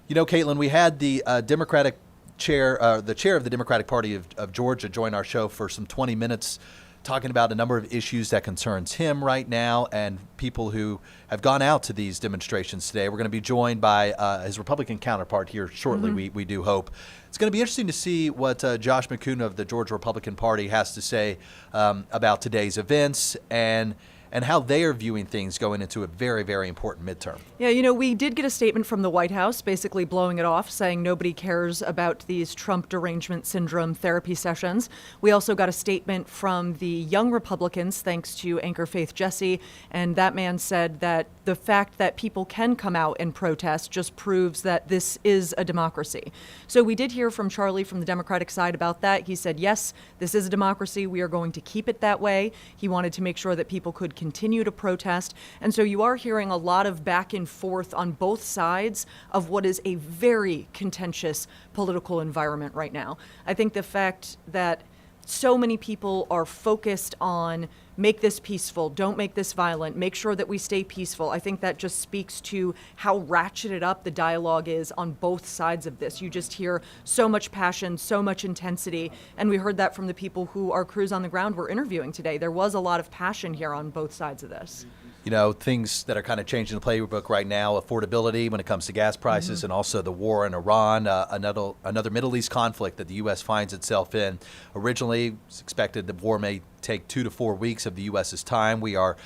You know, Caitlin, we had the Democratic chair, the chair of the Democratic Party of Georgia join our show for some 20 minutes talking about a number of issues that concerns him right now and people who have gone out to these demonstrations today. We're going to be joined by his Republican counterpart here shortly, we do hope. It's going to be interesting to see what Josh McCoon of the Georgia Republican Party has to say about today's events and how they are viewing things going into a very, very important midterm. Yeah, we did get a statement from the White House basically blowing it off, saying nobody cares about these Trump derangement syndrome therapy sessions. We also got a statement from the young Republicans, thanks to anchor Faith Jesse, and that man said that the fact that people can come out and protest just proves that this is a democracy. So we did hear from Charlie from the Democratic side about that. He said, yes, this is a democracy. We are going to keep it that way. He wanted to make sure that people could continue to protest. And so you are hearing a lot of back and forth on both sides of what is a very contentious political environment right now. I think the fact that so many people are focused on make this peaceful, don't make this violent, make sure that we stay peaceful. I think that just speaks to how ratcheted up the dialogue is on both sides of this. You just hear so much passion, so much intensity, and we heard that from the people who our crews on the ground were interviewing today. There was a lot of passion here on both sides of this. Things that are kind of changing the playbook right now, affordability when it comes to gas prices, and also the war in Iran, another Middle East conflict that the U.S. finds itself in. Originally, it's expected the war may take 2 to 4 weeks of the U.S.'s time. We are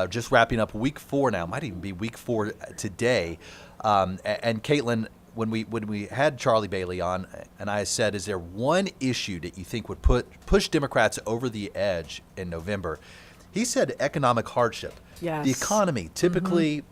just wrapping up week 4 now, might even be week 4 today. And Caitlin, when we had Charlie Bailey on, and I said, is there one issue that you think would push Democrats over the edge in November? He said economic hardship. Yes. The economy, typically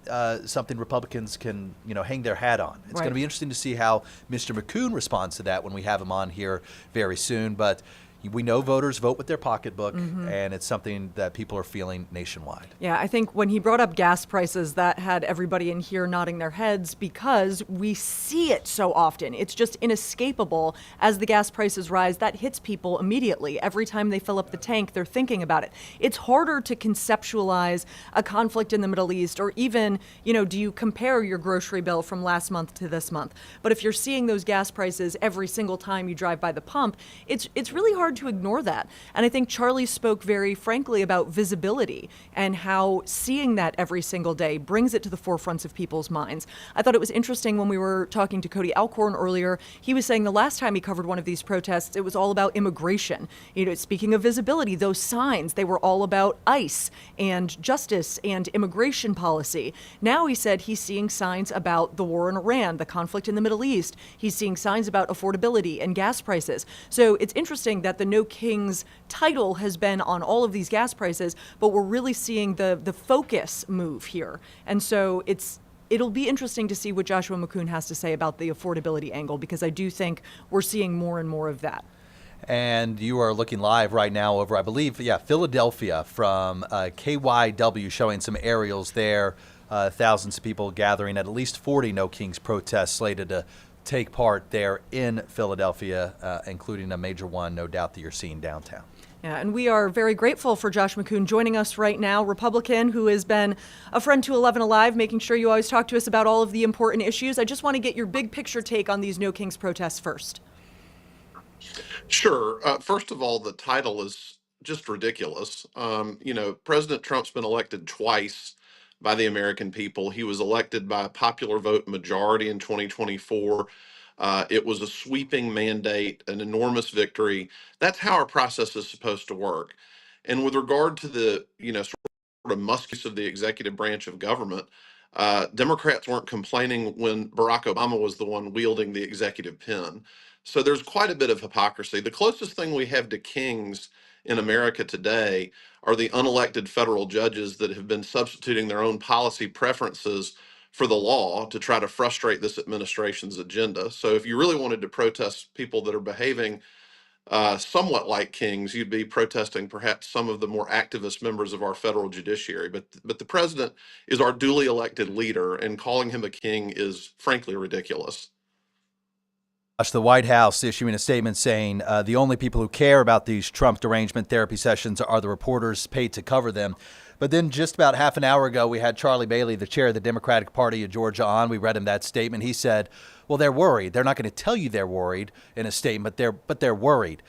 something Republicans can, hang their hat on. It's going to be interesting to see how Mr. McCoon responds to that when we have him on here very soon. But we know voters vote with their pocketbook, and it's something that people are feeling nationwide. Yeah, I think when he brought up gas prices, that had everybody in here nodding their heads because we see it so often. It's just inescapable. As the gas prices rise, that hits people immediately. Every time they fill up the tank, they're thinking about it. It's harder to conceptualize a conflict in the Middle East, or even, do you compare your grocery bill from last month to this month? But if you're seeing those gas prices every single time you drive by the pump, it's really hard hard to ignore that. And I think Charlie spoke very frankly about visibility and how seeing that every single day brings it to the forefronts of people's minds. I thought it was interesting when we were talking to Cody Alcorn earlier. He was saying the last time he covered one of these protests, it was all about immigration. Speaking of visibility, those signs, they were all about ICE and justice and immigration policy. Now he said he's seeing signs about the war in Iran, the conflict in the Middle East. He's seeing signs about affordability and gas prices. So it's interesting that the No Kings title has been on all of these gas prices, but we're really seeing the focus move here. And so it'll be interesting to see what Joshua McCoon has to say about the affordability angle, because I do think we're seeing more and more of that. And you are looking live right now over, I believe, Philadelphia from KYW, showing some aerials there. Thousands of people gathering at least 40 No Kings protests slated to take part there in Philadelphia, including a major one, no doubt, that you're seeing downtown. Yeah, and we are very grateful for Josh McCoon joining us right now, Republican who has been a friend to 11 Alive, making sure you always talk to us about all of the important issues. I just want to get your big picture take on these No Kings protests first. Sure. First of all, the title is just ridiculous. President Trump's been elected twice by the American people. He was elected by a popular vote majority in 2024. It was a sweeping mandate, an enormous victory. That's how our process is supposed to work. And with regard to the, sort of muskets of the executive branch of government, Democrats weren't complaining when Barack Obama was the one wielding the executive pen. So there's quite a bit of hypocrisy. The closest thing we have to kings in America today are the unelected federal judges that have been substituting their own policy preferences for the law to try to frustrate this administration's agenda. So if you really wanted to protest people that are behaving somewhat like kings, you'd be protesting perhaps some of the more activist members of our federal judiciary. But the president is our duly elected leader, and calling him a king is frankly ridiculous. The White House issuing a statement saying the only people who care about these Trump derangement therapy sessions are the reporters paid to cover them. But then just about half an hour ago, we had Charlie Bailey, the chair of the Democratic Party of Georgia, on. We read him that statement. He said, well, they're worried. They're not going to tell you they're worried in a statement, but they're worried.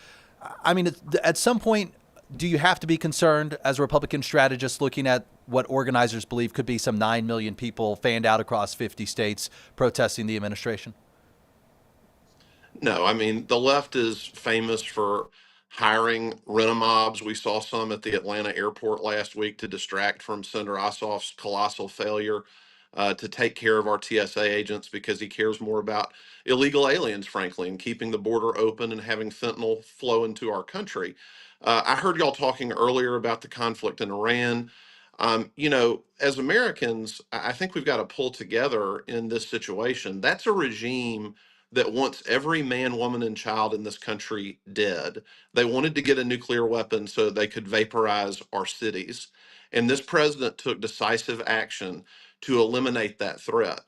I mean, at some point, do you have to be concerned as a Republican strategist looking at what organizers believe could be some 9 million people fanned out across 50 states protesting the administration? No, I mean, the left is famous for hiring rent-a-mobs. We saw some at the Atlanta airport last week to distract from Senator Ossoff's colossal failure to take care of our TSA agents, because he cares more about illegal aliens, frankly, and keeping the border open and having fentanyl flow into our country. I heard y'all talking earlier about the conflict in Iran. As Americans, I think we've got to pull together in this situation. That's a regime that wants every man, woman, and child in this country dead. They wanted to get a nuclear weapon so they could vaporize our cities. And this president took decisive action to eliminate that threat.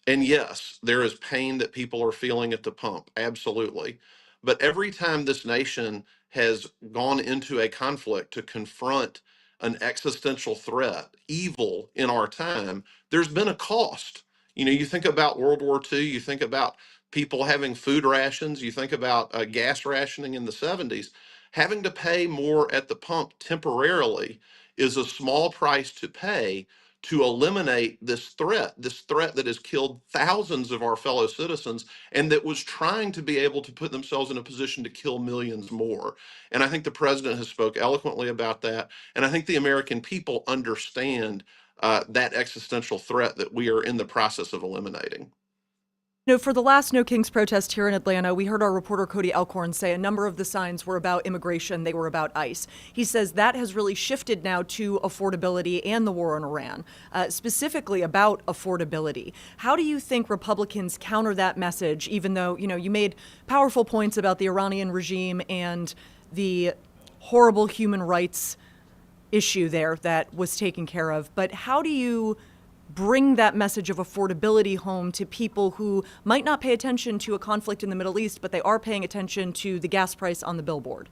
And yes, there is pain that people are feeling at the pump, absolutely. But every time this nation has gone into a conflict to confront an existential threat, evil in our time, there's been a cost. You think about World War II, you think about people having food rations, you think about gas rationing in the 70s. Having to pay more at the pump temporarily is a small price to pay to eliminate this threat that has killed thousands of our fellow citizens and that was trying to be able to put themselves in a position to kill millions more. And I think the president has spoke eloquently about that. And I think the American people understand that existential threat that we are in the process of eliminating. For the last No Kings protest here in Atlanta, we heard our reporter Cody Alcorn say a number of the signs were about immigration, they were about ICE. He says that has really shifted now to affordability and the war in Iran, specifically about affordability. How do you think Republicans counter that message, even though, you made powerful points about the Iranian regime and the horrible human rights issue there that was taken care of, but how do you bring that message of affordability home to people who might not pay attention to a conflict in the Middle East, but they are paying attention to the gas price on the billboard?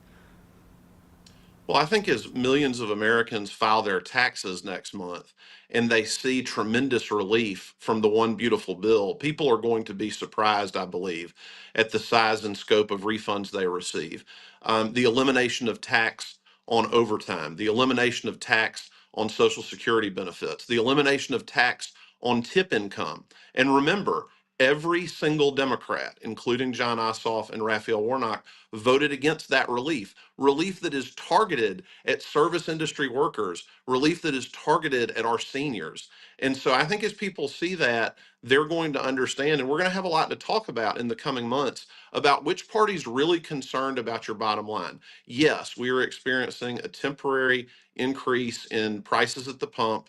Well, I think as millions of Americans file their taxes next month and they see tremendous relief from the one beautiful bill, people are going to be surprised, I believe, at the size and scope of refunds they receive. The elimination of tax on overtime, the elimination of tax on Social Security benefits, the elimination of tax on tip income. And remember, every single Democrat, including John Ossoff and Raphael Warnock, voted against that relief that is targeted at service industry workers, relief that is targeted at our seniors. And so I think as people see that, they're going to understand, and we're going to have a lot to talk about in the coming months about which party's really concerned about your bottom line. Yes, we are experiencing a temporary increase in prices at the pump.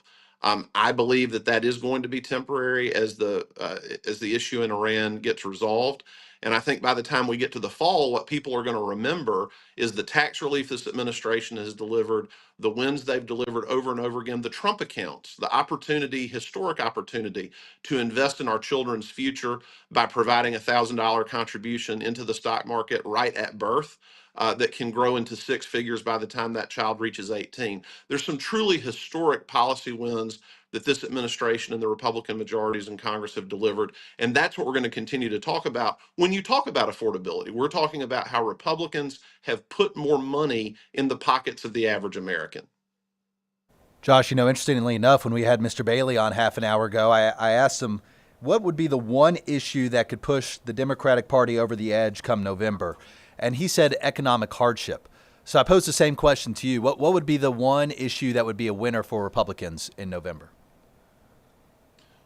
I believe that that is going to be temporary as the issue in Iran gets resolved. And I think by the time we get to the fall, what people are going to remember is the tax relief this administration has delivered, the wins they've delivered over and over again, the Trump accounts, the opportunity, historic opportunity to invest in our children's future by providing $1,000 contribution into the stock market right at birth. That can grow into six figures by the time that child reaches 18. There's some truly historic policy wins that this administration and the Republican majorities in Congress have delivered. And that's what we're going to continue to talk about. When you talk about affordability, we're talking about how Republicans have put more money in the pockets of the average American. Josh, interestingly enough, when we had Mr. Bailey on half an hour ago, I asked him what would be the one issue that could push the Democratic Party over the edge come November. And he said economic hardship. So I posed the same question to you. What would be the one issue that would be a winner for Republicans in November?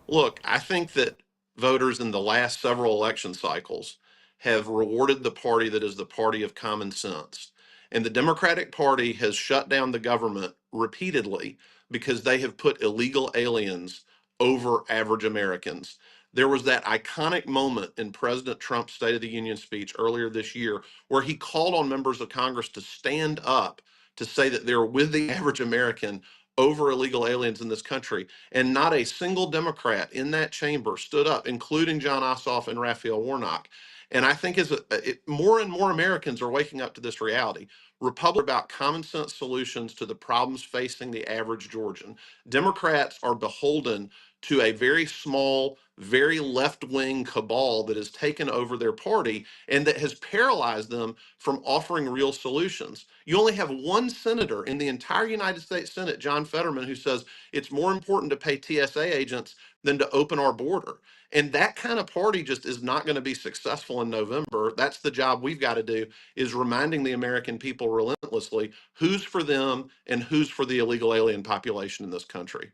Look, I think that voters in the last several election cycles have rewarded the party that is the party of common sense. And the Democratic Party has shut down the government repeatedly because they have put illegal aliens over average Americans. There was that iconic moment in President Trump's State of the Union speech earlier this year where he called on members of Congress to stand up to say that they're with the average American over illegal aliens in this country. And not a single Democrat in that chamber stood up, including John Ossoff and Raphael Warnock. And I think more and more Americans are waking up to this reality. Republicans are about common sense solutions to the problems facing the average Georgian. Democrats are beholden to a very small, very left-wing cabal that has taken over their party and that has paralyzed them from offering real solutions. You only have one senator in the entire United States Senate, John Fetterman, who says it's more important to pay TSA agents than to open our border. And that kind of party just is not going to be successful in November. That's the job we've got to do, is reminding the American people relentlessly who's for them and who's for the illegal alien population in this country.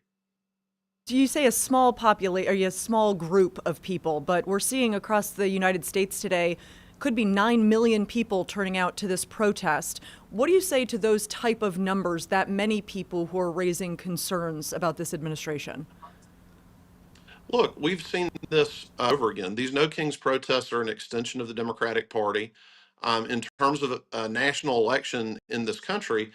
Do you say a small population, or a small group of people, but we're seeing across the United States today could be 9 million people turning out to this protest. What do you say to those type of numbers, that many people who are raising concerns about this administration? Look, we've seen this over again. These No Kings protests are an extension of the Democratic Party. In terms of a national election in this country,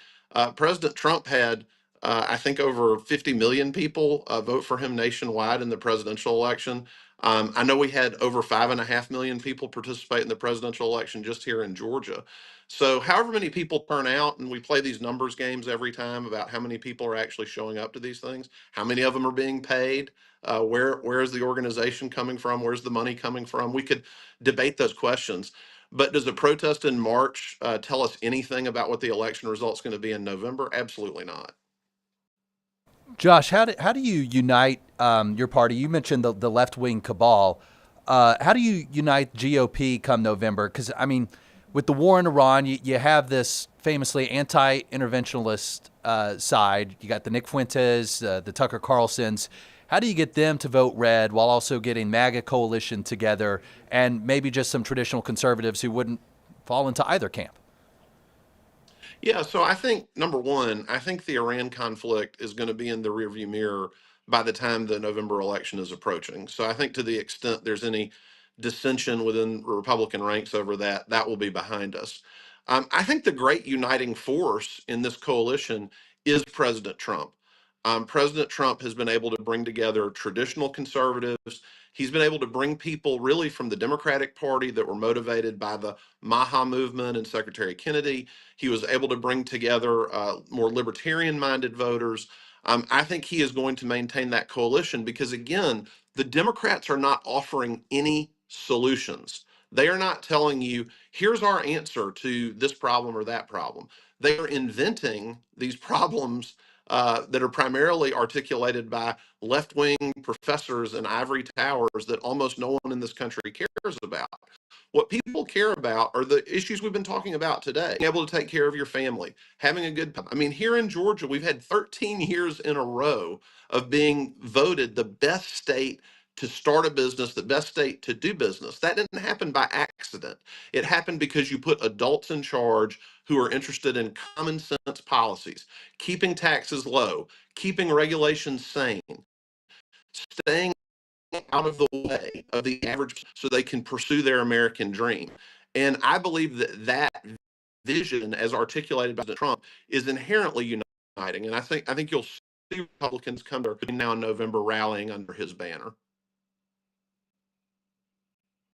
President Trump had, I think, over 50 million people vote for him nationwide in the presidential election. I know we had over 5.5 million people participate in the presidential election just here in Georgia. So, however many people turn out, and we play these numbers games every time about how many people are actually showing up to these things, how many of them are being paid, where is the organization coming from, where's the money coming from? We could debate those questions. But does a protest in March tell us anything about what the election result's going to be in November? Absolutely not. Josh, how do you unite your party? You mentioned the left-wing cabal. How do you unite GOP come November? Because, with the war in Iran, you have this famously anti-interventionist side. You got the Nick Fuentes, the Tucker Carlsons. How do you get them to vote red while also getting MAGA coalition together and maybe just some traditional conservatives who wouldn't fall into either camp? Yeah, so I think, number one, I think the Iran conflict is going to be in the rearview mirror by the time the November election is approaching. So I think to the extent there's any dissension within Republican ranks over that, that will be behind us. I think the great uniting force in this coalition is President Trump. President Trump has been able to bring together traditional conservatives. He's been able to bring people really from the Democratic Party that were motivated by the Maha movement and Secretary Kennedy. He was able to bring together more libertarian-minded voters. I think he is going to maintain that coalition because, again, the Democrats are not offering any solutions. They are not telling you, here's our answer to this problem or that problem. They are inventing these problems that are primarily articulated by left-wing professors in ivory towers that almost no one in this country cares about. What people care about are the issues we've been talking about today. Being able to take care of your family, having a good time. I mean, here in Georgia, we've had 13 years in a row of being voted the best state to start a business, the best state to do business. That didn't happen by accident. It happened because you put adults in charge who are interested in common sense policies, keeping taxes low, keeping regulations sane, staying out of the way of the average so they can pursue their American dream. And I believe that that vision, as articulated by President Trump, is inherently uniting. And I think you'll see Republicans come to between now and November rallying under his banner.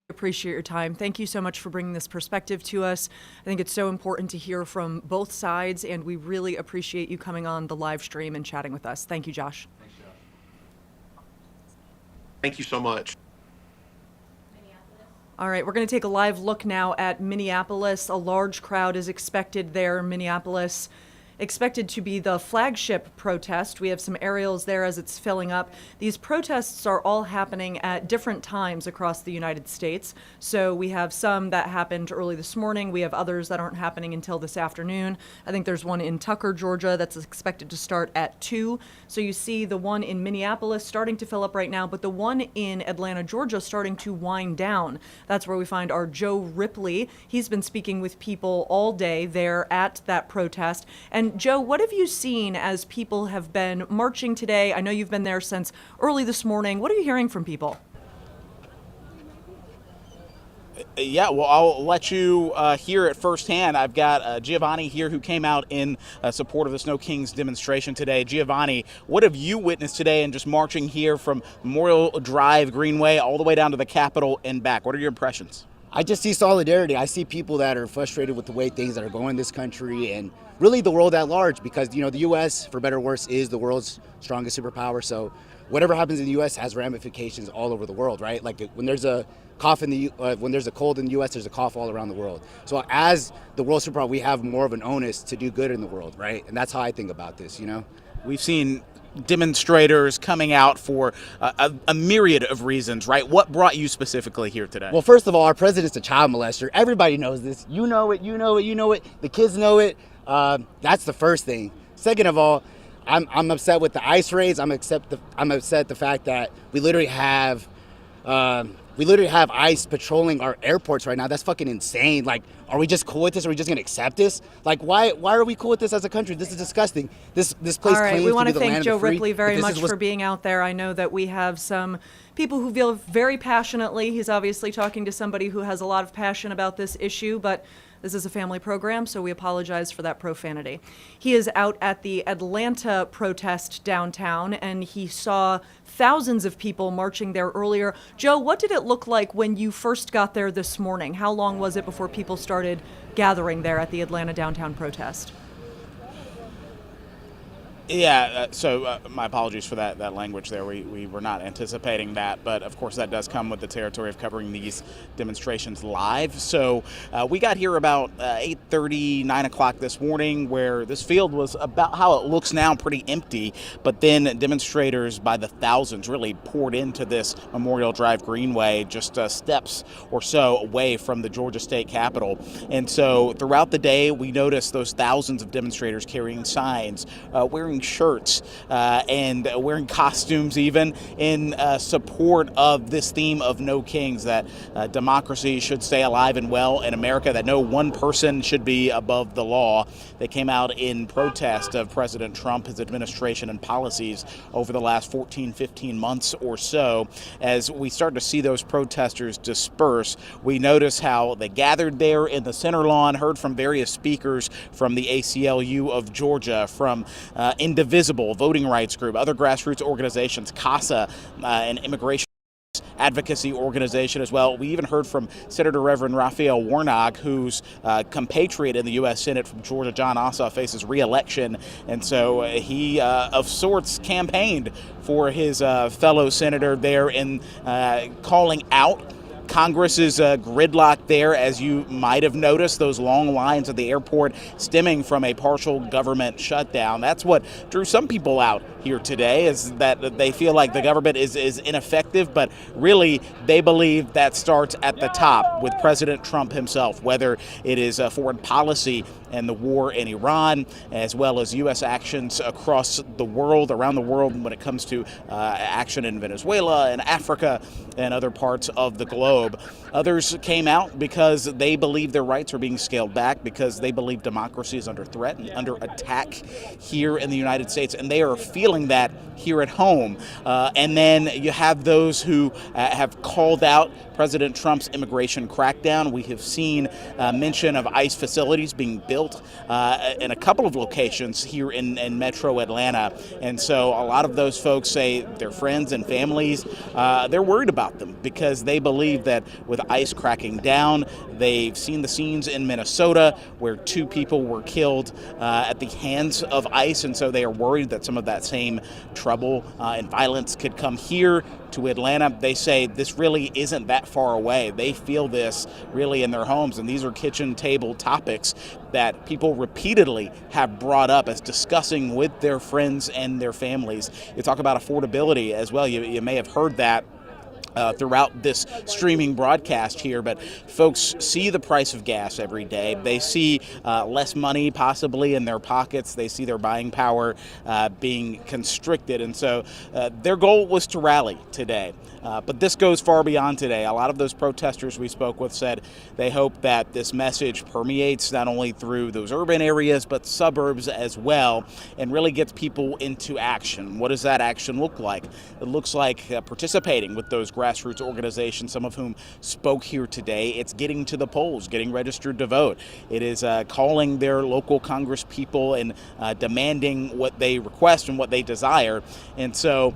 Appreciate your time. Thank you so much for bringing this perspective to us. I think it's so important to hear from both sides, and we really appreciate you coming on the live stream and chatting with us. Thank you, Josh. Thank you so much. All right, we're going to take a live look now at Minneapolis. A large crowd is expected there in Minneapolis, expected to be the flagship protest. We have some aerials there as it's filling up. These protests are all happening at different times across the United States. So we have some that happened early this morning. We have others that aren't happening until this afternoon. I think there's one in Tucker, Georgia that's expected to start at 2. So you see the one in Minneapolis starting to fill up right now, but the one in Atlanta, Georgia starting to wind down. That's where we find our Joe Ripley. He's been speaking with people all day there at that protest. And Joe, what have you seen as people have been marching today? I know you've been there since early this morning. What are you hearing from people? Yeah, well, I'll let you hear it firsthand. I've got Giovanni here who came out in support of the Snow Kings demonstration today. Giovanni, what have you witnessed today in just marching here from Memorial Drive Greenway all the way down to the Capitol and back? What are your impressions? I just see solidarity. I see people that are frustrated with the way things that are going in this country and really the world at large, because, you know, the U.S., for better or worse, is the world's strongest superpower. So whatever happens in the U.S. has ramifications all over the world, right? Like when there's a cough when there's a cold in the U.S., there's a cough all around the world. So as the world superpower, we have more of an onus to do good in the world, right? And that's how I think about this, you know? We've seen demonstrators coming out for a myriad of reasons, right? What brought you specifically here today? Well, first of all, our president's a child molester. Everybody knows this. You know it, you know it, you know it. The kids know it. That's the first thing. Second of all, I'm upset with the ICE raids. I'm upset at the fact that we literally have ICE patrolling our airports right now. That's fucking insane. Like, are we just cool with this? Are we just gonna accept this? Like, why are we cool with this as a country? This is disgusting. This place All right, claims we want to to be the thank land Joe of the free. Ripley very If this much is what's for being out there. I know that we have some people who feel very passionately. He's obviously talking to somebody who has a lot of passion about this issue, but this is a family program, so we apologize for that profanity. He is out at the Atlanta protest downtown, and he saw thousands of people marching there earlier. Joe, what did it look like when you first got there this morning? How long was it before people started gathering there at the Atlanta downtown protest? Yeah, so my apologies for that language there. We were not anticipating that, but of course that does come with the territory of covering these demonstrations live. So we got here about 8:30, 9 o'clock this morning, where this field was about how it looks now, pretty empty, but then demonstrators by the thousands really poured into this Memorial Drive Greenway, just steps or so away from the Georgia State Capitol. And so throughout the day, we noticed those thousands of demonstrators carrying signs, wearing shirts and wearing costumes even in support of this theme of no kings, that democracy should stay alive and well in America, that no one person should be above the law. They came out in protest of President Trump, his administration and policies over the last 14, 15 months or so. As we start to see those protesters disperse, we notice how they gathered there in the center lawn, heard from various speakers from the ACLU of Georgia, from Indivisible, voting rights group, other grassroots organizations, CASA, and immigration advocacy organization as well. We even heard from Senator Reverend Raphael Warnock, whose compatriot in the U.S. Senate from Georgia, Jon Ossoff, faces re-election, and so he, of sorts, campaigned for his fellow senator there in calling out Congress's gridlock there, as you might have noticed, those long lines at the airport stemming from a partial government shutdown. That's what drew some people out here today, is that they feel like the government is ineffective, but really they believe that starts at the top with President Trump himself, whether it is foreign policy and the war in Iran, as well as U.S. actions across the world, around the world, when it comes to action in Venezuela and Africa and other parts of the globe. Others came out because they believe their rights are being scaled back, because they believe democracy is under threat and under attack here in the United States, and they are feeling that here at home. And then you have those who have called out President Trump's immigration crackdown. We have seen mention of ICE facilities being built in a couple of locations here in Metro Atlanta. And so a lot of those folks say their friends and families, they're worried about them, because they believe that with ICE cracking down, they've seen the scenes in Minnesota where 2 people were killed at the hands of ICE. And so they are worried that some of that same trouble and violence could come here to Atlanta. They say this really isn't that far away. They feel this really in their homes, and these are kitchen table topics that people repeatedly have brought up as discussing with their friends and their families. You talk about affordability as well. You may have heard that throughout this streaming broadcast here, but folks see the price of gas every day. They see less money possibly in their pockets. They see their buying power being constricted, and so their goal was to rally today. But this goes far beyond today. A lot of those protesters we spoke with said they hope that this message permeates not only through those urban areas, but suburbs as well, and really gets people into action. What does that action look like? It looks like participating with those grassroots organizations, some of whom spoke here today. It's getting to the polls, getting registered to vote. It is calling their local Congress people and demanding what they request and what they desire. And so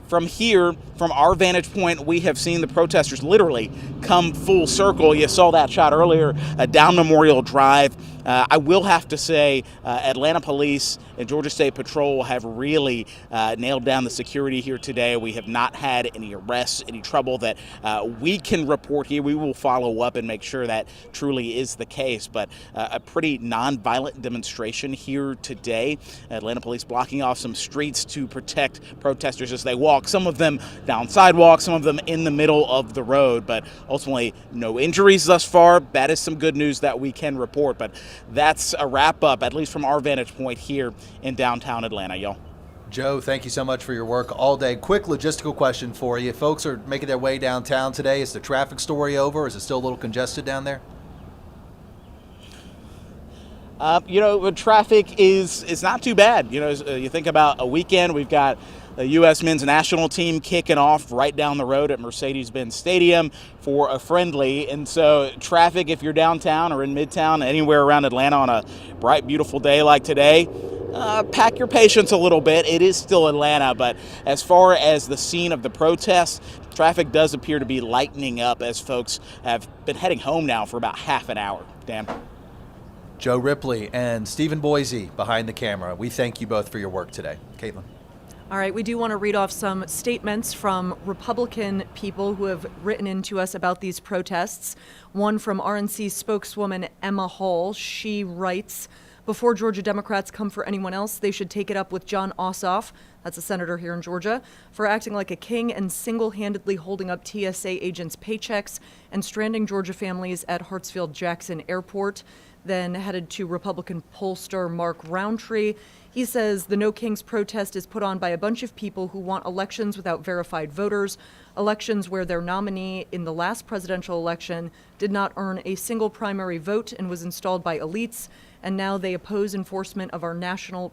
from here, from our vantage point, we have seen the protesters literally come full circle. You saw that shot earlier down Memorial Drive. I will have to say Atlanta Police and Georgia State Patrol have really nailed down the security here today. We have not had any arrests, any trouble that we can report here. We will follow up and make sure that truly is the case. But a pretty nonviolent demonstration here today. Atlanta Police blocking off some streets to protect protesters as they walk, some of them down sidewalks, some of them in the middle of the road. But ultimately, no injuries thus far. That is some good news that we can report. But that's a wrap up, at least from our vantage point here in downtown Atlanta, y'all. Joe, thank you so much for your work all day. Quick logistical question for you. Folks are making their way downtown today. Is the traffic story over? Is it still a little congested down there? Traffic is not too bad. You think about a weekend, we've got the U.S. men's national team kicking off right down the road at Mercedes-Benz Stadium for a friendly. And so traffic, if you're downtown or in Midtown, anywhere around Atlanta on a bright, beautiful day like today, pack your patience a little bit. It is still Atlanta, but as far as the scene of the protest, traffic does appear to be lightening up as folks have been heading home now for about half an hour. Dan. Joe Ripley and Stephen Boise behind the camera. We thank you both for your work today. Caitlin. All right, we do want to read off some statements from Republican people who have written in to us about these protests. One from RNC spokeswoman Emma Hall. She writes, before Georgia Democrats come for anyone else, they should take it up with Jon Ossoff, that's a senator here in Georgia, for acting like a king and single-handedly holding up TSA agents' paychecks and stranding Georgia families at Hartsfield-Jackson Airport. Then headed to Republican pollster Mark Roundtree. He says the No Kings protest is put on by a bunch of people who want elections without verified voters, elections where their nominee in the last presidential election did not earn a single primary vote and was installed by elites, and now they oppose enforcement of our national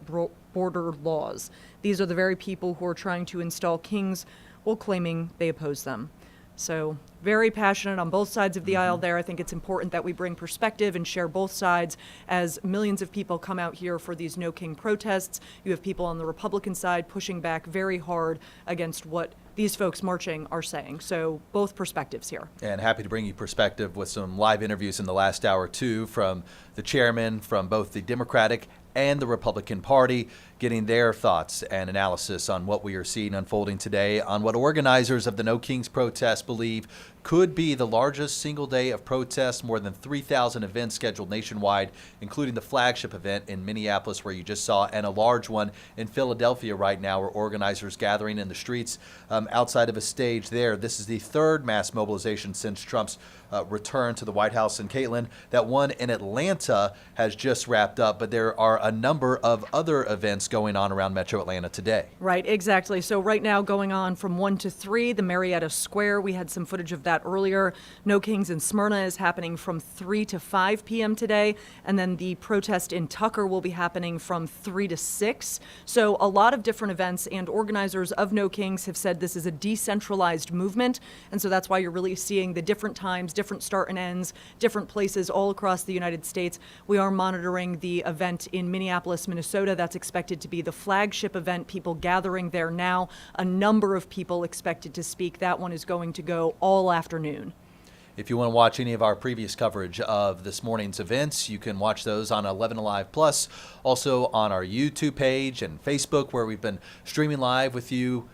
border laws. These are the very people who are trying to install kings while claiming they oppose them. So very passionate on both sides of the aisle there. I think it's important that we bring perspective and share both sides as millions of people come out here for these No King protests. You have people on the Republican side pushing back very hard against what these folks marching are saying. So both perspectives here. And happy to bring you perspective with some live interviews in the last hour, too, from the chairman, from both the Democratic and the Republican Party, getting their thoughts and analysis on what we are seeing unfolding today, on what organizers of the No Kings protest believe could be the largest single day of protests, more than 3,000 events scheduled nationwide, including the flagship event in Minneapolis, where you just saw, and a large one in Philadelphia right now, where organizers gathering in the streets outside of a stage there. This is the third mass mobilization since Trump's return to the White House. And Caitlin, that one in Atlanta has just wrapped up, but there are a number of other events going on around Metro Atlanta today. Right, exactly. So right now going on from 1 to 3, the Marietta Square, we had some footage of that earlier. No Kings in Smyrna is happening from 3 to 5 p.m. today, and then the protest in Tucker will be happening from 3 to 6. So a lot of different events, and organizers of No Kings have said this is a decentralized movement, and so that's why you're really seeing the different times, different start and ends, different places all across the United States. We are monitoring the event in Minneapolis, Minnesota. That's expected to be the flagship event, people gathering there now. A number of people expected to speak. That one is going to go all afternoon. If you want to watch any of our previous coverage of this morning's events, you can watch those on 11 Alive Plus, also on our YouTube page and Facebook, where we've been streaming live with you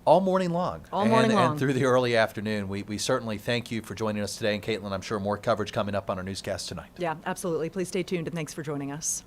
all morning long. And through the early afternoon. We certainly thank you for joining us today. And Caitlin, I'm sure more coverage coming up on our newscast tonight. Yeah, absolutely. Please stay tuned, and thanks for joining us.